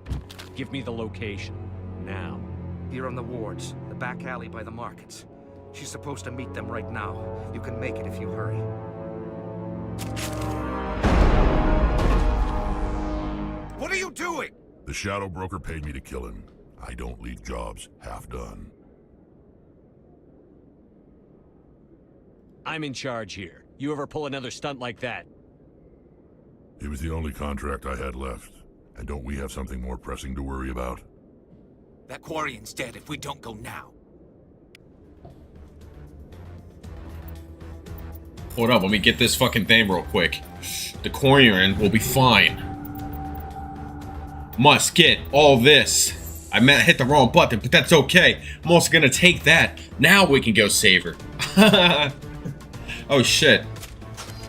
her. Give me the location. Now. Here on the wards, the back alley by the markets. She's supposed to meet them right now. You can make it if you hurry. What are you doing? The Shadow Broker paid me to kill him. I don't leave jobs half done. I'm in charge here. You ever pull another stunt like that? It was the only contract I had left. And don't we have something more pressing to worry about? That Quarian's dead if we don't go now. Hold up, let me get this fucking thing real quick. The Quarian will be fine. Must get all this. I meant I hit the wrong button, but that's okay. I'm also gonna take that. Now we can go save her. Oh shit.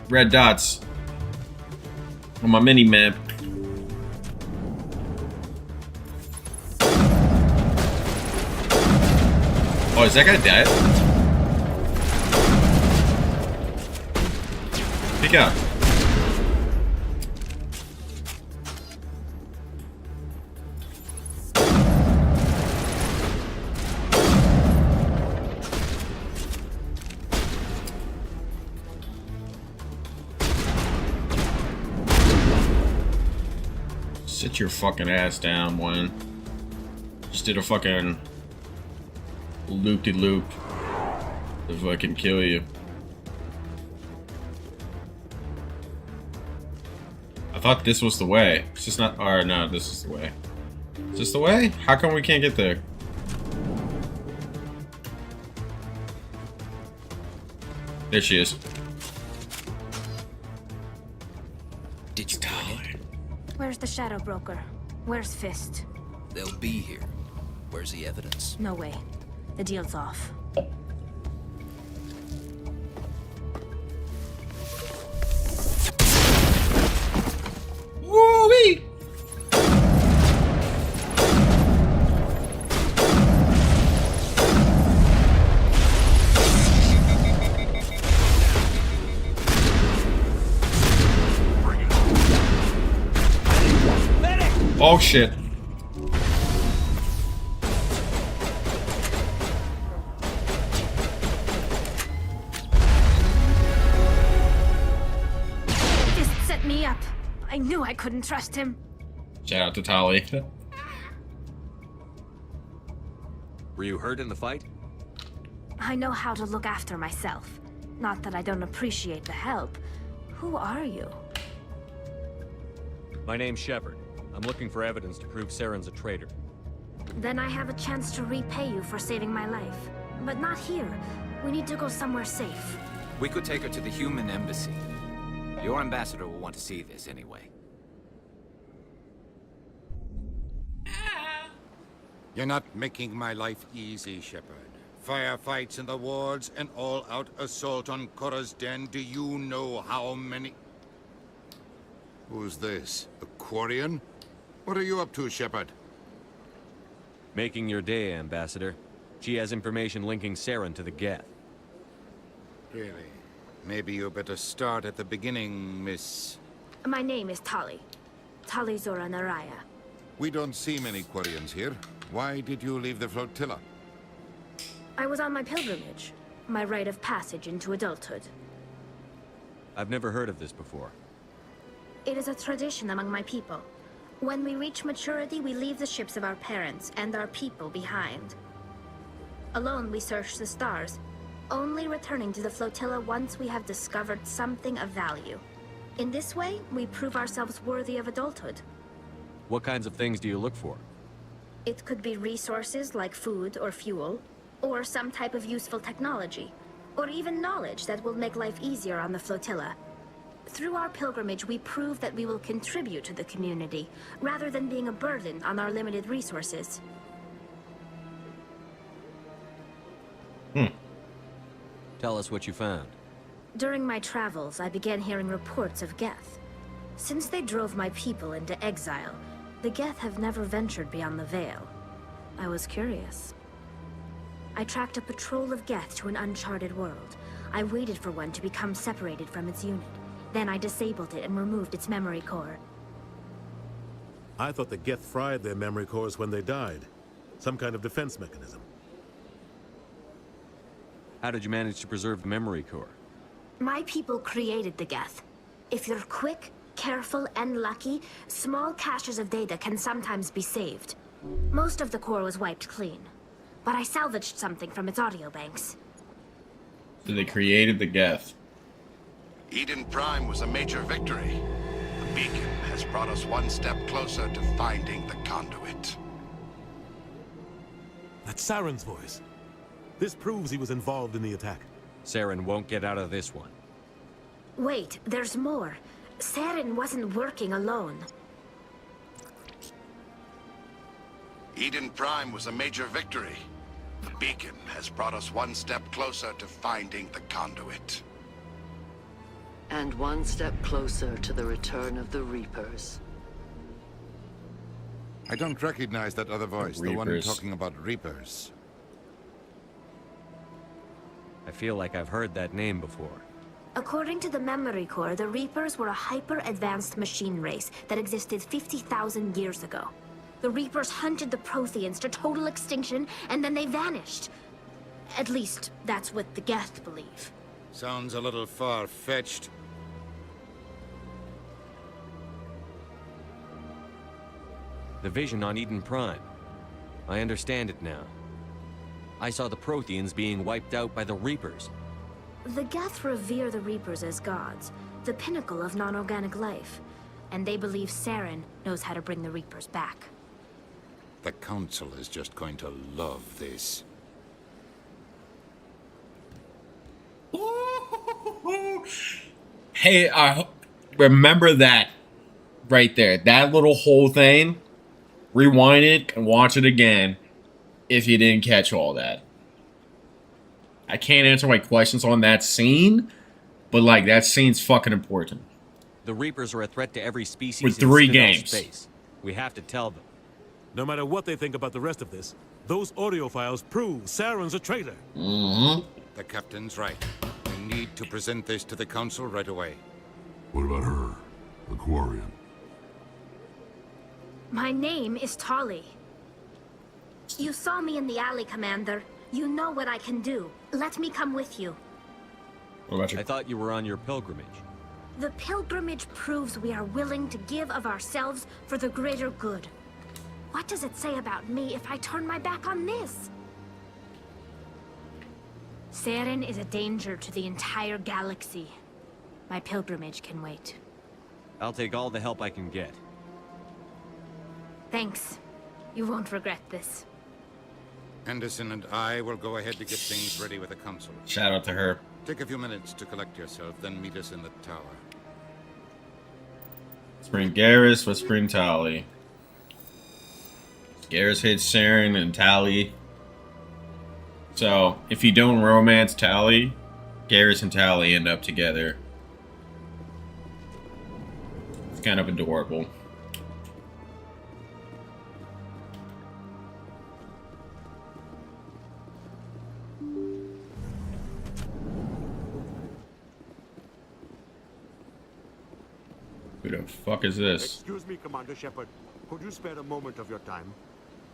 Red dots. On my mini-map. Oh, is that guy dead? Pick up. Sit your fucking ass down, one. Just did a fucking loop-de-loop to fucking kill you. I thought this was the way. It's just not. Or no, this is the way. Is this the way? How come we can't get there? There she is. Did you find it? Where's the Shadow Broker? Where's Fist? They'll be here. Where's the evidence? No way. The deal's off. Woo-wee! Oh shit. Fist set me up. I knew I couldn't trust him. Shout out to Tali. Were you hurt in the fight? I know how to look after myself. Not that I don't appreciate the help. Who are you? My name's Shepard. I'm looking for evidence to prove Saren's a traitor. Then I have a chance to repay you for saving my life. But not here. We need to go somewhere safe. We could take her to the human embassy. Your ambassador will want to see this anyway. You're not making my life easy, Shepard. Firefights in the wards, an all-out assault on Korra's den. Do you know how many... Who's this? A Quarian? What are you up to, Shepard? Making your day, Ambassador. She has information linking Saren to the Geth. Really? Maybe you better start at the beginning, Miss... My name is Tali. Tali Zora Naraya. We don't see many Quarians here. Why did you leave the flotilla? I was on my pilgrimage. My rite of passage into adulthood. I've never heard of this before. It is a tradition among my people. When we reach maturity, we leave the ships of our parents and our people behind. Alone, we search the stars, only returning to the flotilla once we have discovered something of value. In this way, we prove ourselves worthy of adulthood. What kinds of things do you look for? It could be resources like food or fuel, or some type of useful technology, or even knowledge that will make life easier on the flotilla. Through our pilgrimage, we prove that we will contribute to the community, rather than being a burden on our limited resources. Tell us what you found. During my travels, I began hearing reports of Geth. Since they drove my people into exile, the Geth have never ventured beyond the Veil. I was curious. I tracked a patrol of Geth to an uncharted world. I waited for one to become separated from its unit. Then I disabled it and removed its memory core. I thought the Geth fried their memory cores when they died. Some kind of defense mechanism. How did you manage to preserve the memory core? My people created the Geth. If you're quick, careful, and lucky, small caches of data can sometimes be saved. Most of the core was wiped clean, but I salvaged something from its audio banks. So they created the Geth. Eden Prime was a major victory. The beacon has brought us one step closer to finding the conduit. That's Saren's voice. This proves he was involved in the attack. Saren won't get out of this one. Wait, there's more. Saren wasn't working alone. Eden Prime was a major victory. The beacon has brought us one step closer to finding the conduit. And one step closer to the return of the Reapers. I don't recognize that other voice, the one Reapers. talking about Reapers. I feel like I've heard that name before. According to the memory core, the Reapers were a hyper-advanced machine race that existed 50,000 years ago. The Reapers hunted the Protheans to total extinction, and then they vanished. At least, that's what the Geth believe. Sounds a little far-fetched. The vision on Eden Prime. I understand it now. I saw the Protheans being wiped out by the Reapers. The Geth revere the Reapers as gods, the pinnacle of non-organic life. And they believe Saren knows how to bring the Reapers back. The Council is just going to love this. Hey, remember that right there. That little whole thing. Rewind it and watch it again if you didn't catch all that. I can't answer my questions on that scene, but like that scene's fucking important. The Reapers are a threat to every species With in 3 Citadel games. space. We have to tell them. No matter what they think about the rest of this, those audio files prove Saren's a traitor. The captain's right. We need to present this to the Council right away. What about her? The Quarian? My name is Tali. You saw me in the alley, Commander. You know what I can do. Let me come with you. I thought you were on your pilgrimage. The pilgrimage proves we are willing to give of ourselves for the greater good. What does it say about me if I turn my back on this? Saren is a danger to the entire galaxy. My pilgrimage can wait. I'll take all the help I can get. Thanks. You won't regret this. Anderson and I will go ahead to get things ready with the Council. Shout out to her. Take a few minutes to collect yourself, then meet us in the tower. Let's bring Garrus, let's bring Tali. Garrus hits Saren and Tali. So, if you don't romance Tali, Garrus and Tali end up together. It's kind of adorable. Who the fuck is this? Excuse me, Commander Shepard. Could you spare a moment of your time?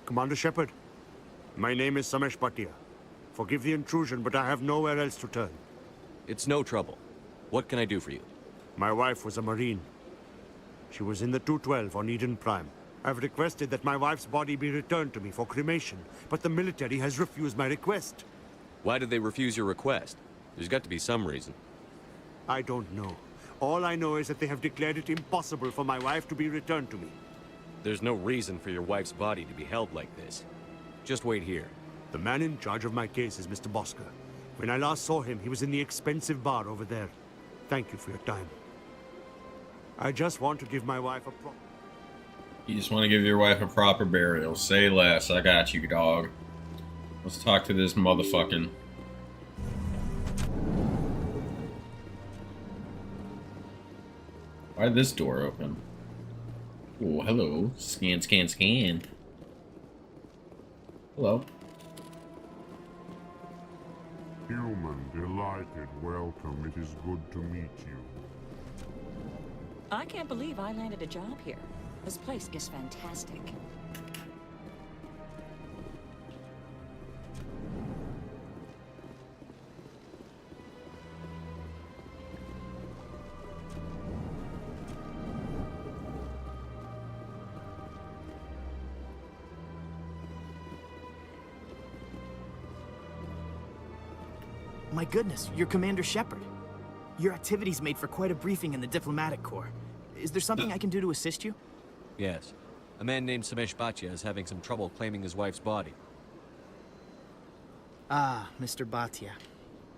Commander Shepard, my name is Samesh Bhatia. Forgive the intrusion, but I have nowhere else to turn. It's no trouble. What can I do for you? My wife was a Marine. She was in the 212 on Eden Prime. I've requested that my wife's body be returned to me for cremation, but the military has refused my request. Why did they refuse your request? There's got to be some reason. I don't know. All I know is that they have declared it impossible for my wife to be returned to me. There's no reason for your wife's body to be held like this. Just wait here. The man in charge of my case is Mr. Bosker. When I last saw him, he was in the expensive bar over there. Thank you for your time. I just want to give my wife a You just want to give your wife a proper burial. Say less. I got you, dog. Let's talk to this motherfucking... Why did this door open? Oh, hello. Scan, scan, scan. Hello. Human, delighted, welcome. It is good to meet you. I can't believe I landed a job here. This place is fantastic. My goodness, you're Commander Shepard. Your activities made for quite a briefing in the Diplomatic Corps. Is there something I can do to assist you? Yes. A man named Samesh Bhatia is having some trouble claiming his wife's body. Ah, Mr. Bhatia.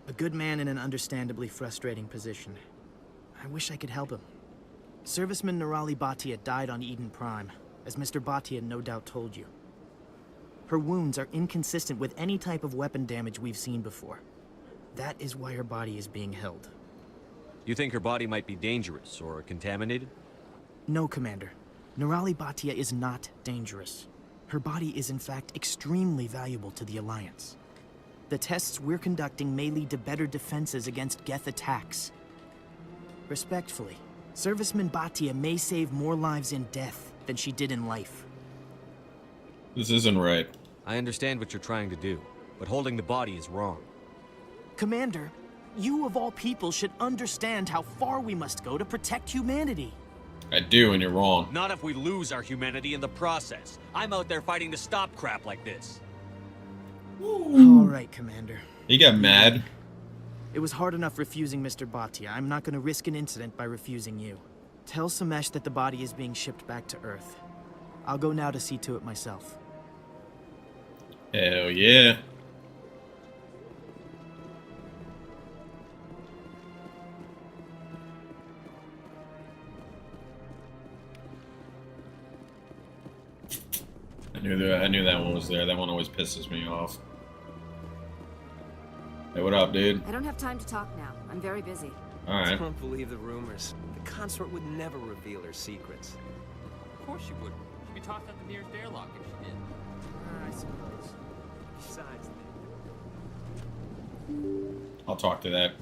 A good man in an understandably frustrating position. I wish I could help him. Serviceman Nirali Bhatia died on Eden Prime, as Mr. Bhatia no doubt told you. Her wounds are inconsistent with any type of weapon damage we've seen before. That is why her body is being held. You think her body might be dangerous or contaminated? No, Commander. Nirali Bhatia is not dangerous. Her body is in fact extremely valuable to the Alliance. The tests we're conducting may lead to better defenses against Geth attacks. Respectfully, Serviceman Bhatia may save more lives in death than she did in life. This isn't right. I understand what you're trying to do, but holding the body is wrong. Commander, you of all people should understand how far we must go to protect humanity. I do, and you're wrong. Not if we lose our humanity in the process. I'm out there fighting to stop crap like this. All right, Commander. He got mad. It was hard enough refusing Mr. Bhatia. I'm not going to risk an incident by refusing you. Tell Samesh that the body is being shipped back to Earth. I'll go now to see to it myself. Hell yeah. I knew that one was there. That one always pisses me off. Hey, what up, dude? I don't have time to talk now. I'm very busy. Alright. Don't believe the rumors. The consort would never reveal her secrets. Of course she would. She'd be tossed out the nearest airlock if she did. I suppose. Besides, I'll talk to that.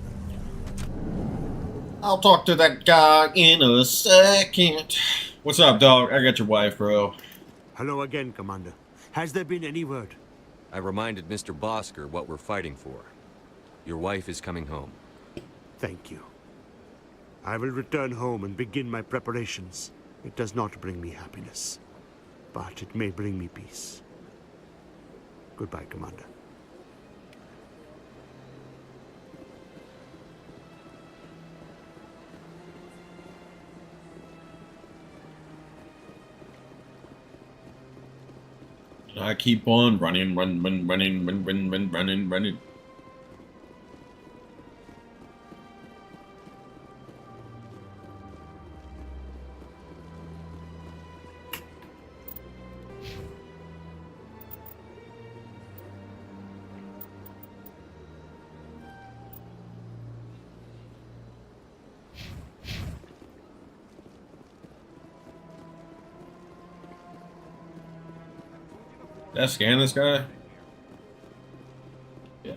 I'll talk to that guy in a second. What's up, dog? I got your wife, bro. Hello again, Commander. Has there been any word? I reminded Mr. Bosker what we're fighting for. Your wife is coming home. Thank you. I will return home and begin my preparations. It does not bring me happiness, but it may bring me peace. Goodbye, Commander. I keep on running. Did I scan this guy? Yeah.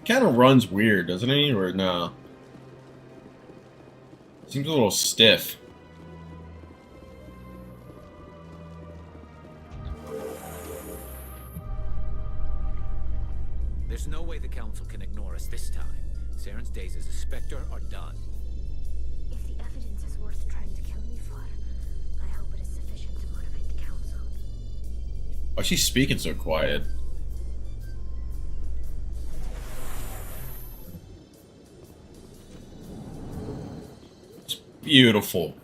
Kind of runs weird, doesn't he? Or no? Seems a little stiff. There's no way the Council can ignore us this time. Saren's days as a Spectre are done. If the evidence is worth trying to kill me for, I hope it is sufficient to motivate the Council. Why is she speaking so quiet? Beautiful.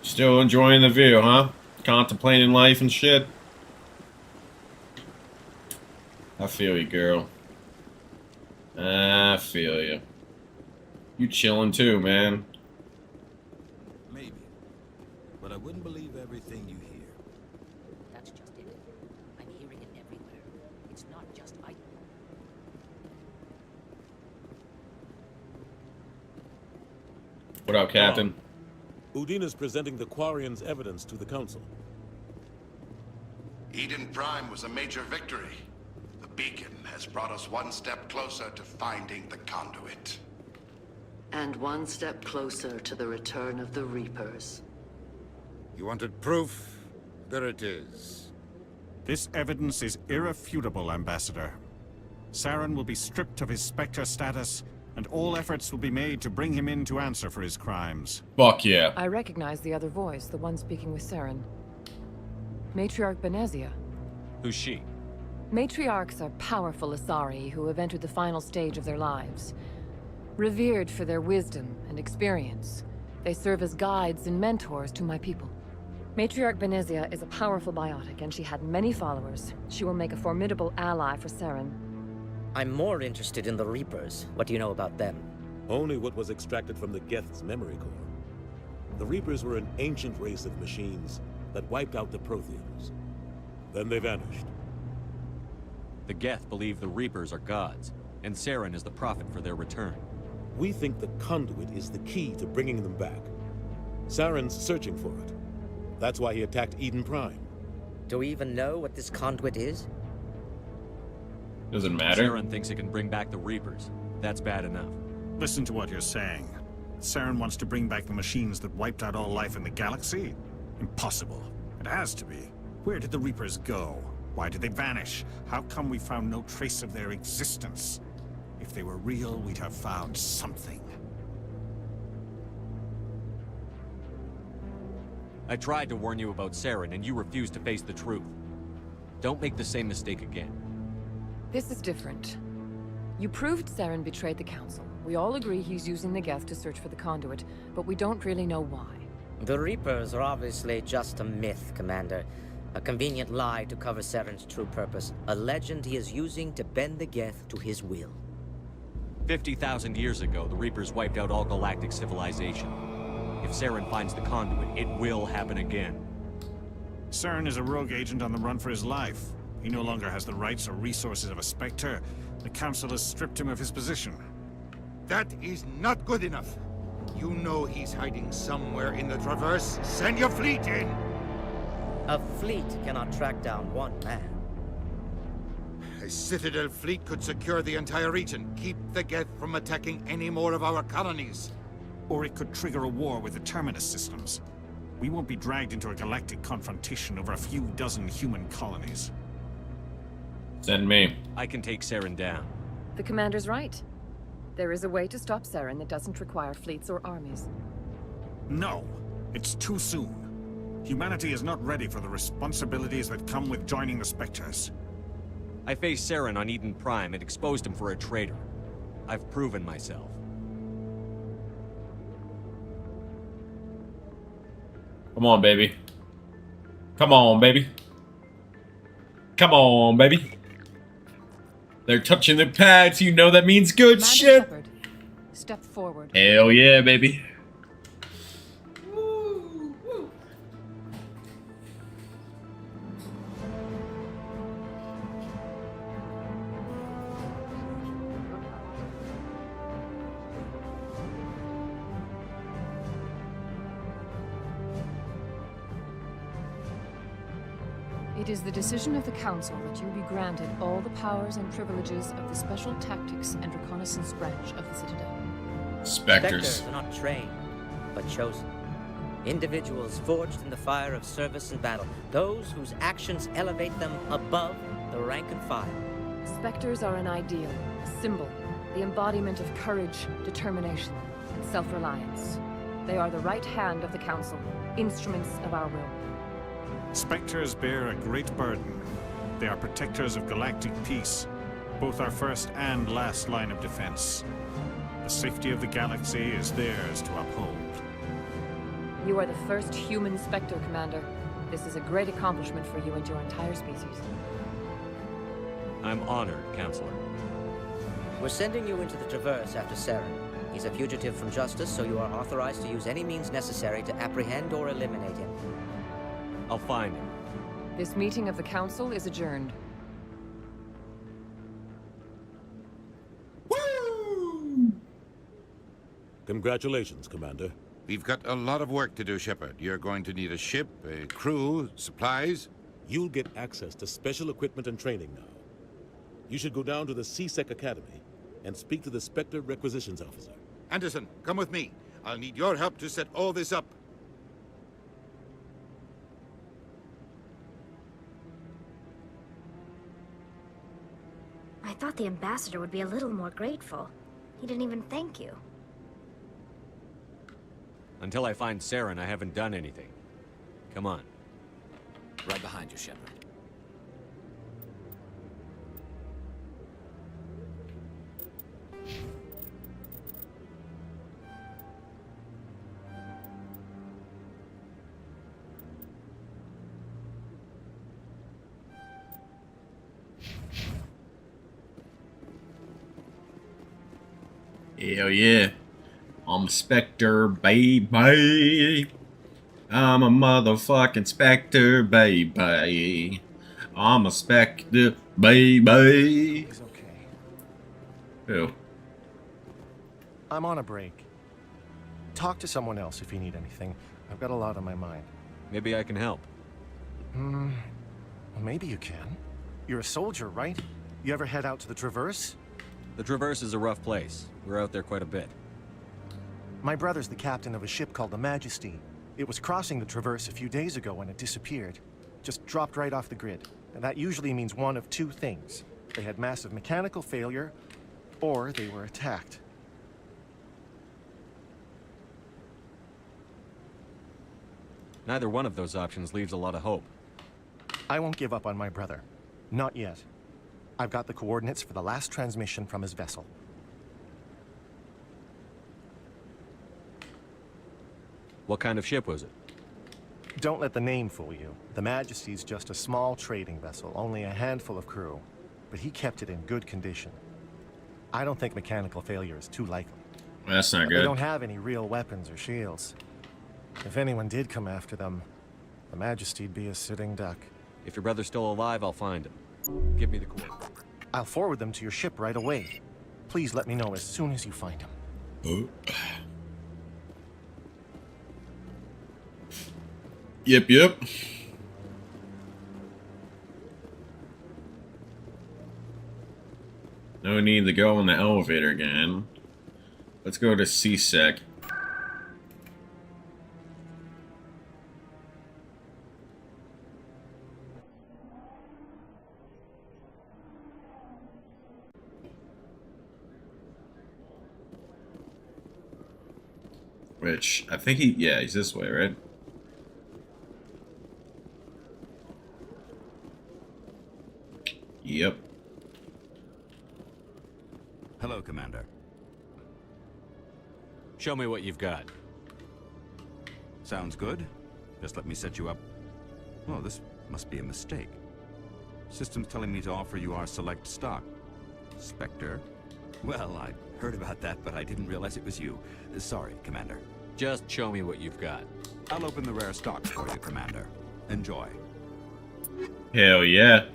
Still enjoying the view, huh? Contemplating life and shit. I feel you, girl. I feel you. You chilling too, man. Maybe. But I wouldn't believe everything you hear. That's just it. I'm hearing it everywhere. It's not just I. What up, Captain? Udina's presenting the Quarians' evidence to the Council. Eden Prime was a major victory. The beacon has brought us one step closer to finding the conduit. And one step closer to the return of the Reapers. You wanted proof? There it is. This evidence is irrefutable, Ambassador. Saren will be stripped of his Spectre status, and all efforts will be made to bring him in to answer for his crimes. Fuck yeah. I recognize the other voice, the one speaking with Saren. Matriarch Benezia. Who's she? Matriarchs are powerful Asari who have entered the final stage of their lives. Revered for their wisdom and experience, they serve as guides and mentors to my people. Matriarch Benezia is a powerful biotic, and she had many followers. She will make a formidable ally for Saren. I'm more interested in the Reapers. What do you know about them? Only what was extracted from the Geth's memory core. The Reapers were an ancient race of machines that wiped out the Protheans. Then they vanished. The Geth believe the Reapers are gods, and Saren is the prophet for their return. We think the conduit is the key to bringing them back. Saren's searching for it. That's why he attacked Eden Prime. Do we even know what this conduit is? Doesn't matter. Saren thinks it can bring back the Reapers. That's bad enough. Listen to what you're saying. Saren wants to bring back the machines that wiped out all life in the galaxy? Impossible. It has to be. Where did the Reapers go? Why did they vanish? How come we found no trace of their existence? If they were real, we'd have found something. I tried to warn you about Saren, and you refused to face the truth. Don't make the same mistake again. This is different. You proved Saren betrayed the Council. We all agree he's using the Geth to search for the conduit, but we don't really know why. The Reapers are obviously just a myth, Commander. A convenient lie to cover Saren's true purpose. A legend he is using to bend the Geth to his will. 50,000 years ago, the Reapers wiped out all galactic civilization. If Saren finds the conduit, it will happen again. Saren is a rogue agent on the run for his life. He no longer has the rights or resources of a Spectre. The Council has stripped him of his position. That is not good enough. You know he's hiding somewhere in the Traverse. Send your fleet in! A fleet cannot track down one man. A Citadel fleet could secure the entire region, keep the Geth from attacking any more of our colonies. Or it could trigger a war with the Terminus systems. We won't be dragged into a galactic confrontation over a few dozen human colonies. Send me. I can take Saren down. The Commander's right. There is a way to stop Saren that doesn't require fleets or armies. No, it's too soon. Humanity is not ready for the responsibilities that come with joining the Spectres. I faced Saren on Eden Prime and exposed him for a traitor. I've proven myself. Come on, baby. Come on, baby. Come on, baby. They're touching the pads. You know that means good shit. Shepard, step forward. Hell yeah, baby. It is the decision of the Council that you be granted all the powers and privileges of the Special Tactics and Reconnaissance branch of the Citadel. Spectres are not trained, but chosen. Individuals forged in the fire of service and battle. Those whose actions elevate them above the rank and file. Spectres are an ideal, a symbol, the embodiment of courage, determination, and self-reliance. They are the right hand of the Council, instruments of our will. Spectres bear a great burden. They are protectors of galactic peace, both our first and last line of defense. The safety of the galaxy is theirs to uphold. You are the first human Spectre, Commander. This is a great accomplishment for you and your entire species. I'm honored, Counselor. We're sending you into the Traverse after Saren. He's a fugitive from justice, so you are authorized to use any means necessary to apprehend or eliminate him. I'll find him. This meeting of the Council is adjourned. Congratulations, Commander. We've got a lot of work to do, Shepard. You're going to need a ship, a crew, supplies. You'll get access to special equipment and training now. You should go down to the C-Sec Academy and speak to the Spectre Requisitions Officer. Anderson, come with me. I'll need your help to set all this up. I thought the ambassador would be a little more grateful. He didn't even thank you. Until I find Saren, I haven't done anything. Come on. Right behind you, Shepard. Hell yeah. I'm a Spectre, baby. I'm a motherfucking Spectre, baby. I'm a Spectre, baby. He's okay. Who? I'm on a break. Talk to someone else if you need anything. I've got a lot on my mind. Maybe I can help. Well, maybe you can. You're a soldier, right? You ever head out to the Traverse? The Traverse is a rough place. We're out there quite a bit. My brother's the captain of a ship called the Majesty. It was crossing the Traverse a few days ago when it disappeared. Just dropped right off the grid. And that usually means one of two things. They had massive mechanical failure, or they were attacked. Neither one of those options leaves a lot of hope. I won't give up on my brother. Not yet. I've got the coordinates for the last transmission from his vessel. What kind of ship was it? Don't let the name fool you. The Majesty's just a small trading vessel, only a handful of crew. But he kept it in good condition. I don't think mechanical failure is too likely. That's not good. They don't have any real weapons or shields. If anyone did come after them, the Majesty'd be a sitting duck. If your brother's still alive, I'll find him. Give me the coordinates. I'll forward them to your ship right away. Please let me know as soon as you find him. Yep. No need to go in the elevator again. Let's go to C-Sec. Which, I think he's this way, right? Yep. Hello, Commander. Show me what you've got. Sounds good. Just let me set you up. Oh, this must be a mistake. System's telling me to offer you our select stock. Spectre? Well, I heard about that, but I didn't realize it was you. Sorry, Commander. Just show me what you've got. I'll open the rare stock for you, Commander. Enjoy. Hell yeah.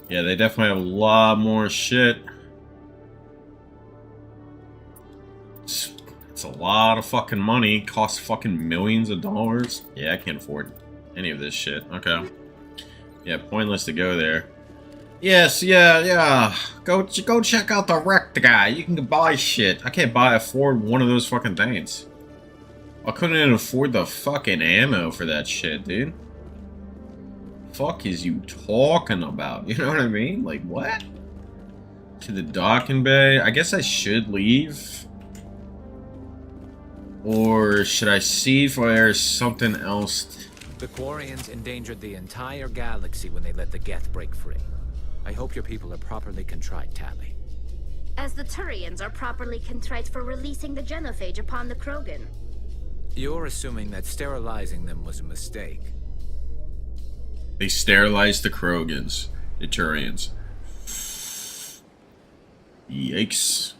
Yeah, they definitely have a lot more shit. It's a lot of fucking money. Costs fucking millions of dollars. Yeah, I can't afford any of this shit. Okay. Yeah, pointless to go there. Yes, yeah. Go check out the wrecked guy. You can buy shit. I can't afford one of those fucking things. I couldn't even afford the fucking ammo for that shit, dude. Fuck is you talking about? You know what I mean? Like, what? To the docking bay? I guess I should leave. Or should I see if there's something else? The Quarians endangered the entire galaxy when they let the Geth break free. I hope your people are properly contrite, Tally. As the Turians are properly contrite for releasing the genophage upon the Krogan. You're assuming that sterilizing them was a mistake. They sterilized the Krogans, the Turians. Yikes.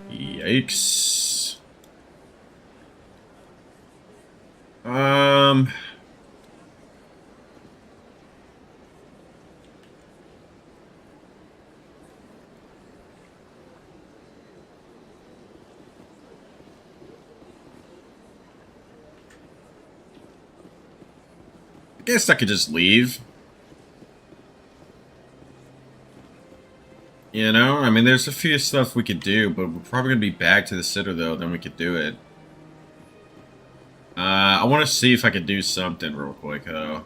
Yikes. I guess I could just leave. You know, I mean, there's a few stuff we could do, but we're probably gonna be back to the Citadel, then we could do it. I want to see if I could do something real quick, though.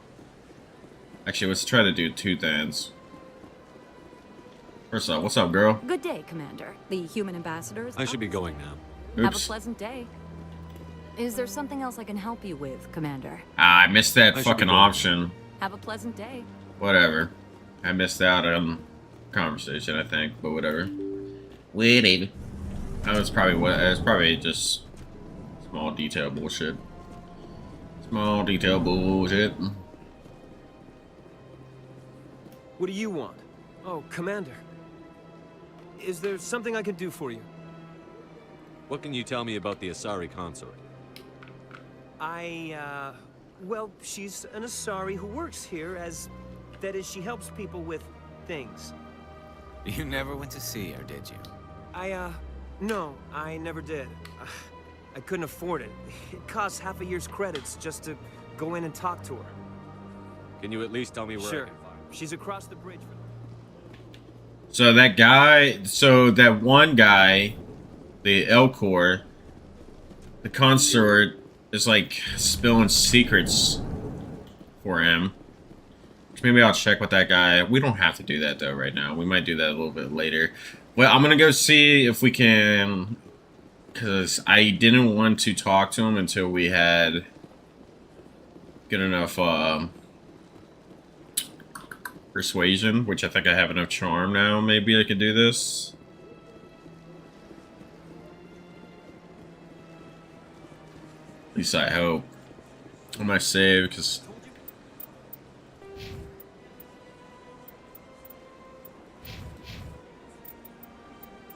Actually, let's try to do two things. First off, what's up, girl? Good day, Commander. The human ambassadors. I should be going now. Have a Oops. pleasant day. Is there something else I can help you with, Commander? Ah, I missed that I should fucking be going. option. Have a pleasant day. Whatever. I missed out on conversation, I think, but whatever. Whatever. That was probably what. It's probably just small detail bullshit. Small detail bullshit. What do you want? Oh, Commander. Is there something I can do for you? What can you tell me about the Asari consort? Well, she's an Asari who works here that is, she helps people with things. You never went to see her, did you? No, I never did. I couldn't afford it. It costs half a year's credits just to go in and talk to her. Can you at least tell me where Sure. I can find her? She's across the bridge. So that guy, so that one guy, the Elcor, the consort, is like spilling secrets for him. Maybe I'll check with that guy. We don't have to do that though right now. We might do that a little bit later. Well, I'm gonna go see if we can, because I didn't want to talk to him until we had good enough persuasion, which I think I have enough charm now. Maybe I could do this. At least I hope. I might save because.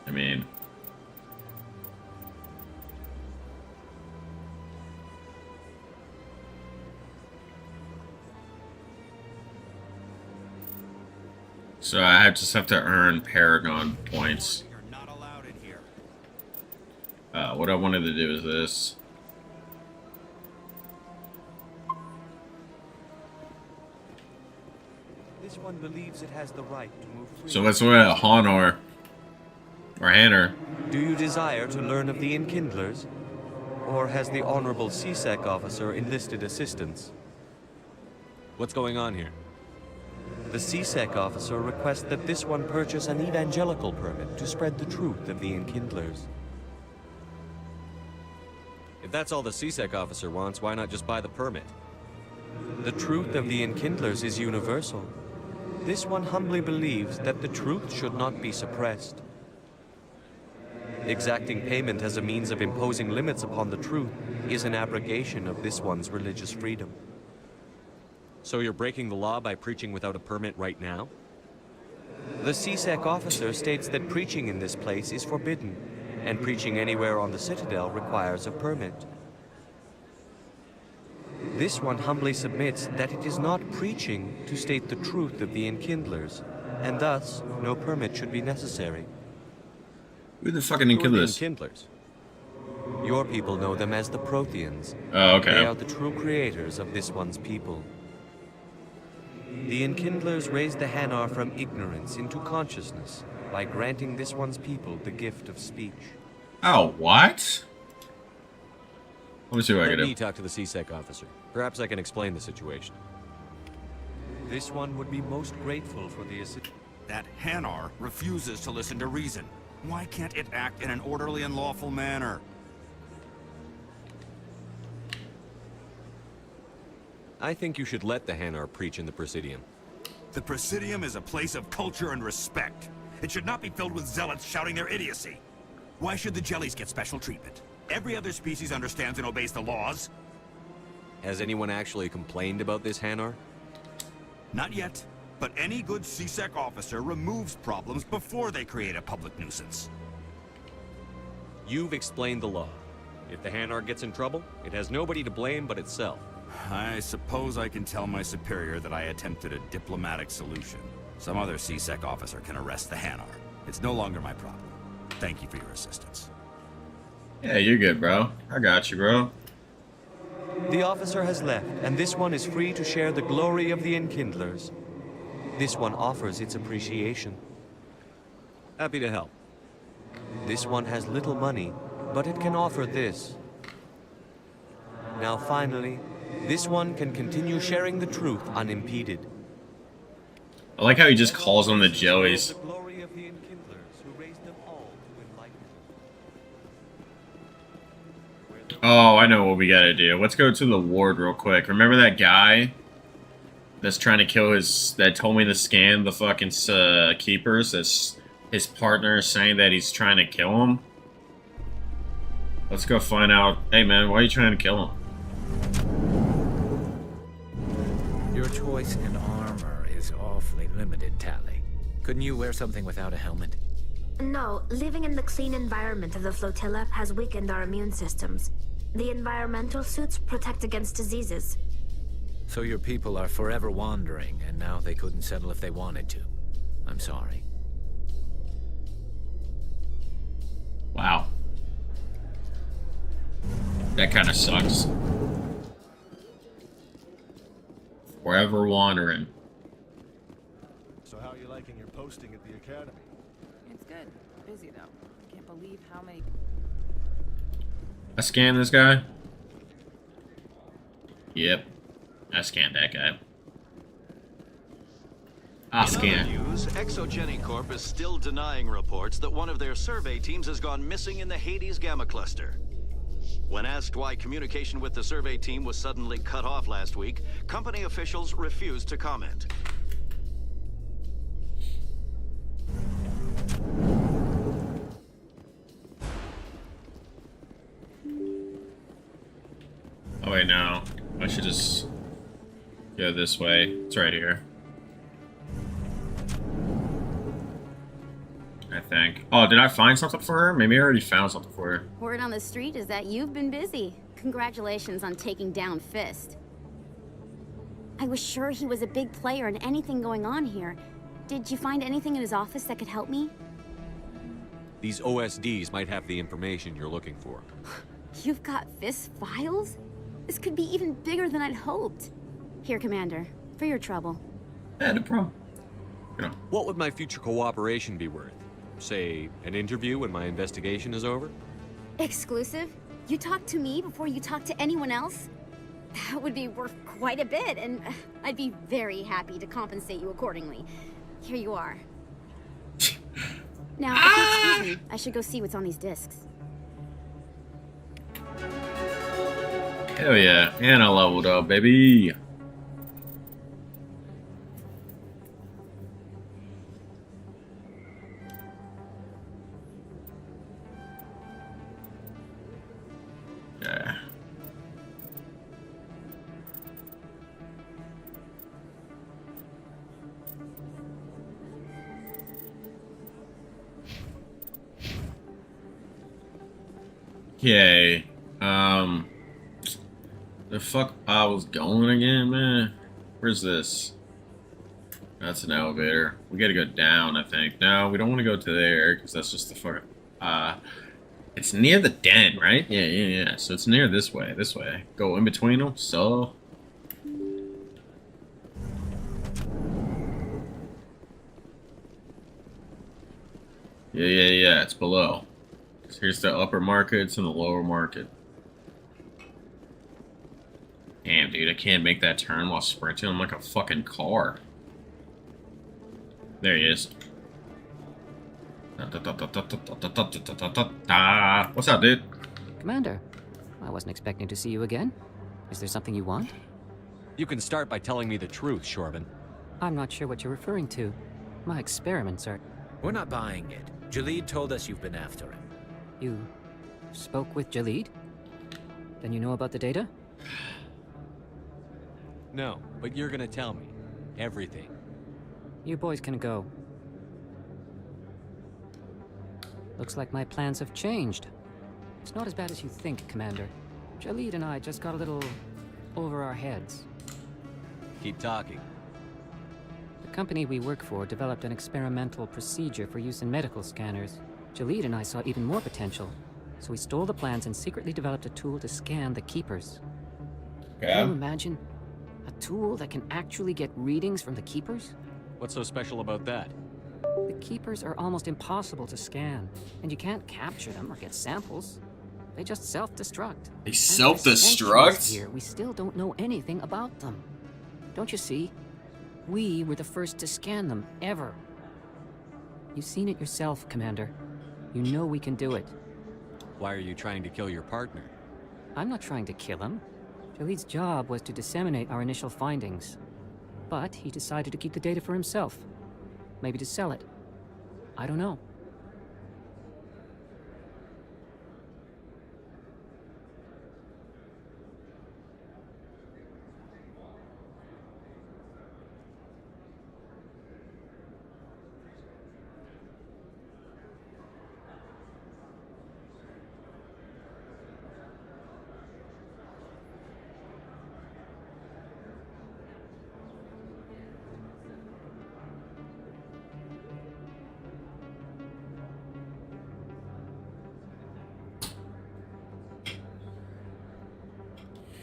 I mean, so I just have to earn Paragon points. What I wanted to do is this. This one believes it has the right to move freely. So let's what Honor or Hanner. Do you desire to learn of the Enkindlers? Or has the Honorable CSEC officer enlisted assistance? What's going on here? The CSEC officer requests that this one purchase an evangelical permit to spread the truth of the Enkindlers. If that's all the CSEC officer wants, why not just buy the permit? The truth of the Enkindlers is universal. This one humbly believes that the truth should not be suppressed. Exacting payment as a means of imposing limits upon the truth is an abrogation of this one's religious freedom. So you're breaking the law by preaching without a permit right now? The CSEC officer states that preaching in this place is forbidden, and preaching anywhere on the Citadel requires a permit. This one humbly submits that it is not preaching to state the truth of the Enkindlers, and thus no permit should be necessary. Who the fucking Who are the Enkindlers? Enkindlers? Your people know them as the Protheans. Oh, okay. They are the true creators of this one's people. The Enkindlers raised the Hanar from ignorance into consciousness by granting this one's people the gift of speech. Oh, what? Let me see what I Let can me do. talk to the CSEC officer. Perhaps I can explain the situation. This one would be most grateful for the assistance. That Hanar refuses to listen to reason. Why can't it act in an orderly and lawful manner? I think you should let the Hanar preach in the Presidium. The Presidium is a place of culture and respect. It should not be filled with zealots shouting their idiocy. Why should the jellies get special treatment? Every other species understands and obeys the laws. Has anyone actually complained about this Hanar? Not yet, but any good CSEC officer removes problems before they create a public nuisance. You've explained the law. If the Hanar gets in trouble, it has nobody to blame but itself. I suppose I can tell my superior that I attempted a diplomatic solution. Some other CSEC officer can arrest the Hanar. It's no longer my problem. Thank you for your assistance. Yeah, you're good, bro. I got you, bro. The officer has left, and this one is free to share the glory of the Enkindlers. This one offers its appreciation. Happy to help. This one has little money, but it can offer this. Now finally, this one can continue sharing the truth unimpeded. I like how he just calls them the jellies. The glory of the Enkindlers who raised them all to enlightenment. Oh, I know what we gotta do. Let's go to the ward real quick. Remember that guy that's trying to kill that told me to scan the fucking keepers? That's his partner is saying that he's trying to kill him. Let's go find out. Hey man, why are you trying to kill him? Your choice in armor is awfully limited, Tally. Couldn't you wear something without a helmet? No, living in the clean environment of the flotilla has weakened our immune systems. The environmental suits protect against diseases. So your people are forever wandering, and now they couldn't settle if they wanted to. I'm sorry. Wow. That kind of sucks. Forever wandering. So how are you liking your posting at the academy? It's good. Busy though. I can't believe how many. I scanned this guy. Yep. I scanned that guy. I'll scan. In other news, Exogeny Corp is still denying reports that one of their survey teams has gone missing in the Hades Gamma Cluster. When asked why communication with the survey team was suddenly cut off last week, company officials refused to comment. Oh wait, no. I should just go this way. It's right here. I think. Oh, did I find something for her? Maybe I already found something for her. Word on the street is that you've been busy. Congratulations on taking down Fist. I was sure he was a big player in anything going on here. Did you find anything in his office that could help me? These OSDs might have the information you're looking for. You've got Fist files? This could be even bigger than I'd hoped. Here, Commander, for your trouble. Yeah, no problem. What would my future cooperation be worth? Say, an interview when my investigation is over? Exclusive? You talk to me before you talk to anyone else? That would be worth quite a bit, and I'd be very happy to compensate you accordingly. Here you are. Now, if you excuse me, I should go see what's on these discs. Hell yeah. And I leveled up, baby. Yeah. Okay. The fuck I was going again, man? Where's this? That's an elevator. We gotta go down, I think. No, we don't want to go to there, because that's just the fuck. It's near the den, right? Yeah. So it's near this way, Go in between them, so... Yeah, it's below. So here's the upper markets and the lower market. Damn, dude, I can't make that turn while sprinting. I'm like a fucking car. There he is. What's up, dude? Commander, I wasn't expecting to see you again. Is there something you want? You can start by telling me the truth, Shorban. I'm not sure what you're referring to. My experiments are... We're not buying it. Jalid told us you've been after him. You spoke with Jalid? Then you know about the data? No, but you're gonna tell me. Everything. You boys can go. Looks like my plans have changed. It's not as bad as you think, Commander. Jalid and I just got a little over our heads. Keep talking. The company we work for developed an experimental procedure for use in medical scanners. Jalid and I saw even more potential, so we stole the plans and secretly developed a tool to scan the Keepers. Can you imagine? A tool that can actually get readings from the Keepers? What's so special about that? The Keepers are almost impossible to scan, and you can't capture them or get samples. They just self-destruct. They self-destruct? Here, we still don't know anything about them. Don't you see? We were the first to scan them, ever. You've seen it yourself, Commander. You know we can do it. Why are you trying to kill your partner? I'm not trying to kill him. Jalid's job was to disseminate our initial findings. But he decided to keep the data for himself. Maybe to sell it. I don't know.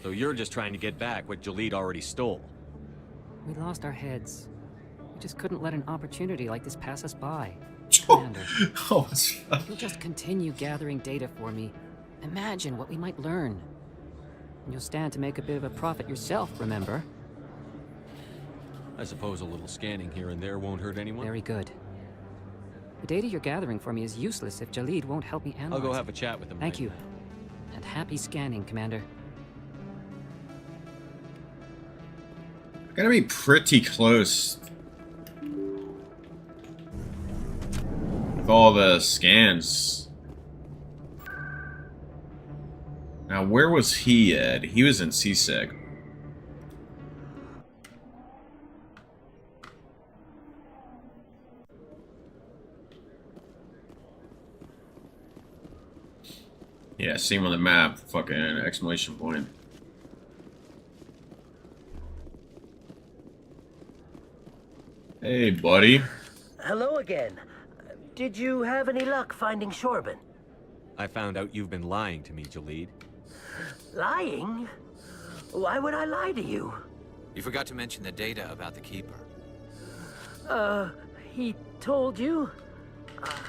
So you're just trying to get back what Jalid already stole. We lost our heads. We just couldn't let an opportunity like this pass us by. Commander, you'll just continue gathering data for me. Imagine what we might learn. And you'll stand to make a bit of a profit yourself, remember? I suppose a little scanning here and there won't hurt anyone? Very good. The data you're gathering for me is useless if Jalid won't help me analyze I'll go have a chat with him. Thank you. And happy scanning, Commander. Gotta be pretty close with all the scans. Now, where was he at? He was in CSEC. Yeah, see him on the map. Fucking exclamation point. Hey, buddy. Hello again. Did you have any luck finding Shorban? I found out you've been lying to me, Jalid. Lying? Why would I lie to you? You forgot to mention the data about the Keeper. He told you?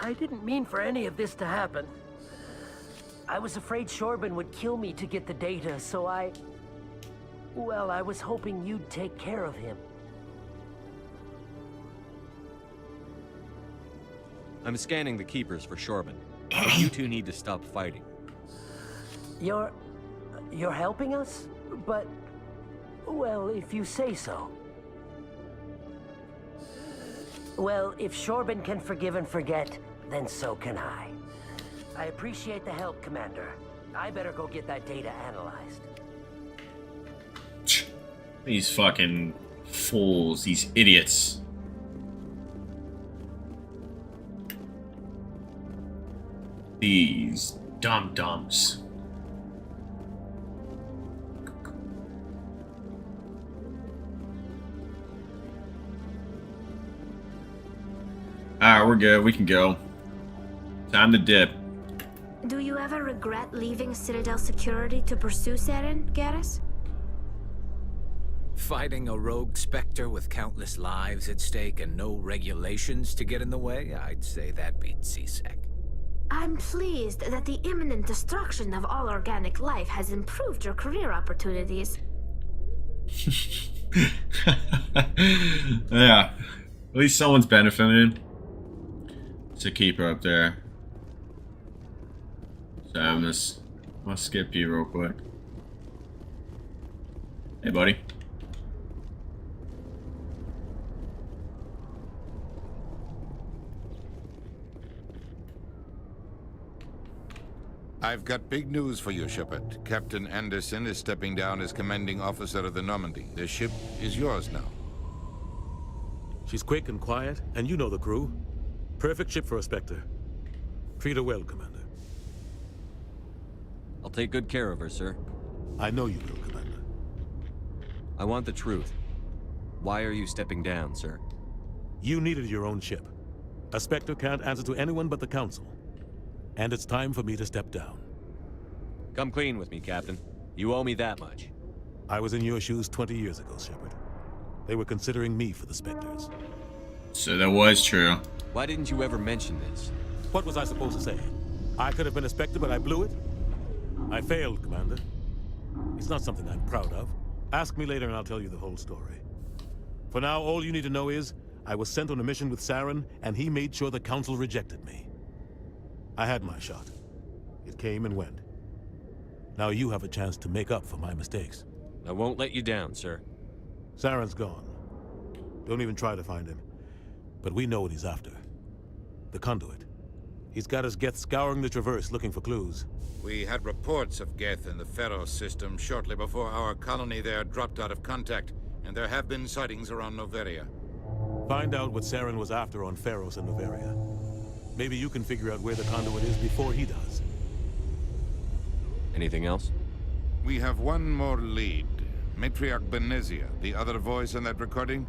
I didn't mean for any of this to happen. I was afraid Shorban would kill me to get the data, so well, I was hoping you'd take care of him. I'm scanning the Keepers for Shorban. But you two need to stop fighting. You're helping us? But, well, if you say so. Well, if Shorban can forgive and forget, then so can I. I appreciate the help, Commander. I better go get that data analyzed. These fucking fools, these idiots. These dum-dums. Alright, we're good. We can go. Time to dip. Do you ever regret leaving Citadel Security to pursue Saren, Garrus? Fighting a rogue Spectre with countless lives at stake and no regulations to get in the way? I'd say that beats CSEC. I'm pleased that the imminent destruction of all organic life has improved your career opportunities. Yeah. At least someone's benefiting. It's a keeper up there. So I'm gonna skip you real quick. Hey, buddy. I've got big news for you, Shepard. Captain Anderson is stepping down as commanding officer of the Normandy. The ship is yours now. She's quick and quiet, and you know the crew. Perfect ship for a Spectre. Treat her well, Commander. I'll take good care of her, sir. I know you will, Commander. I want the truth. Why are you stepping down, sir? You needed your own ship. A Spectre can't answer to anyone but the Council. And it's time for me to step down. Come clean with me, Captain. You owe me that much. I was in your shoes 20 years ago, Shepard. They were considering me for the Spectres. So that was true. Why didn't you ever mention this? What was I supposed to say? I could have been a Spectre, but I blew it? I failed, Commander. It's not something I'm proud of. Ask me later and I'll tell you the whole story. For now, all you need to know is, I was sent on a mission with Saren, and he made sure the Council rejected me. I had my shot. It came and went. Now you have a chance to make up for my mistakes. I won't let you down, sir. Saren's gone. Don't even try to find him. But we know what he's after. The conduit. He's got his Geth scouring the Traverse looking for clues. We had reports of Geth in the Pharaoh system shortly before our colony there dropped out of contact, and there have been sightings around Noveria. Find out what Saren was after on Pharos and Noveria. Maybe you can figure out where the conduit is before he does. Anything else? We have one more lead. Matriarch Benezia, the other voice on that recording.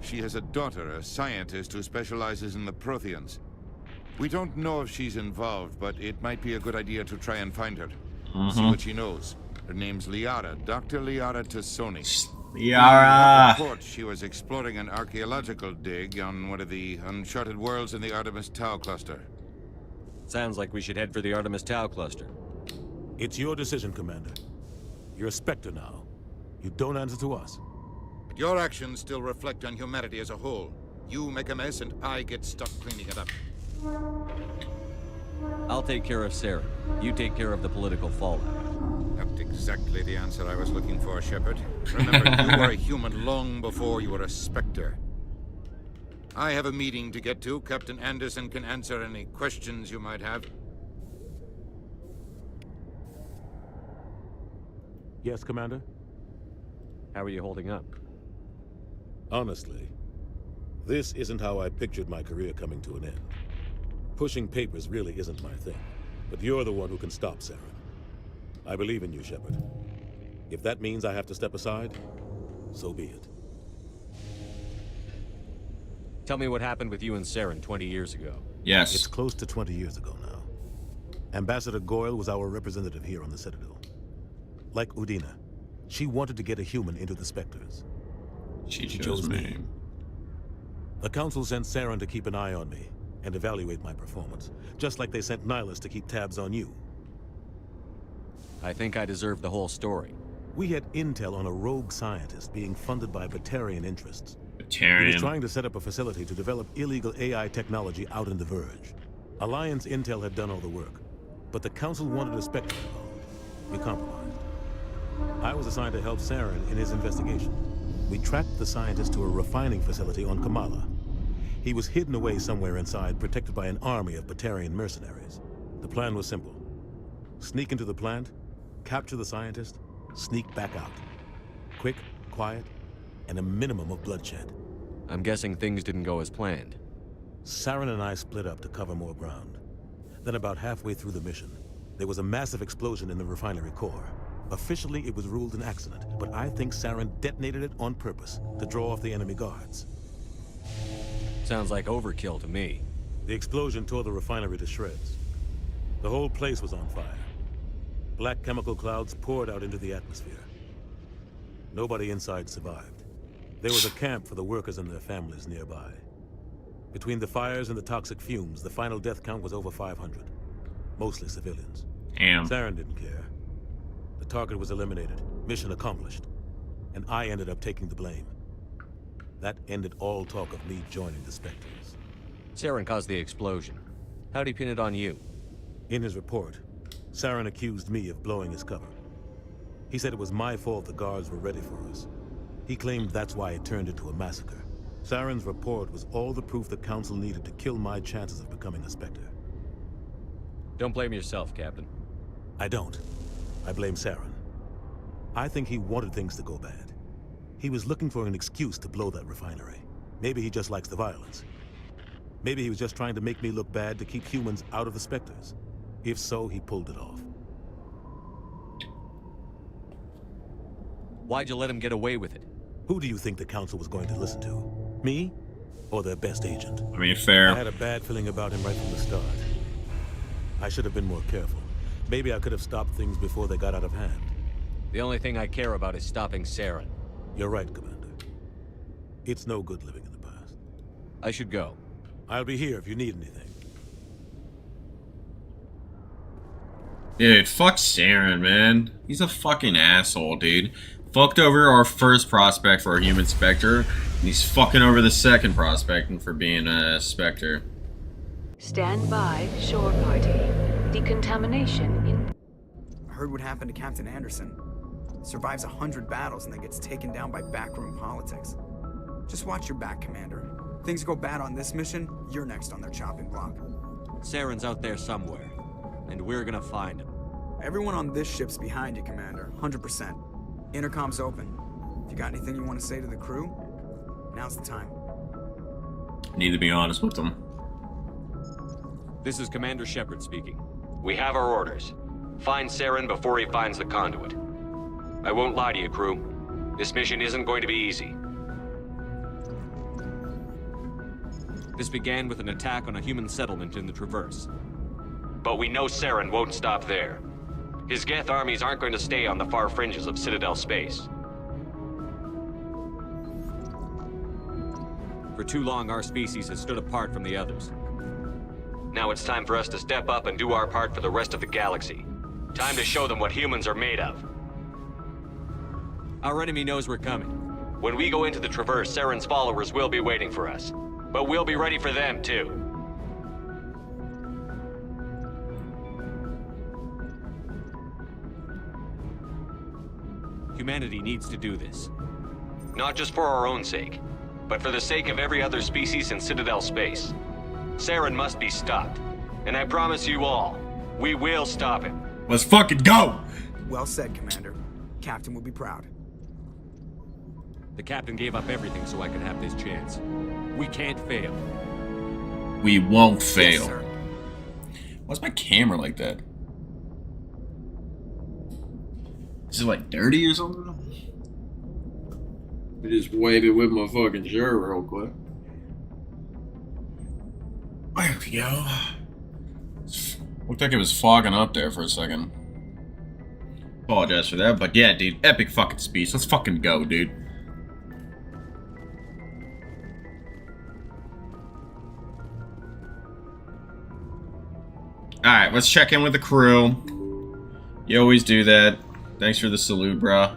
She has a daughter, a scientist who specializes in the Protheans. We don't know if she's involved, but it might be a good idea to try and find her. See what she knows. Her name's Liara, Dr. Liara Tassoni. Liara! Report she was exploring an archaeological dig on one of the uncharted worlds in the Artemis Tau cluster. Sounds like we should head for the Artemis Tau cluster. It's your decision, Commander. You're a Spectre now. You don't answer to us. But your actions still reflect on humanity as a whole. You make a mess and I get stuck cleaning it up. I'll take care of Sarah. You take care of the political fallout. Not exactly the answer I was looking for, Shepard. Remember, you were a human long before you were a Spectre. I have a meeting to get to. Captain Anderson can answer any questions you might have. Yes, Commander? How are you holding up? Honestly, this isn't how I pictured my career coming to an end. Pushing papers really isn't my thing, but you're the one who can stop Saren. I believe in you, Shepard. If that means I have to step aside, so be it. Tell me what happened with you and Saren 20 years ago. Yes. It's close to 20 years ago now. Ambassador Goyle was our representative here on the Citadel. Like Udina, she wanted to get a human into the Spectres. She chose me. The Council sent Saren to keep an eye on me and evaluate my performance, just like they sent Nihilus to keep tabs on you. I think I deserve the whole story. We had intel on a rogue scientist being funded by Batarian interests. Batarian. He was trying to set up a facility to develop illegal AI technology out in the Verge. Alliance intel had done all the work, but the Council wanted a Spectre involved. We compromised. I was assigned to help Saren in his investigation. We tracked the scientist to a refining facility on Kamala. He was hidden away somewhere inside, protected by an army of Batarian mercenaries. The plan was simple. Sneak into the plant, capture the scientist, sneak back out. Quick, quiet, and a minimum of bloodshed. I'm guessing things didn't go as planned. Saren and I split up to cover more ground. Then about halfway through the mission, there was a massive explosion in the refinery core. Officially, it was ruled an accident, but I think Saren detonated it on purpose to draw off the enemy guards. Sounds like overkill to me. The explosion tore the refinery to shreds. The whole place was on fire. Black chemical clouds poured out into the atmosphere. Nobody inside survived. There was a camp for the workers and their families nearby. Between the fires and the toxic fumes, the final death count was over 500. Mostly civilians. Damn. Saren didn't care. The target was eliminated, mission accomplished. And I ended up taking the blame. That ended all talk of me joining the Spectres. Saren caused the explosion. How'd he pin it on you? In his report, Saren accused me of blowing his cover. He said it was my fault the guards were ready for us. He claimed that's why it turned into a massacre. Saren's report was all the proof the Council needed to kill my chances of becoming a Spectre. Don't blame yourself, Captain. I don't. I blame Saren. I think he wanted things to go bad. He was looking for an excuse to blow that refinery. Maybe he just likes the violence. Maybe he was just trying to make me look bad to keep humans out of the Spectres. If so, he pulled it off. Why'd you let him get away with it? Who do you think the Council was going to listen to? Me? Or their best agent? I mean, fair. I had a bad feeling about him right from the start. I should have been more careful. Maybe I could have stopped things before they got out of hand. The only thing I care about is stopping Saren. You're right, Commander. It's no good living in the past. I should go. I'll be here if you need anything. Dude, fuck Saren, man. He's a fucking asshole, dude. Fucked over our first prospect for a human Spectre, and he's fucking over the second prospect for being a Spectre. Stand by, shore party. Decontamination in... I heard what happened to Captain Anderson. Survives 100 battles and then gets taken down by backroom politics. Just watch your back, Commander. Things go bad on this mission, you're next on their chopping block. Saren's out there somewhere, and we're gonna find him. Everyone on this ship's behind you, Commander. 100%. Intercom's open. If you got anything you want to say to the crew, now's the time. Need to be honest with them. This is Commander Shepard speaking. We have our orders. Find Saren before he finds the conduit. I won't lie to you, crew. This mission isn't going to be easy. This began with an attack on a human settlement in the Traverse. But we know Saren won't stop there. His Geth armies aren't going to stay on the far fringes of Citadel space. For too long, our species has stood apart from the others. Now it's time for us to step up and do our part for the rest of the galaxy. Time to show them what humans are made of. Our enemy knows we're coming. When we go into the Traverse, Saren's followers will be waiting for us. But we'll be ready for them, too. Humanity needs to do this. Not just for our own sake, but for the sake of every other species in Citadel space. Saren must be stopped. And I promise you all, we will stop him. Let's fucking go! Well said, Commander. Captain will be proud. The captain gave up everything so I could have this chance. We can't fail. We won't fail. Yes, sir. Why's my camera like that? Is it like dirty or something? I just wave it with my fucking shirt real quick. There we go. Looked like it was fogging up there for a second. Apologize for that, but yeah, dude, epic fucking speech. Let's fucking go, dude. Alright, let's check in with the crew. You always do that. Thanks for the salute, bruh.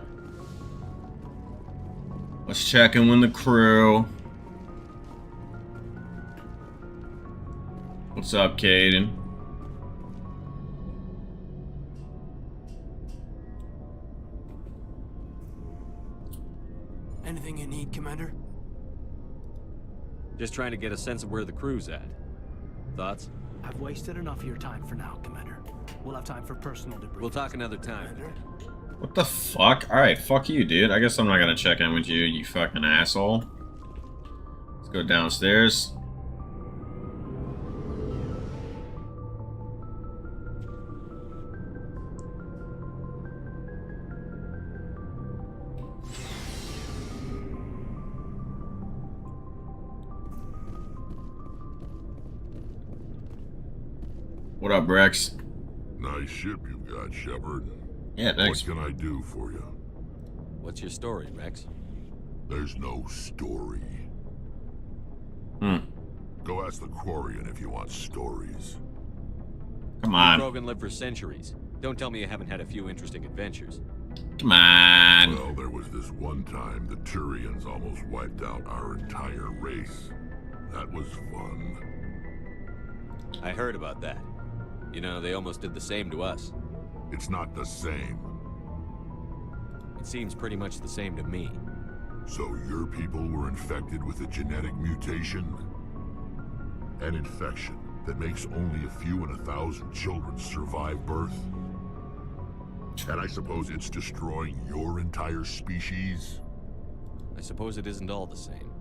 Let's check in with the crew. What's up, Caden? Anything you need, Commander? Just trying to get a sense of where the crew's at. Thoughts? I've wasted enough of your time for now, Commander. We'll have time for personal debris. We'll talk another time. Commander? What the fuck? Alright, fuck you, dude. I guess I'm not gonna check in with you, you fucking asshole. Let's go downstairs. What up, Rex? Nice ship you've got, Shepard. Yeah, thanks. What can I do for you? What's your story, Rex? There's no story. Go ask the Quarian if you want stories. Come on. Krogan lived for centuries. Don't tell me you haven't had a few interesting adventures. Come on. Well, there was this one time the Turians almost wiped out our entire race. That was fun. I heard about that. You know, they almost did the same to us. It's not the same. It seems pretty much the same to me. So your people were infected with a genetic mutation? An infection that makes only a few in 1,000 children survive birth? And I suppose it's destroying your entire species? I suppose it isn't all the same.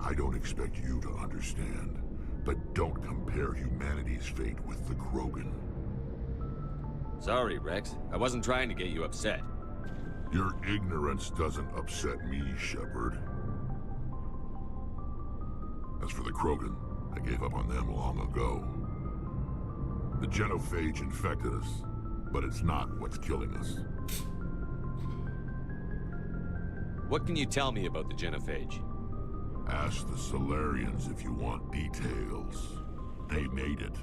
I don't expect you to understand, but don't compare humanity's fate with the Krogan. Sorry, Rex. I wasn't trying to get you upset. Your ignorance doesn't upset me, Shepard. As for the Krogan, I gave up on them long ago. The genophage infected us, but it's not what's killing us. What can you tell me about the genophage? Ask the Solarians if you want details. They made it.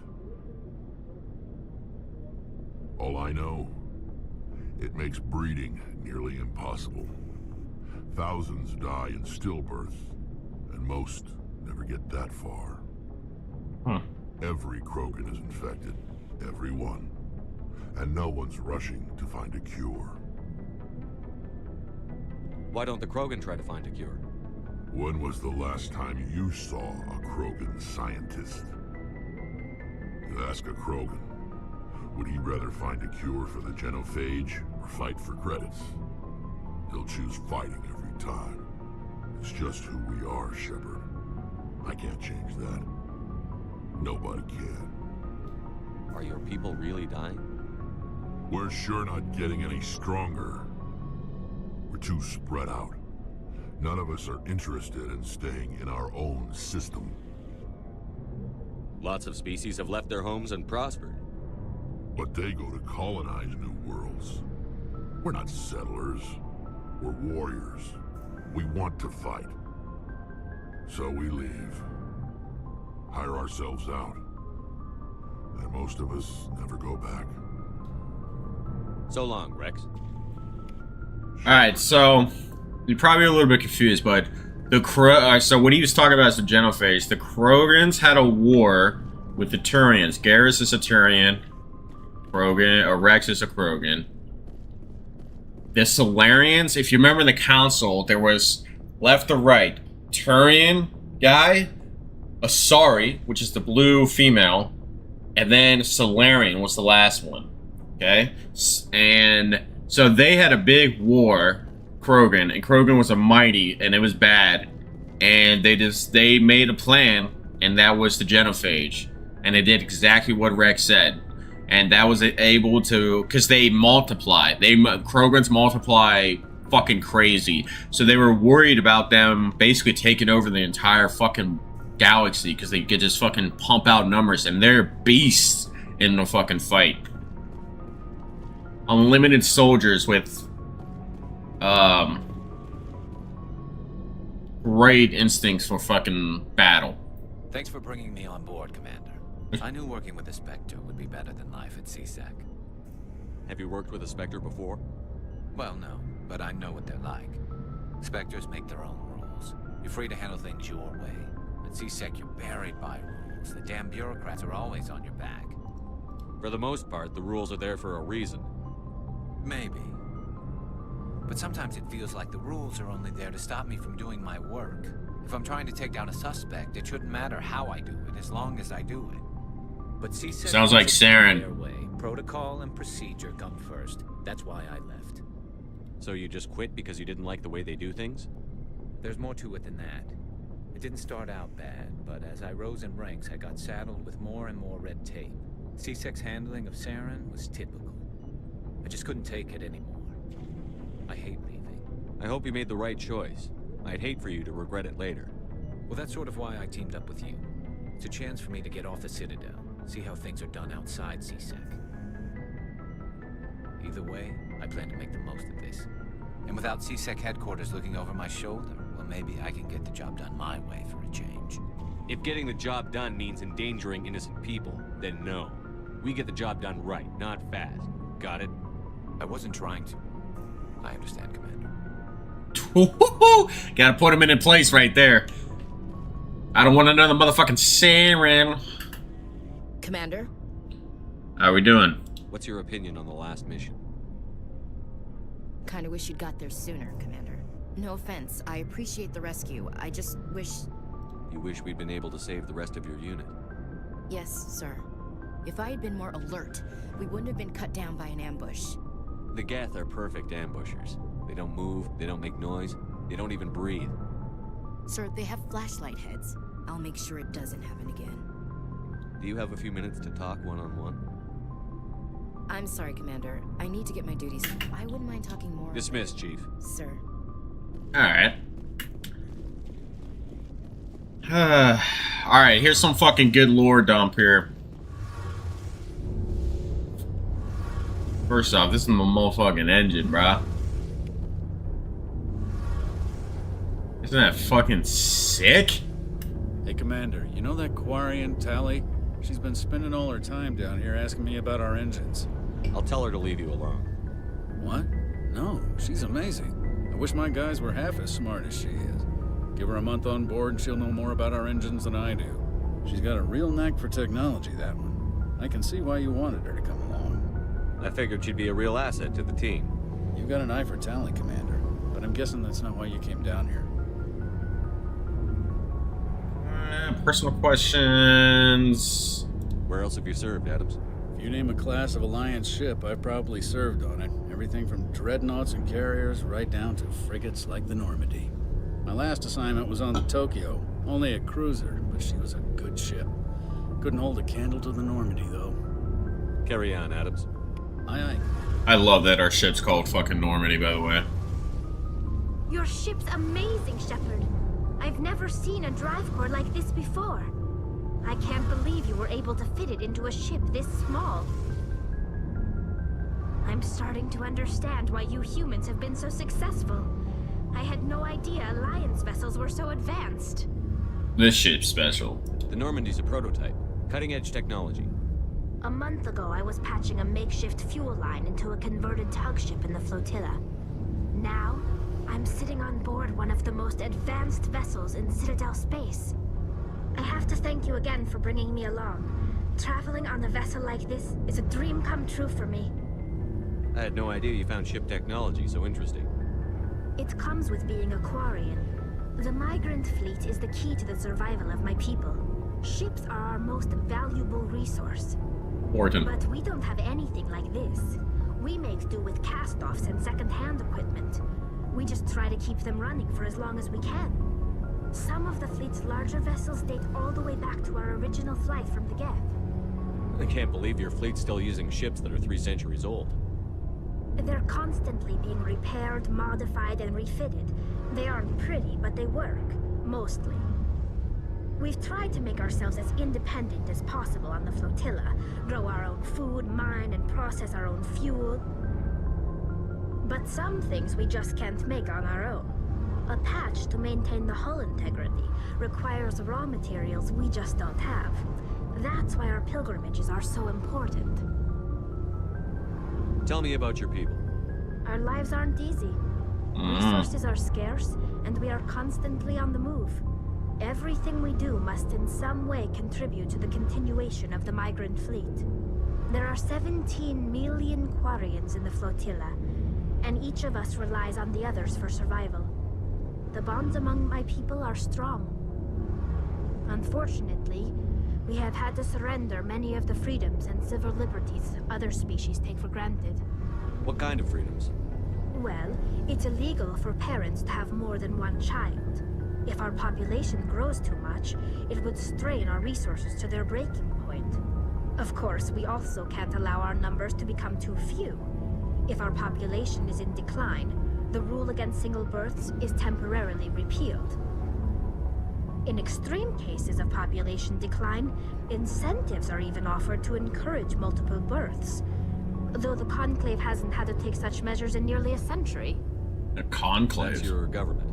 All I know, it makes breeding nearly impossible. Thousands die in stillbirth, and most never get that far. Every Krogan is infected. Every one. And no one's rushing to find a cure. Why don't the Krogan try to find a cure? When was the last time you saw a Krogan scientist? You ask a Krogan, would he rather find a cure for the genophage or fight for credits? He'll choose fighting every time. It's just who we are, Shepard. I can't change that. Nobody can. Are your people really dying? We're sure not getting any stronger. We're too spread out. None of us are interested in staying in our own system. Lots of species have left their homes and prospered. But they go to colonize new worlds. We're not settlers. We're warriors. We want to fight. So we leave. Hire ourselves out. And most of us never go back. So long, Rex. Alright, so you're probably a little bit confused, but the so what he was talking about is the genophage. The Krogans had a war with the Turians. Garrus is a Turian. Krogan, or Rex is a Krogan. The Solarians, if you remember in the council, there was left to right. Turian guy, Asari, which is the blue female, and then Solarian was the last one. Okay? And so they had a big war, Krogan, and Krogan was a mighty, and it was bad. And they made a plan, and that was the genophage. And they did exactly what Rex said. And that was able to, because they multiply. Krogans multiply fucking crazy. So they were worried about them basically taking over the entire fucking galaxy, because they could just fucking pump out numbers, and they're beasts in the fucking fight. Unlimited soldiers with great instincts for fucking battle. Thanks for bringing me on board, Commander. I knew working with a Spectre would be better than life at CSEC. Have you worked with a Spectre before? Well, no, but I know what they're like. Spectres make their own rules. You're free to handle things your way. At CSEC, you're buried by rules. The damn bureaucrats are always on your back. For the most part, the rules are there for a reason. Maybe. But sometimes it feels like the rules are only there to stop me from doing my work. If I'm trying to take down a suspect, it shouldn't matter how I do it, as long as I do it. But CSEC sounds like Saren. their way. Protocol and procedure come first. That's why I left. So you just quit because you didn't like the way they do things? There's more to it than that. It didn't start out bad, but as I rose in ranks, I got saddled with more and more red tape. CSEC's handling of Saren was typical. I just couldn't take it anymore. I hate leaving. I hope you made the right choice. I'd hate for you to regret it later. Well, that's sort of why I teamed up with you. It's a chance for me to get off the Citadel, see how things are done outside CSEC. Either way, I plan to make the most of this. And without CSEC headquarters looking over my shoulder, well, maybe I can get the job done my way for a change. If getting the job done means endangering innocent people, then no. We get the job done right, not fast. Got it? I wasn't trying to. I understand, Commander. Gotta put him in place right there. I don't want another motherfucking Saren. Commander? How we doing? What's your opinion on the last mission? Kinda wish you'd got there sooner, Commander. No offense, I appreciate the rescue. I just wish... You wish we'd been able to save the rest of your unit? Yes, sir. If I had been more alert, we wouldn't have been cut down by an ambush. The Geth are perfect ambushers. They don't move, they don't make noise, they don't even breathe. Sir, they have flashlight heads. I'll make sure it doesn't happen again. Do you have a few minutes to talk one-on-one? I'm sorry, Commander. I need to get my duties. I wouldn't mind talking more. Dismissed, Chief. Sir. Alright. Alright, here's some fucking good lore dump here. First off, this is my motherfucking engine, bruh. Isn't that fucking sick? Hey, Commander, you know that Quarian, Tally? She's been spending all her time down here asking me about our engines. I'll tell her to leave you alone. What? No, she's amazing. I wish my guys were half as smart as she is. Give her a month on board and she'll know more about our engines than I do. She's got a real knack for technology, that one. I can see why you wanted her to come along. I figured she'd be a real asset to the team. You've got an eye for Tally, Commander, but I'm guessing that's not why you came down here. Personal questions. Where else have you served, Adams? If you name a class of Alliance ship, I've probably served on it. Everything from dreadnoughts and carriers right down to frigates like the Normandy. My last assignment was on the Tokyo, only a cruiser, but she was a good ship. Couldn't hold a candle to the Normandy, though. Carry on, Adams. Aye, aye. I love that our ship's called fucking Normandy, by the way. Your ship's amazing, Shepard. I've never seen a drive core like this before. I can't believe you were able to fit it into a ship this small. I'm starting to understand why you humans have been so successful. I had no idea Alliance vessels were so advanced. This ship's special. The Normandy's a prototype. Cutting-edge technology. A month ago, I was patching a makeshift fuel line into a converted tug ship in the flotilla. Now, I'm sitting on board one of the most advanced vessels in Citadel space. I have to thank you again for bringing me along. Traveling on a vessel like this is a dream come true for me. I had no idea you found ship technology so interesting. It comes with being a Quarian. The migrant fleet is the key to the survival of my people. Ships are our most valuable resource. Important. But we don't have anything like this. We make do with cast-offs and second-hand equipment. We just try to keep them running for as long as we can. Some of the fleet's larger vessels date all the way back to our original flight from the Geth. I can't believe your fleet's still using ships that are 3 centuries old. They're constantly being repaired, modified, and refitted. They aren't pretty, but they work. Mostly. We've tried to make ourselves as independent as possible on the flotilla. Grow our own food, mine, and process our own fuel. But some things we just can't make on our own. A patch to maintain the hull integrity requires raw materials we just don't have. That's why our pilgrimages are so important. Tell me about your people. Our lives aren't easy. Resources are scarce, and we are constantly on the move. Everything we do must in some way contribute to the continuation of the migrant fleet. There are 17 million Quarians in the flotilla, and each of us relies on the others for survival. The bonds among my people are strong. Unfortunately, we have had to surrender many of the freedoms and civil liberties other species take for granted. What kind of freedoms? Well, it's illegal for parents to have more than one child. If our population grows too much, it would strain our resources to their breaking point. Of course, we also can't allow our numbers to become too few. If our population is in decline, the rule against single births is temporarily repealed. In extreme cases of population decline, incentives are even offered to encourage multiple births, though the Conclave hasn't had to take such measures in nearly a century. A conclave? That's your government.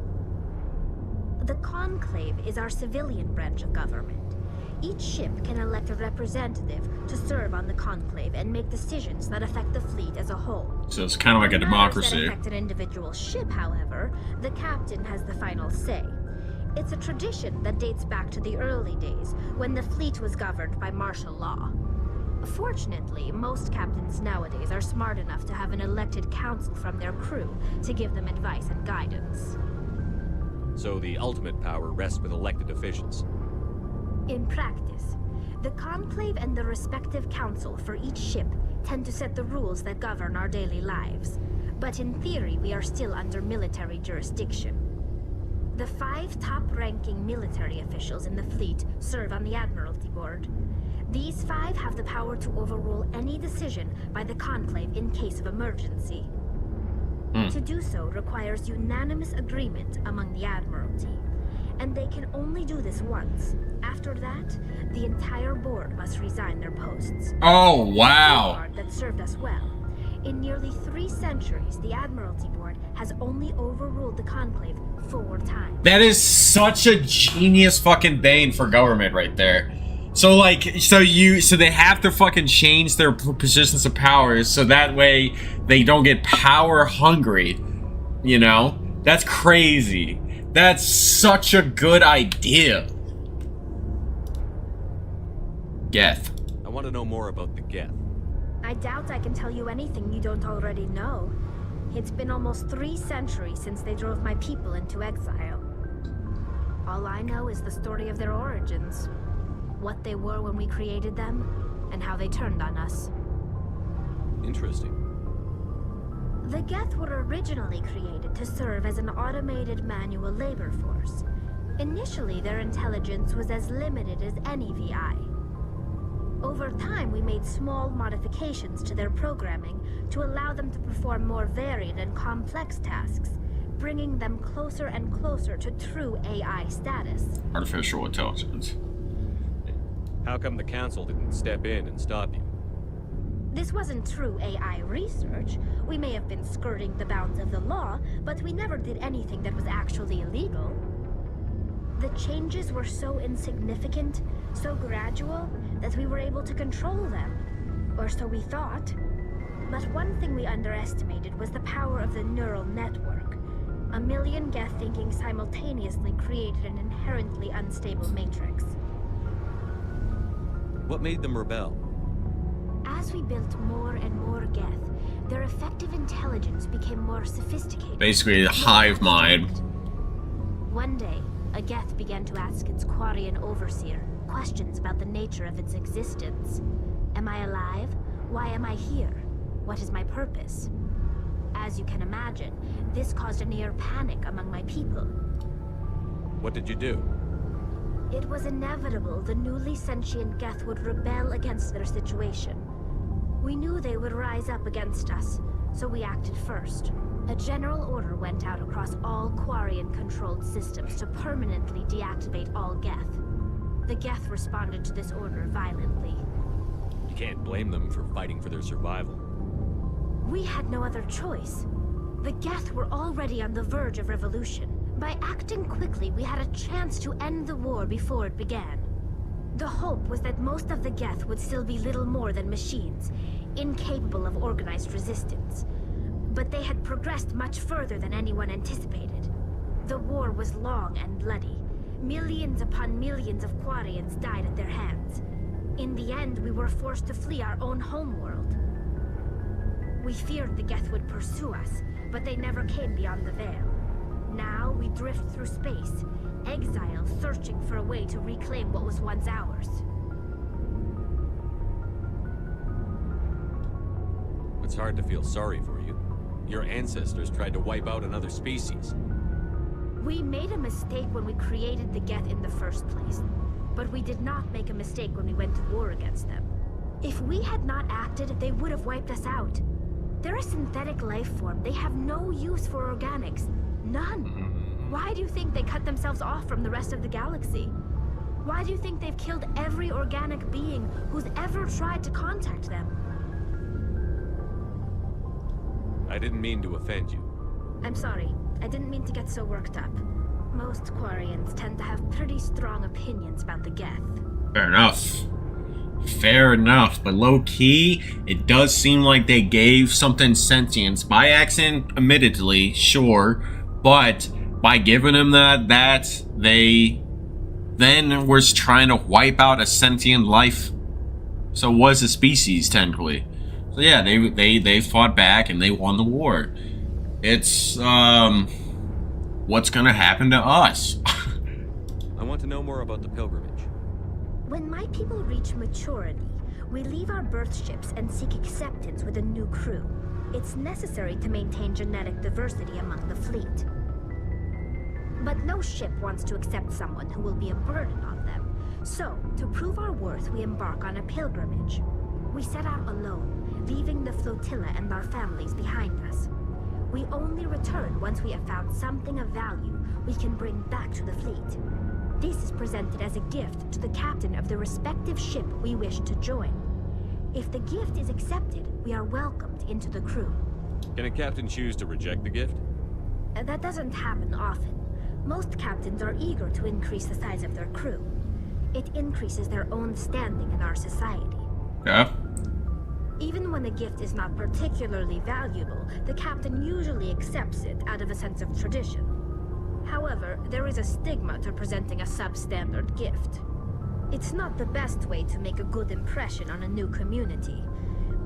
The Conclave is our civilian branch of government. Each ship can elect a representative to serve on the Conclave and make decisions that affect the fleet as a whole. So it's kind of like a democracy. That affect an individual ship, however, the captain has the final say. It's a tradition that dates back to the early days, when the fleet was governed by martial law. Fortunately, most captains nowadays are smart enough to have an elected council from their crew to give them advice and guidance. So the ultimate power rests with elected officials. In practice, The Conclave and the respective council for each ship tend to set the rules that govern our daily lives. But in theory, we are still under military jurisdiction. The 5 top-ranking military officials in the fleet serve on the Admiralty Board. These 5 have the power to overrule any decision by the Conclave in case of emergency. To do so requires unanimous agreement among the Admiralty. And they can only do this once. After that, the entire board must resign their posts. Oh, wow. That served us well. In nearly 3 centuries, the Admiralty Board has only overruled the Conclave 4 times. That is such a genius fucking bane for government right there. So like, so they have to fucking change their positions of powers so that way they don't get power hungry. You know? That's crazy. That's such a good idea. Geth. I want to know more about the Geth. I doubt I can tell you anything you don't already know. It's been almost 3 centuries since they drove my people into exile. All I know is the story of their origins. What they were when we created them, and how they turned on us. Interesting. The Geth were originally created to serve as an automated manual labor force. Initially, their intelligence was as limited as any VI. Over time, we made small modifications to their programming to allow them to perform more varied and complex tasks, bringing them closer and closer to true AI status. Artificial intelligence. How come the Council didn't step in and stop you? This wasn't true AI research. We may have been skirting the bounds of the law, but we never did anything that was actually illegal. The changes were so insignificant, so gradual, that we were able to control them. Or so we thought. But one thing we underestimated was the power of the neural network. A million Geth thinking simultaneously created an inherently unstable matrix. What made them rebel? As we built more and more Geth, their effective intelligence became more sophisticated. Basically, the hive mind. One day, a Geth began to ask its Quarian overseer questions about the nature of its existence. Am I alive? Why am I here? What is my purpose? As you can imagine, this caused a near panic among my people. What did you do? It was inevitable the newly sentient Geth would rebel against their situation. We knew they would rise up against us, so we acted first. A general order went out across all Quarian-controlled systems to permanently deactivate all Geth. The Geth responded to this order violently. You can't blame them for fighting for their survival. We had no other choice. The Geth were already on the verge of revolution. By acting quickly, we had a chance to end the war before it began. The hope was that most of the Geth would still be little more than machines, incapable of organized resistance. But they had progressed much further than anyone anticipated. The war was long and bloody. Millions upon millions of Quarians died at their hands. In the end, we were forced to flee our own homeworld. We feared the Geth would pursue us, but they never came beyond the Veil. Now we drift through space, exile, searching for a way to reclaim what was once ours. It's hard to feel sorry for you. Your ancestors tried to wipe out another species. We made a mistake when we created the Geth in the first place, but we did not make a mistake when we went to war against them. If we had not acted, they would have wiped us out. They're a synthetic life form. They have no use for organics. None. Why do you think they cut themselves off from the rest of the galaxy? Why do you think they've killed every organic being who's ever tried to contact them? I didn't mean to offend you. I'm sorry. I didn't mean to get so worked up. Most Quarians tend to have pretty strong opinions about the Geth. Fair enough. Fair enough, but low-key, it does seem like they gave something sentience by accident, admittedly, sure, but by giving them that they then was trying to wipe out a sentient life. So it was a species, technically. So yeah, they fought back and they won the war. It's, what's gonna happen to us? I want to know more about the pilgrimage. When my people reach maturity, we leave our birth ships and seek acceptance with a new crew. It's necessary to maintain genetic diversity among the fleet. But no ship wants to accept someone who will be a burden on them. So, to prove our worth, we embark on a pilgrimage. We set out alone, leaving the flotilla and our families behind us. We only return once we have found something of value we can bring back to the fleet. This is presented as a gift to the captain of the respective ship we wish to join. If the gift is accepted, we are welcomed into the crew. Can a captain choose to reject the gift? That doesn't happen often. Most captains are eager to increase the size of their crew. It increases their own standing in our society. Yeah. Even when a gift is not particularly valuable, the captain usually accepts it out of a sense of tradition. However, there is a stigma to presenting a substandard gift. It's not the best way to make a good impression on a new community.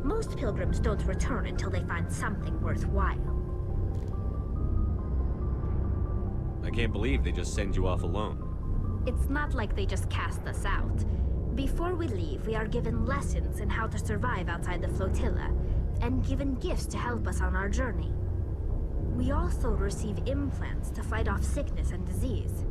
Most pilgrims don't return until they find something worthwhile. I can't believe they just send you off alone. It's not like they just cast us out. Before we leave, we are given lessons in how to survive outside the flotilla, and given gifts to help us on our journey. We also receive implants to fight off sickness and disease.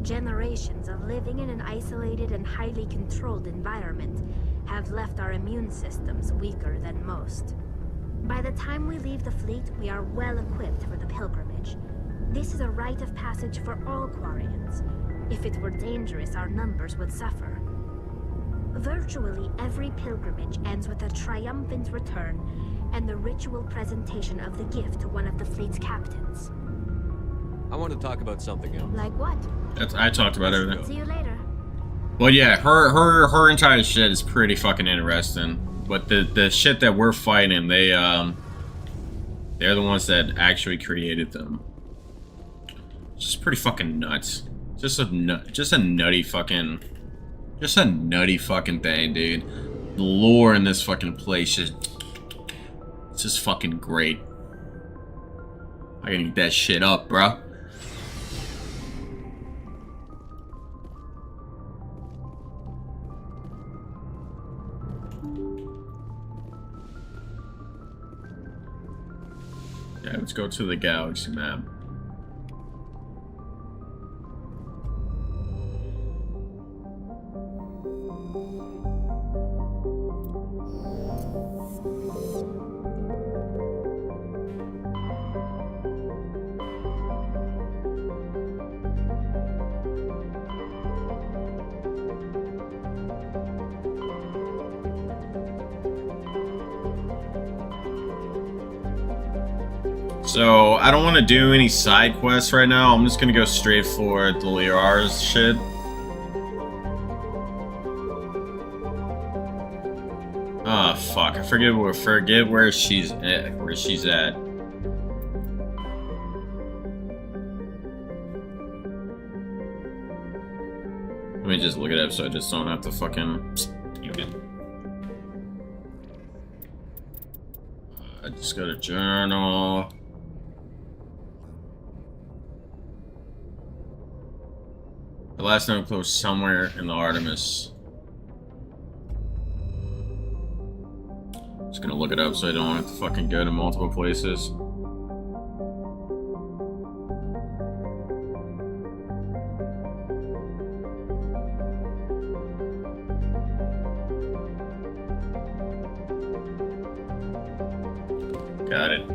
Generations of living in an isolated and highly controlled environment have left our immune systems weaker than most. By the time we leave the fleet, we are well equipped for the pilgrimage. This is a rite of passage for all Quarians. If it were dangerous, our numbers would suffer. Virtually every pilgrimage ends with a triumphant return and the ritual presentation of the gift to one of the fleet's captains. I want to talk about something else. Like what? I talked about everything. See you later. Well, yeah, her entire shit is pretty fucking interesting. But the shit that we're fighting, they're the ones that actually created them. It's just pretty fucking nuts. Just a nutty fucking thing, dude. The lore in this fucking place is just fucking great. I can eat that shit up, bro. Yeah, let's go to the galaxy map. So, I don't want to do any side quests right now. I'm just going to go straight for the Liar's shit. Ah, fuck. I forget where she's at. Let me just look it up so I just don't have to fucking... I just got a journal. The last known clue was somewhere in the Artemis. Just gonna look it up so I don't have to fucking go to multiple places. Got it.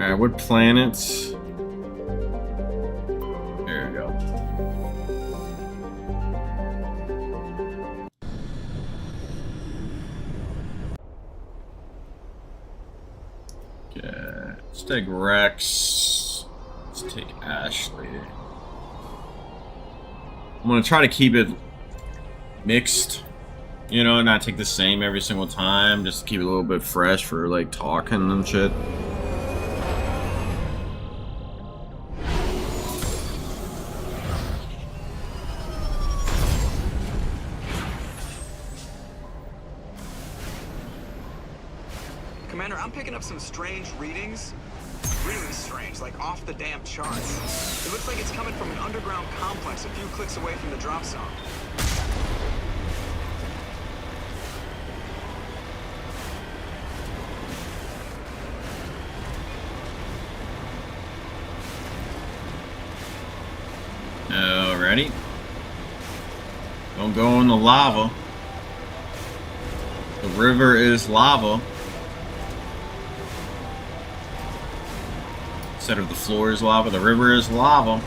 Alright, what planets? There we go. Okay, let's take Rex. Let's take Ashley. I'm gonna try to keep it mixed, you know, not take the same every single time, just to keep it a little bit fresh for like talking and shit. Commander, I'm picking up some strange readings. Really strange, like off the damn charts. It looks like it's coming from an underground complex a few clicks away from the drop zone. Alrighty. Don't go in the lava. The river is lava. Instead of the floor is lava, the river is lava.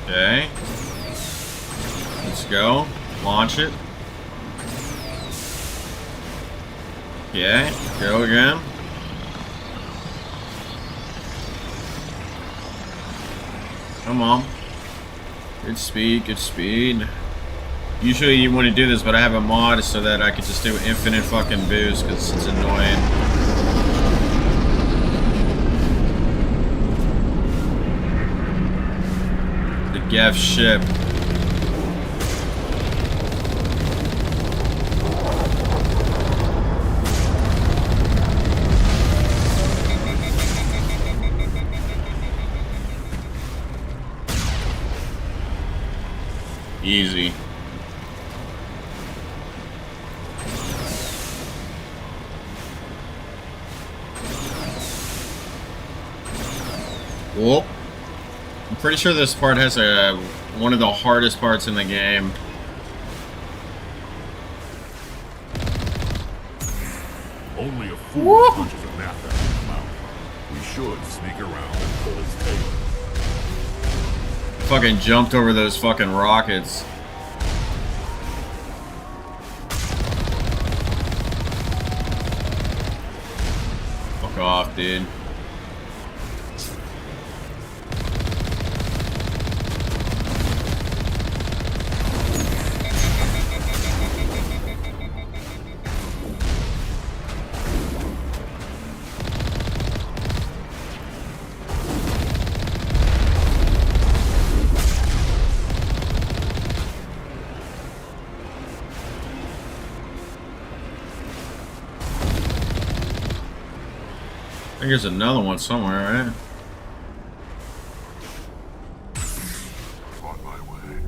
Okay. Let's go. Launch it. Okay. Go again. Come on. Good speed, good speed. Usually you want to do this, but I have a mod so that I can just do infinite fucking boost because it's annoying. The Geth ship. Easy. Whoop. I'm pretty sure this part has one of the hardest parts in the game. Only a fool punches a gnat in his mouth. We should sneak around and pull his tail. Fucking jumped over those fucking rockets. Fuck off, dude. I think there's another one somewhere, right? On my way.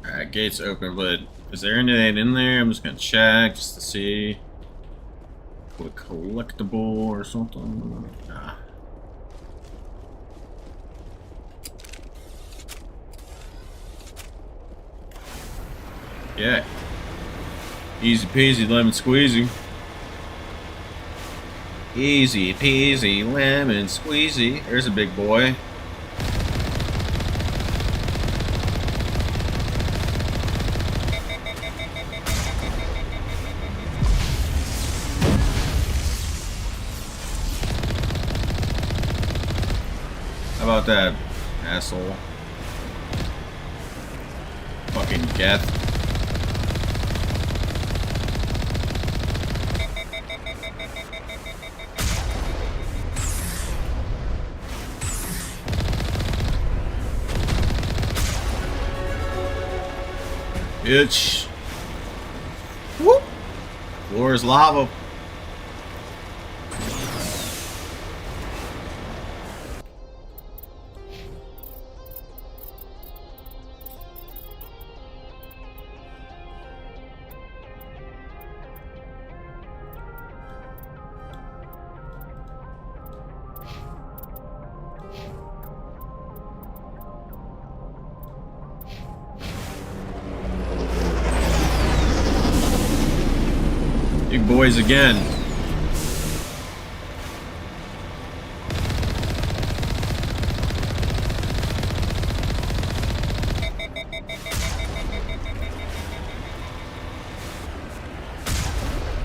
Alright, gate's open, but is there anything in there? I'm just gonna check just to see. A collectible or something. Nah. Yeah. Easy peasy lemon squeezy. Easy peasy lemon squeezy. There's a big boy. How about that, asshole? Fucking Geth. Bitch. Whoop. Floor is lava. Big boys again.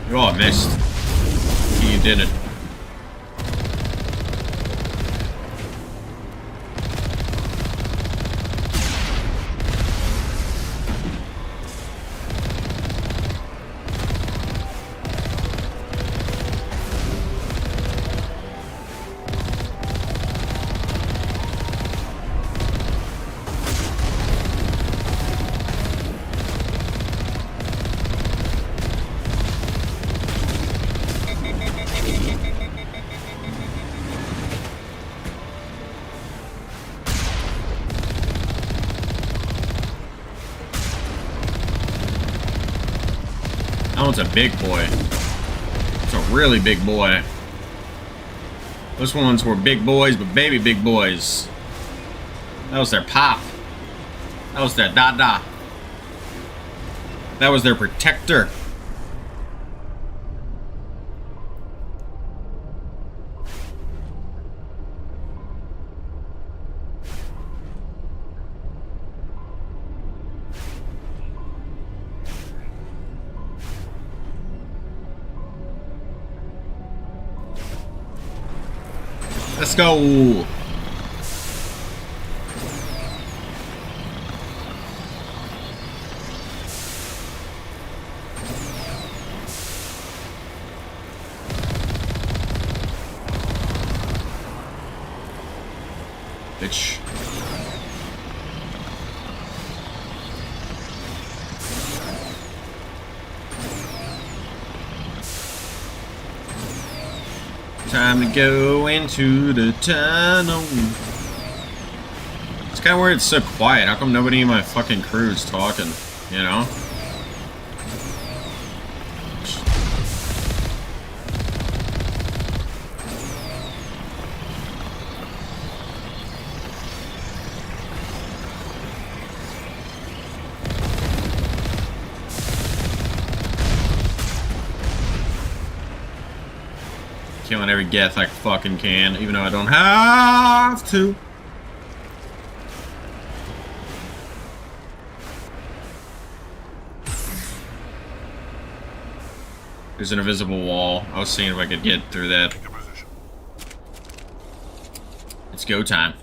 Oh, I missed. You didn't. That one's a big boy. It's a really big boy. Those ones were big boys, but baby big boys. That was their pop. That was their dada. That was their protector. Let's go. Bitch. Time to go into the tunnel. It's kind of weird it's so quiet. How come nobody in my fucking crew is talking? You know? Killing every Geth I fucking can, even though I don't have to. There's an invisible wall. I was seeing if I could get through that. It's go time.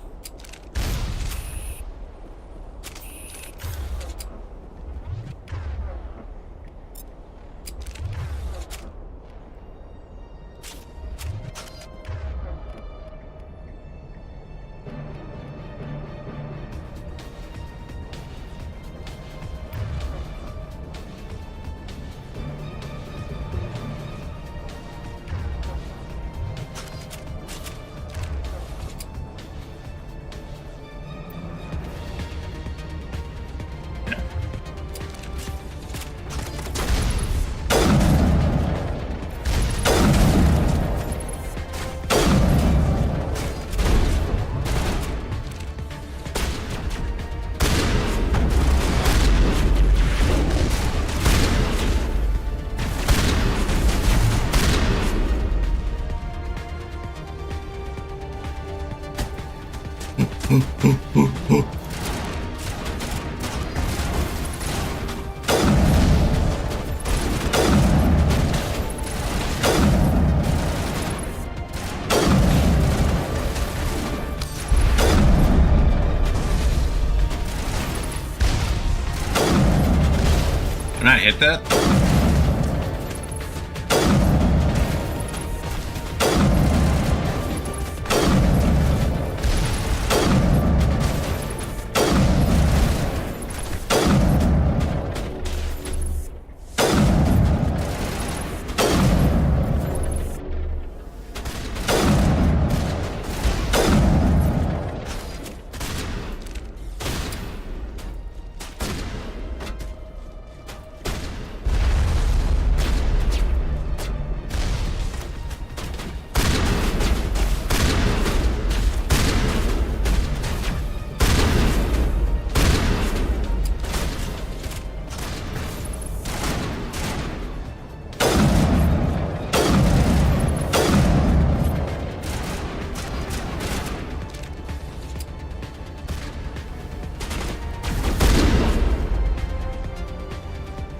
Can I hit that?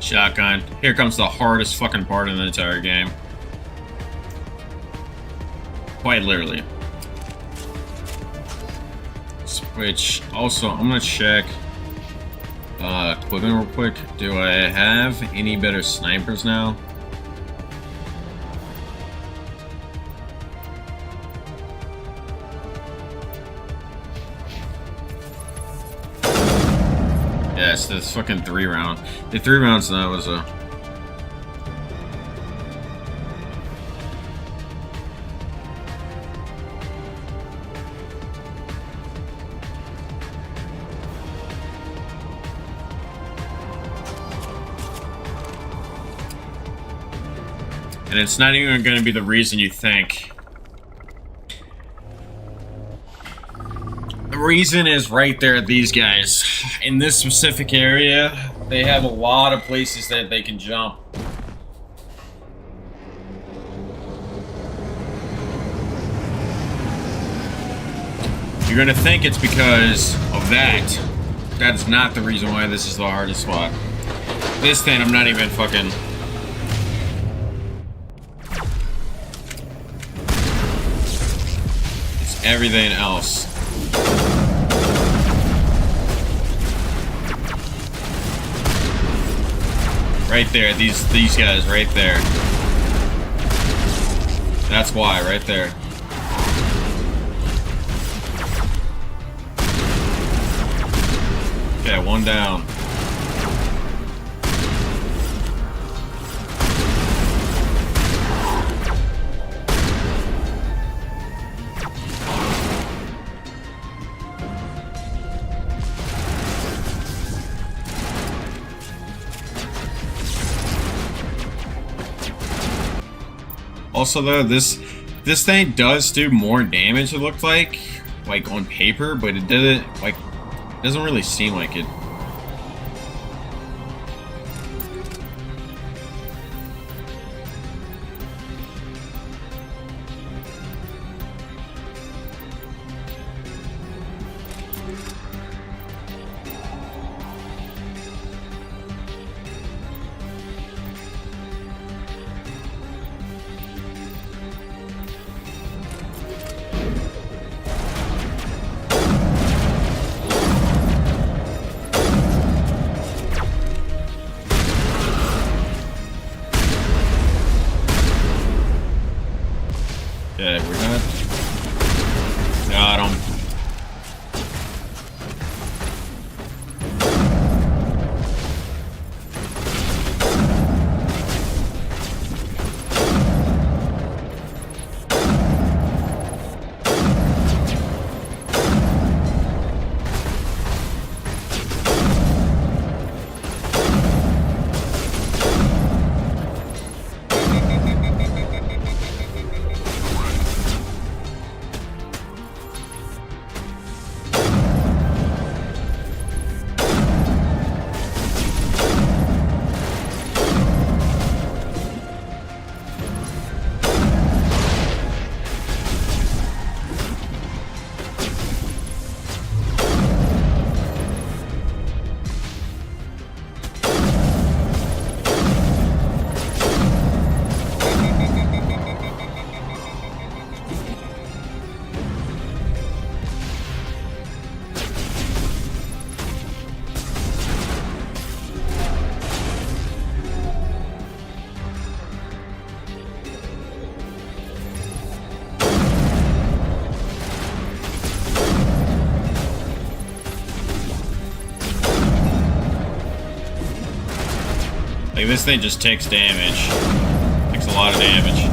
Shotgun. Here comes the hardest fucking part in the entire game. Quite literally. Which also, I'm gonna check equipment real quick. Do I have any better snipers now? Yes, this fucking 3 round. The 3 rounds that was a. And it's not even going to be the reason you think. The reason is right there, these guys. In this specific area, they have a lot of places that they can jump. You're going to think it's because of that. That's not the reason why this is the hardest spot. This thing, I'm not even fucking... everything else. Right there, these guys right there. That's why, right there. Okay, 1 down. Also though, this thing does do more damage, it looked like on paper, but it doesn't really seem like it. Okay, we're good. Got him. Like, this thing just takes damage. Takes a lot of damage.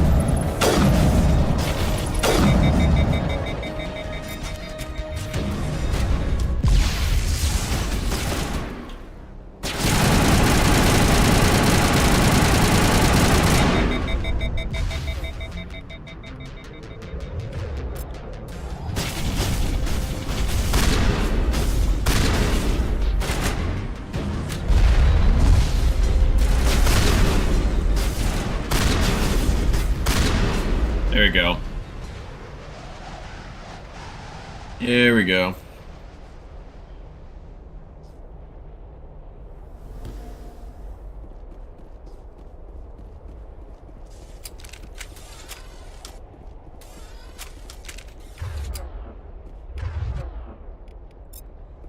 There we go. Here we go.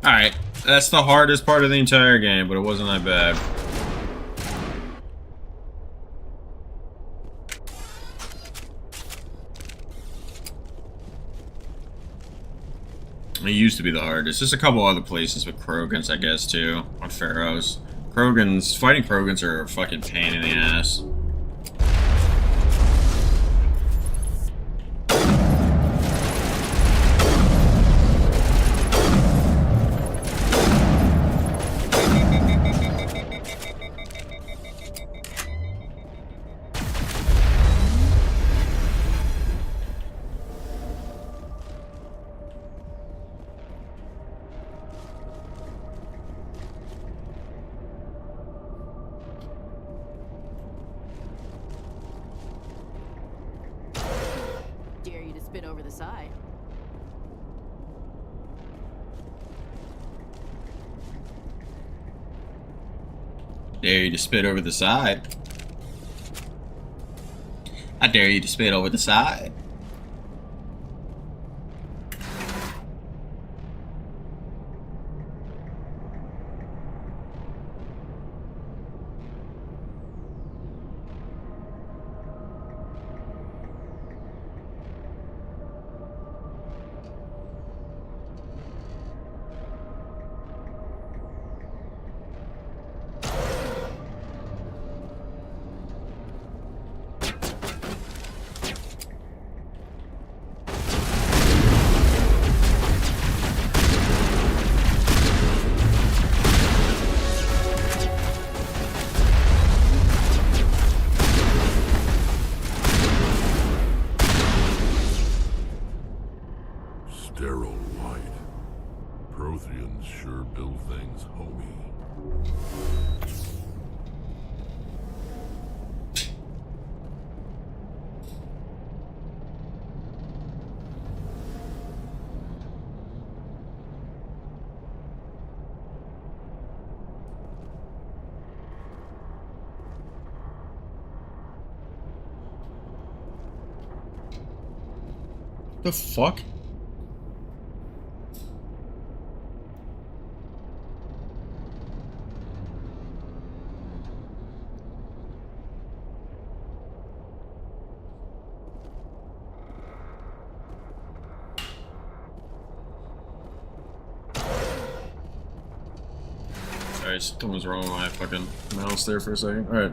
Alright, that's the hardest part of the entire game, but it wasn't that bad. It used to be the hardest. There's a couple other places with Krogans, I guess, too, on Pharaohs. Krogans, fighting Krogans are a fucking pain in the ass. Dare you to spit over the side. Dare you to spit over the side. I dare you to spit over the side. Sterile white. Protheans sure build things homey. The fuck? Sorry, something was wrong with my fucking mouse there for a second. Alright.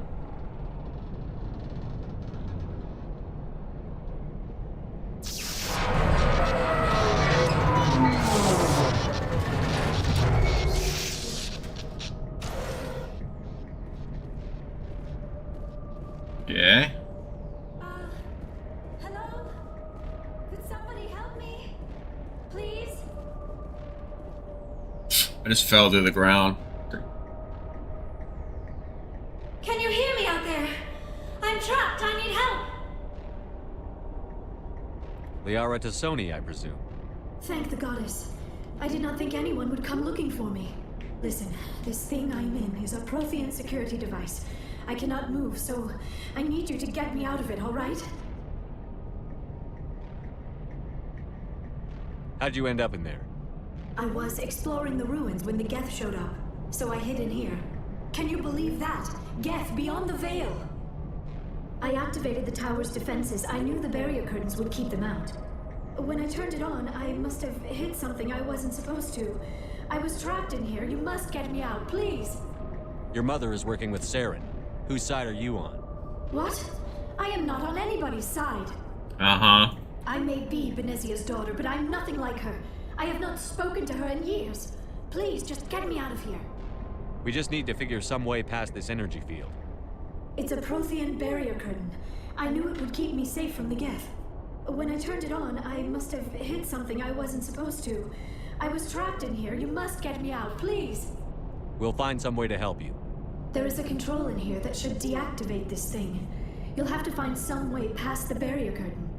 Yeah. Hello? Could somebody help me? Please? I just fell to the ground. Can you hear me out there? I'm trapped. I need help. Liara Tassoni, I presume. Thank the goddess. I did not think anyone would come looking for me. Listen, this thing I'm in is a Prothean security device. I cannot move, so I need you to get me out of it, all right? How'd you end up in there? I was exploring the ruins when the Geth showed up, so I hid in here. Can you believe that? Geth beyond the veil! I activated the tower's defenses. I knew the barrier curtains would keep them out. When I turned it on, I must have hit something I wasn't supposed to. I was trapped in here. You must get me out, please! Your mother is working with Saren. Whose side are you on? What? I am not on anybody's side. Uh-huh. I may be Benezia's daughter, but I'm nothing like her. I have not spoken to her in years. Please, just get me out of here. We just need to figure some way past this energy field. It's a Prothean barrier curtain. I knew it would keep me safe from the Geth. When I turned it on, I must have hit something I wasn't supposed to. I was trapped in here. You must get me out, please. We'll find some way to help you. There is a control in here that should deactivate this thing. You'll have to find some way past the barrier curtain.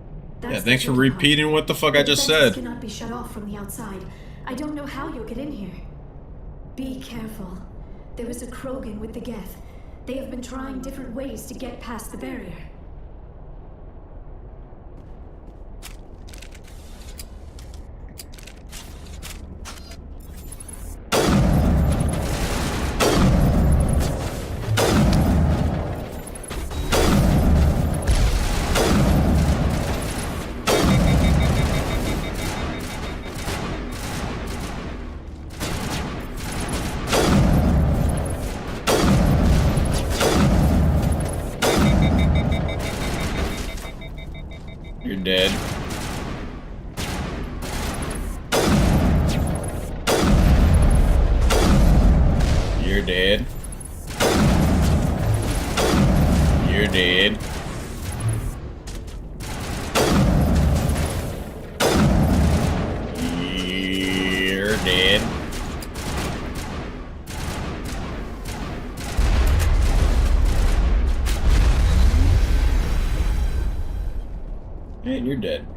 Yeah, thanks for repeating what the fuck I just said. Cannot be shut off from the outside. I don't know how you'll get in here. Be careful. There is a Krogan with the Geth. They have been trying different ways to get past the barrier. dead. You're dead. You're dead. You're dead. And you're dead.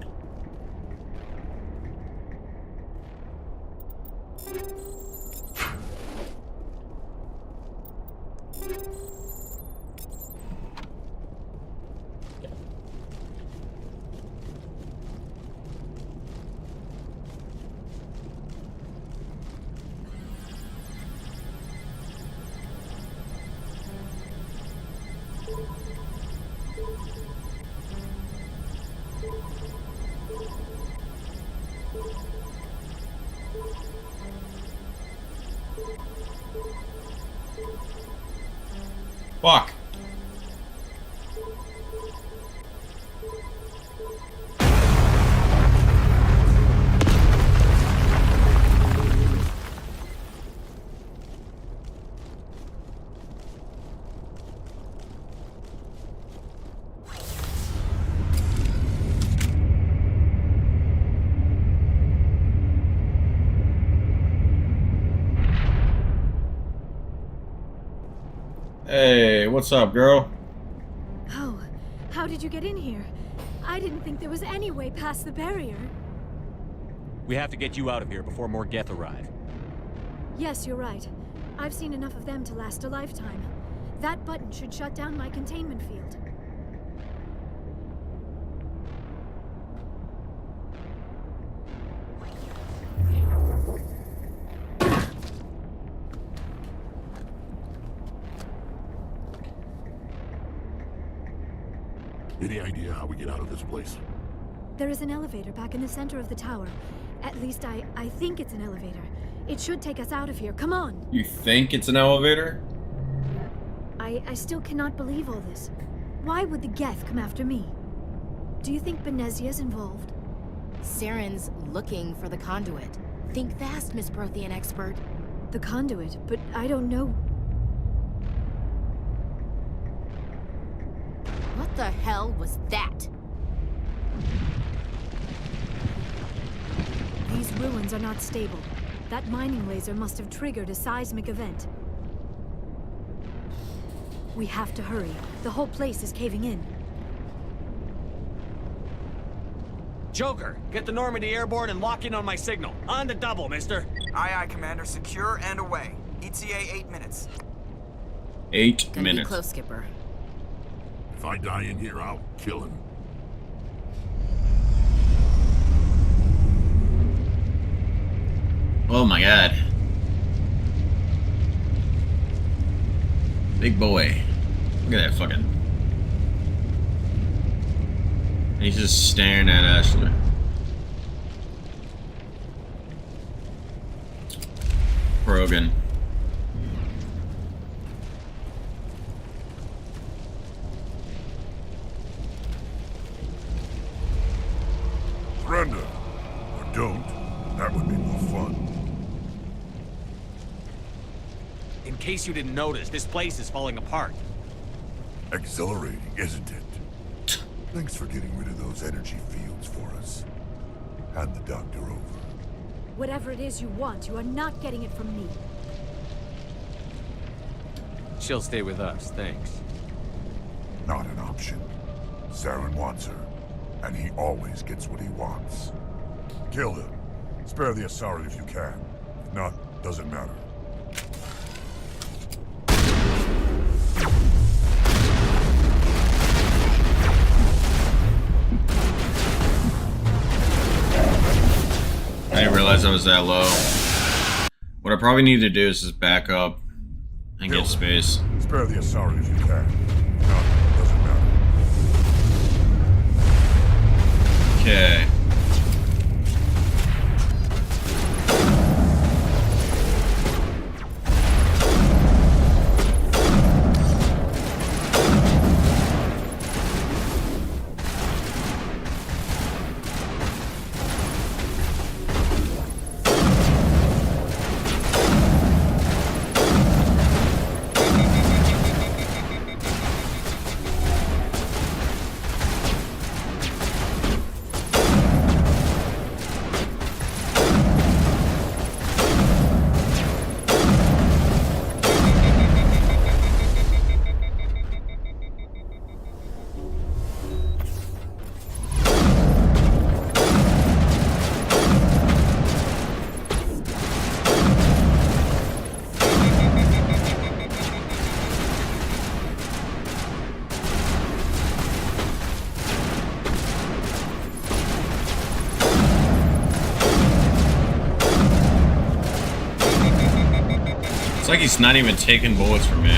Fuck. Hey, what's up, girl? Oh, how did you get in here? I didn't think there was any way past the barrier. We have to get you out of here before more Geth arrive. Yes, you're right. I've seen enough of them to last a lifetime. That button should shut down my containment field. Any idea how we get out of this place? There is an elevator back in the center of the tower. At least I think it's an elevator. It should take us out of here. Come on! You think it's an elevator? I still cannot believe all this. Why would the Geth come after me? Do you think Benezia's involved? Saren's looking for the conduit. Think fast, Miss Prothean expert. The conduit? But I don't know. What the hell was that? These ruins are not stable. That mining laser must have triggered a seismic event. We have to hurry. The whole place is caving in. Joker, get the Normandy airborne and lock in on my signal. On the double, mister. Aye, aye, Commander. Secure and away. ETA 8 minutes. 8 Gonna minutes. be close, Skipper. If I die in here, I'll kill him. Oh my god. Big boy. Look at that fucking... He's just staring at Ashley. Krogan. Surrender. Or don't. That would be more fun. In case you didn't notice, this place is falling apart. Exhilarating, isn't it? Thanks for getting rid of those energy fields for us. Hand the doctor over. Whatever it is you want, you are not getting it from me. She'll stay with us, thanks. Not an option. Saren wants her, and he always gets what he wants. Kill him. Spare the Asari if you can. If not, doesn't matter. I didn't realize I was that low. What I probably need to do is just back up and get space. Spare the Asari if you can. If not, doesn't matter. Okay. It's like he's not even taking bullets from me.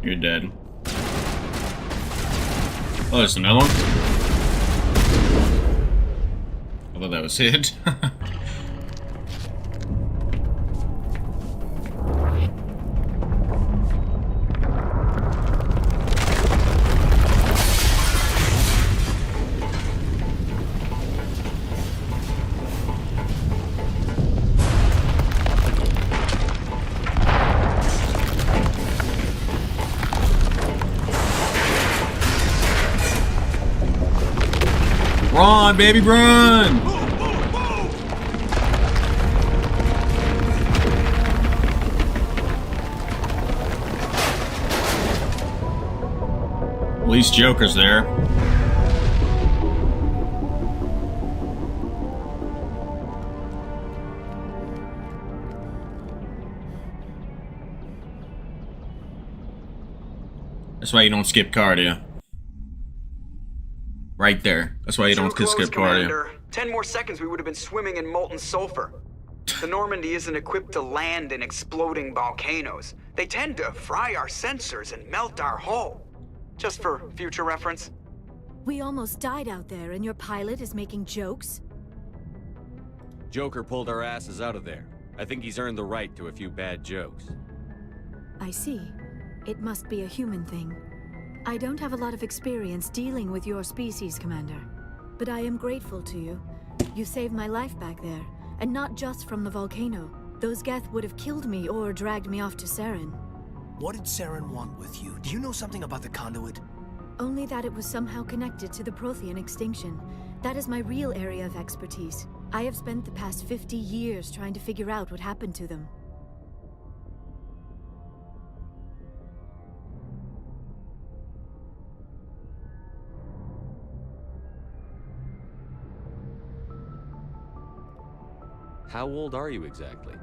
You're dead. Oh, there's another one? I thought that was it. Run, baby, run! At least Joker's there. That's why you don't skip cardio. Right there. That's why you don't skip cardio. Commander. 10 more seconds we would have been swimming in molten sulfur. The Normandy isn't equipped to land in exploding volcanoes. They tend to fry our sensors and melt our hull. Just for future reference. We almost died out there and your pilot is making jokes? Joker pulled our asses out of there. I think he's earned the right to a few bad jokes. I see. It must be a human thing. I don't have a lot of experience dealing with your species, Commander. But I am grateful to you. You saved my life back there, and not just from the volcano. Those Geth would have killed me or dragged me off to Saren. What did Saren want with you? Do you know something about the conduit? Only that it was somehow connected to the Prothean extinction. That is my real area of expertise. I have spent the past 50 years trying to figure out what happened to them. How old are you exactly?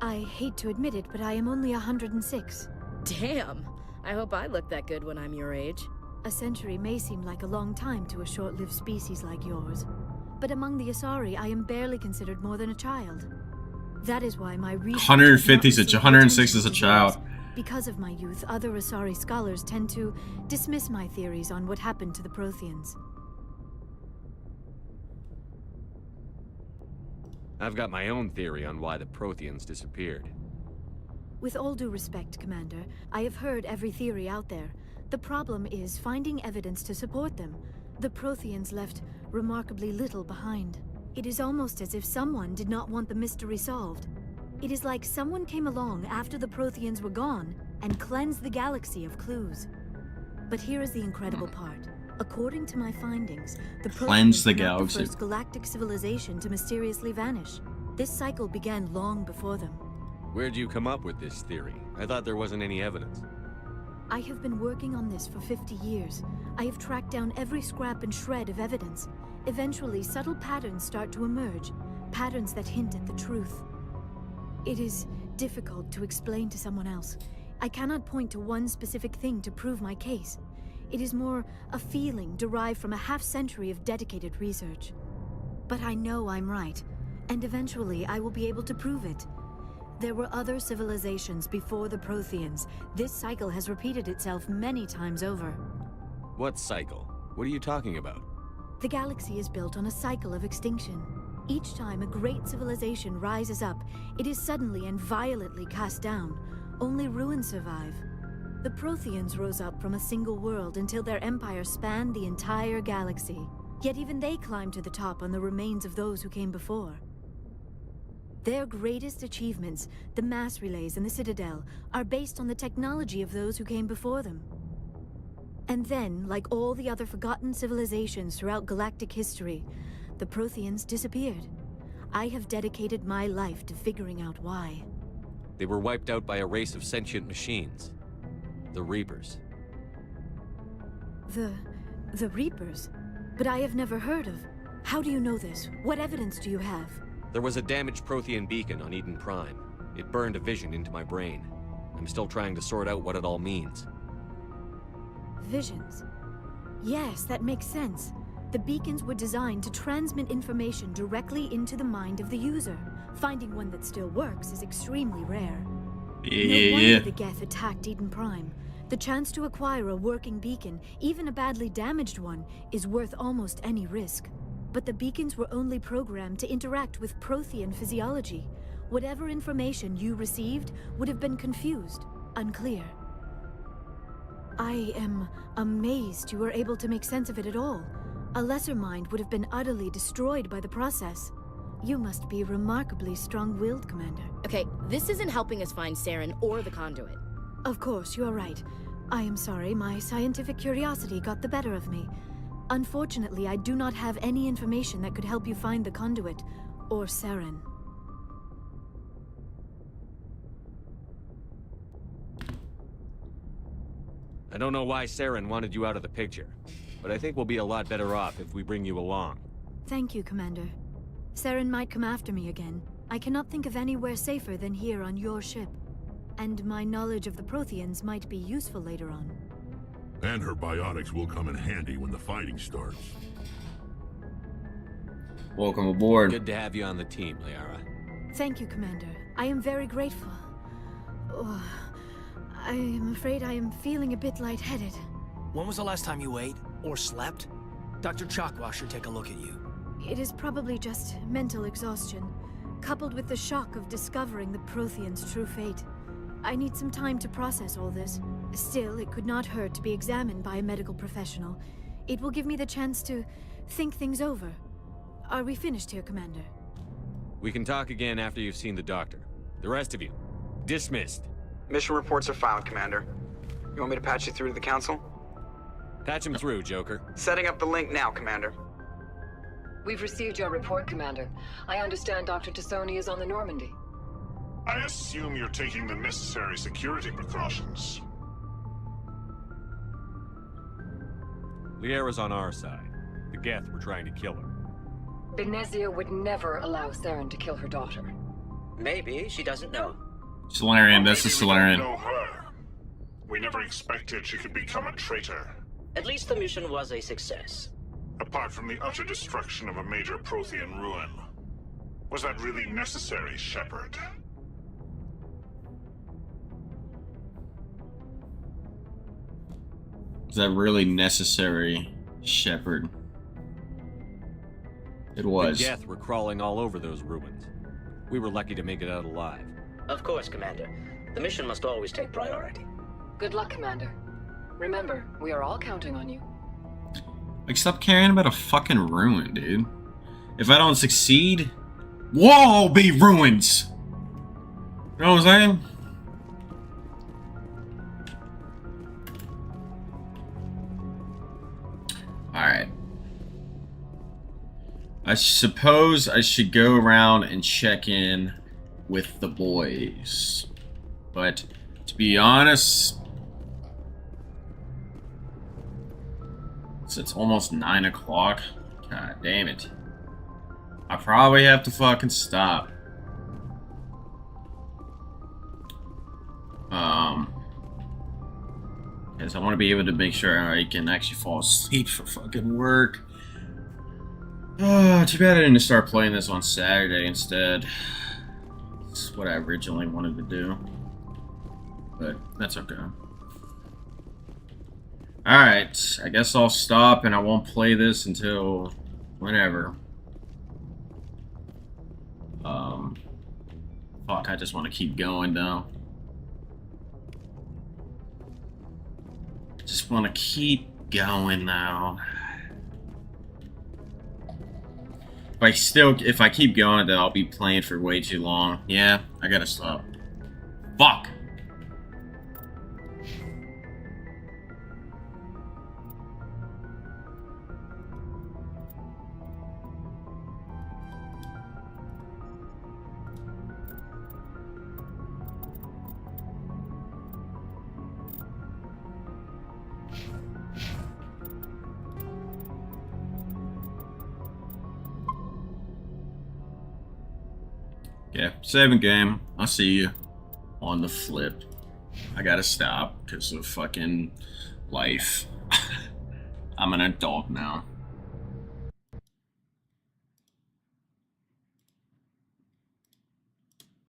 I hate to admit it, but I am only 106. Damn! I hope I look that good when I'm your age. A century may seem like a long time to a short-lived species like yours. But among the Asari, I am barely considered more than a child. That is why my research 150 is 106 is a child. Because of my youth, other Asari scholars tend to dismiss my theories on what happened to the Protheans. I've got my own theory on why the Protheans disappeared. With all due respect, Commander, I have heard every theory out there. The problem is finding evidence to support them. The Protheans left remarkably little behind. It is almost as if someone did not want the mystery solved. It is like someone came along after the Protheans were gone and cleansed the galaxy of clues. But here is the incredible part. According to my findings, the Protheans were not the first galactic civilization to mysteriously vanish. This cycle began long before them. Where'd you come up with this theory? I thought there wasn't any evidence. I have been working on this for 50 years. I have tracked down every scrap and shred of evidence. Eventually, subtle patterns start to emerge, patterns that hint at the truth. It is difficult to explain to someone else. I cannot point to one specific thing to prove my case. It is more a feeling derived from a half-century of dedicated research. But I know I'm right, and eventually I will be able to prove it. There were other civilizations before the Protheans. This cycle has repeated itself many times over. What cycle? What are you talking about? The galaxy is built on a cycle of extinction. Each time a great civilization rises up, it is suddenly and violently cast down. Only ruins survive. The Protheans rose up from a single world until their empire spanned the entire galaxy. Yet even they climbed to the top on the remains of those who came before. Their greatest achievements, the mass relays and the Citadel, are based on the technology of those who came before them. And then, like all the other forgotten civilizations throughout galactic history, the Protheans disappeared. I have dedicated my life to figuring out why. They were wiped out by a race of sentient machines. The Reapers. The Reapers? But I have never heard of. How do you know this? What evidence do you have? There was a damaged Prothean beacon on Eden Prime. It burned a vision into my brain. I'm still trying to sort out what it all means. Visions. Yes, that makes sense. The beacons were designed to transmit information directly into the mind of the user. Finding one that still works is extremely rare. No wonder the Geth attacked Eden Prime. The chance to acquire a working beacon, even a badly damaged one, is worth almost any risk. But the beacons were only programmed to interact with Prothean physiology. Whatever information you received would have been confused, unclear. I am amazed you were able to make sense of it at all. A lesser mind would have been utterly destroyed by the process. You must be remarkably strong-willed, Commander. Okay, this isn't helping us find Saren or the conduit. Of course, you are right. I am sorry, my scientific curiosity got the better of me. Unfortunately, I do not have any information that could help you find the conduit, or Saren. I don't know why Saren wanted you out of the picture, but I think we'll be a lot better off if we bring you along. Thank you, Commander. Saren might come after me again. I cannot think of anywhere safer than here on your ship. And my knowledge of the Protheans might be useful later on. And her biotics will come in handy when the fighting starts. Welcome aboard. Good to have you on the team, Liara. Thank you, Commander. I am very grateful. Oh, I am afraid I am feeling a bit lightheaded. When was the last time you ate or slept? Dr. Chakwa should take a look at you. It is probably just mental exhaustion, coupled with the shock of discovering the Protheans' true fate. I need some time to process all this. Still, it could not hurt to be examined by a medical professional. It will give me the chance to think things over. Are we finished here, Commander? We can talk again after you've seen the doctor. The rest of you, dismissed. Mission reports are filed, Commander. You want me to patch you through to the Council? Patch him through, Joker. Setting up the link now, Commander. We've received your report, Commander. I understand Dr. Tassoni is on the Normandy. I assume you're taking the necessary security precautions. Liara's on our side. The Geth were trying to kill her. Benezia would never allow Saren to kill her daughter. Maybe she doesn't know. Solarian, that's the Solarian. We don't know her. We never expected she could become a traitor. At least the mission was a success. Apart from the utter destruction of a major Prothean ruin. Was that really necessary, Shepard? Is that really necessary, Shepard? It was. The Geth were crawling all over those ruins. We were lucky to make it out alive. Of course, Commander. The mission must always take priority. Good luck, Commander. Remember, we are all counting on you. Like, stop caring about a fucking ruin, dude. If I don't succeed, we'll all be ruins! You know what I'm saying? Alright. I suppose I should go around and check in with the boys. But, to be honest, it's almost 9 o'clock. God damn it. I probably have to fucking stop. Because I want to be able to make sure I can actually fall asleep for fucking work. Oh, too bad I didn't start playing this on Saturday instead. It's what I originally wanted to do. But that's okay. Alright, I guess I'll stop and I won't play this until whenever. Fuck, I just want to keep going though. Just want to keep going now. If I keep going, then I'll be playing for way too long. Yeah, I gotta stop. Fuck! Yeah, saving game. I'll see you on the flip. I gotta stop because of fucking life. I'm an adult now.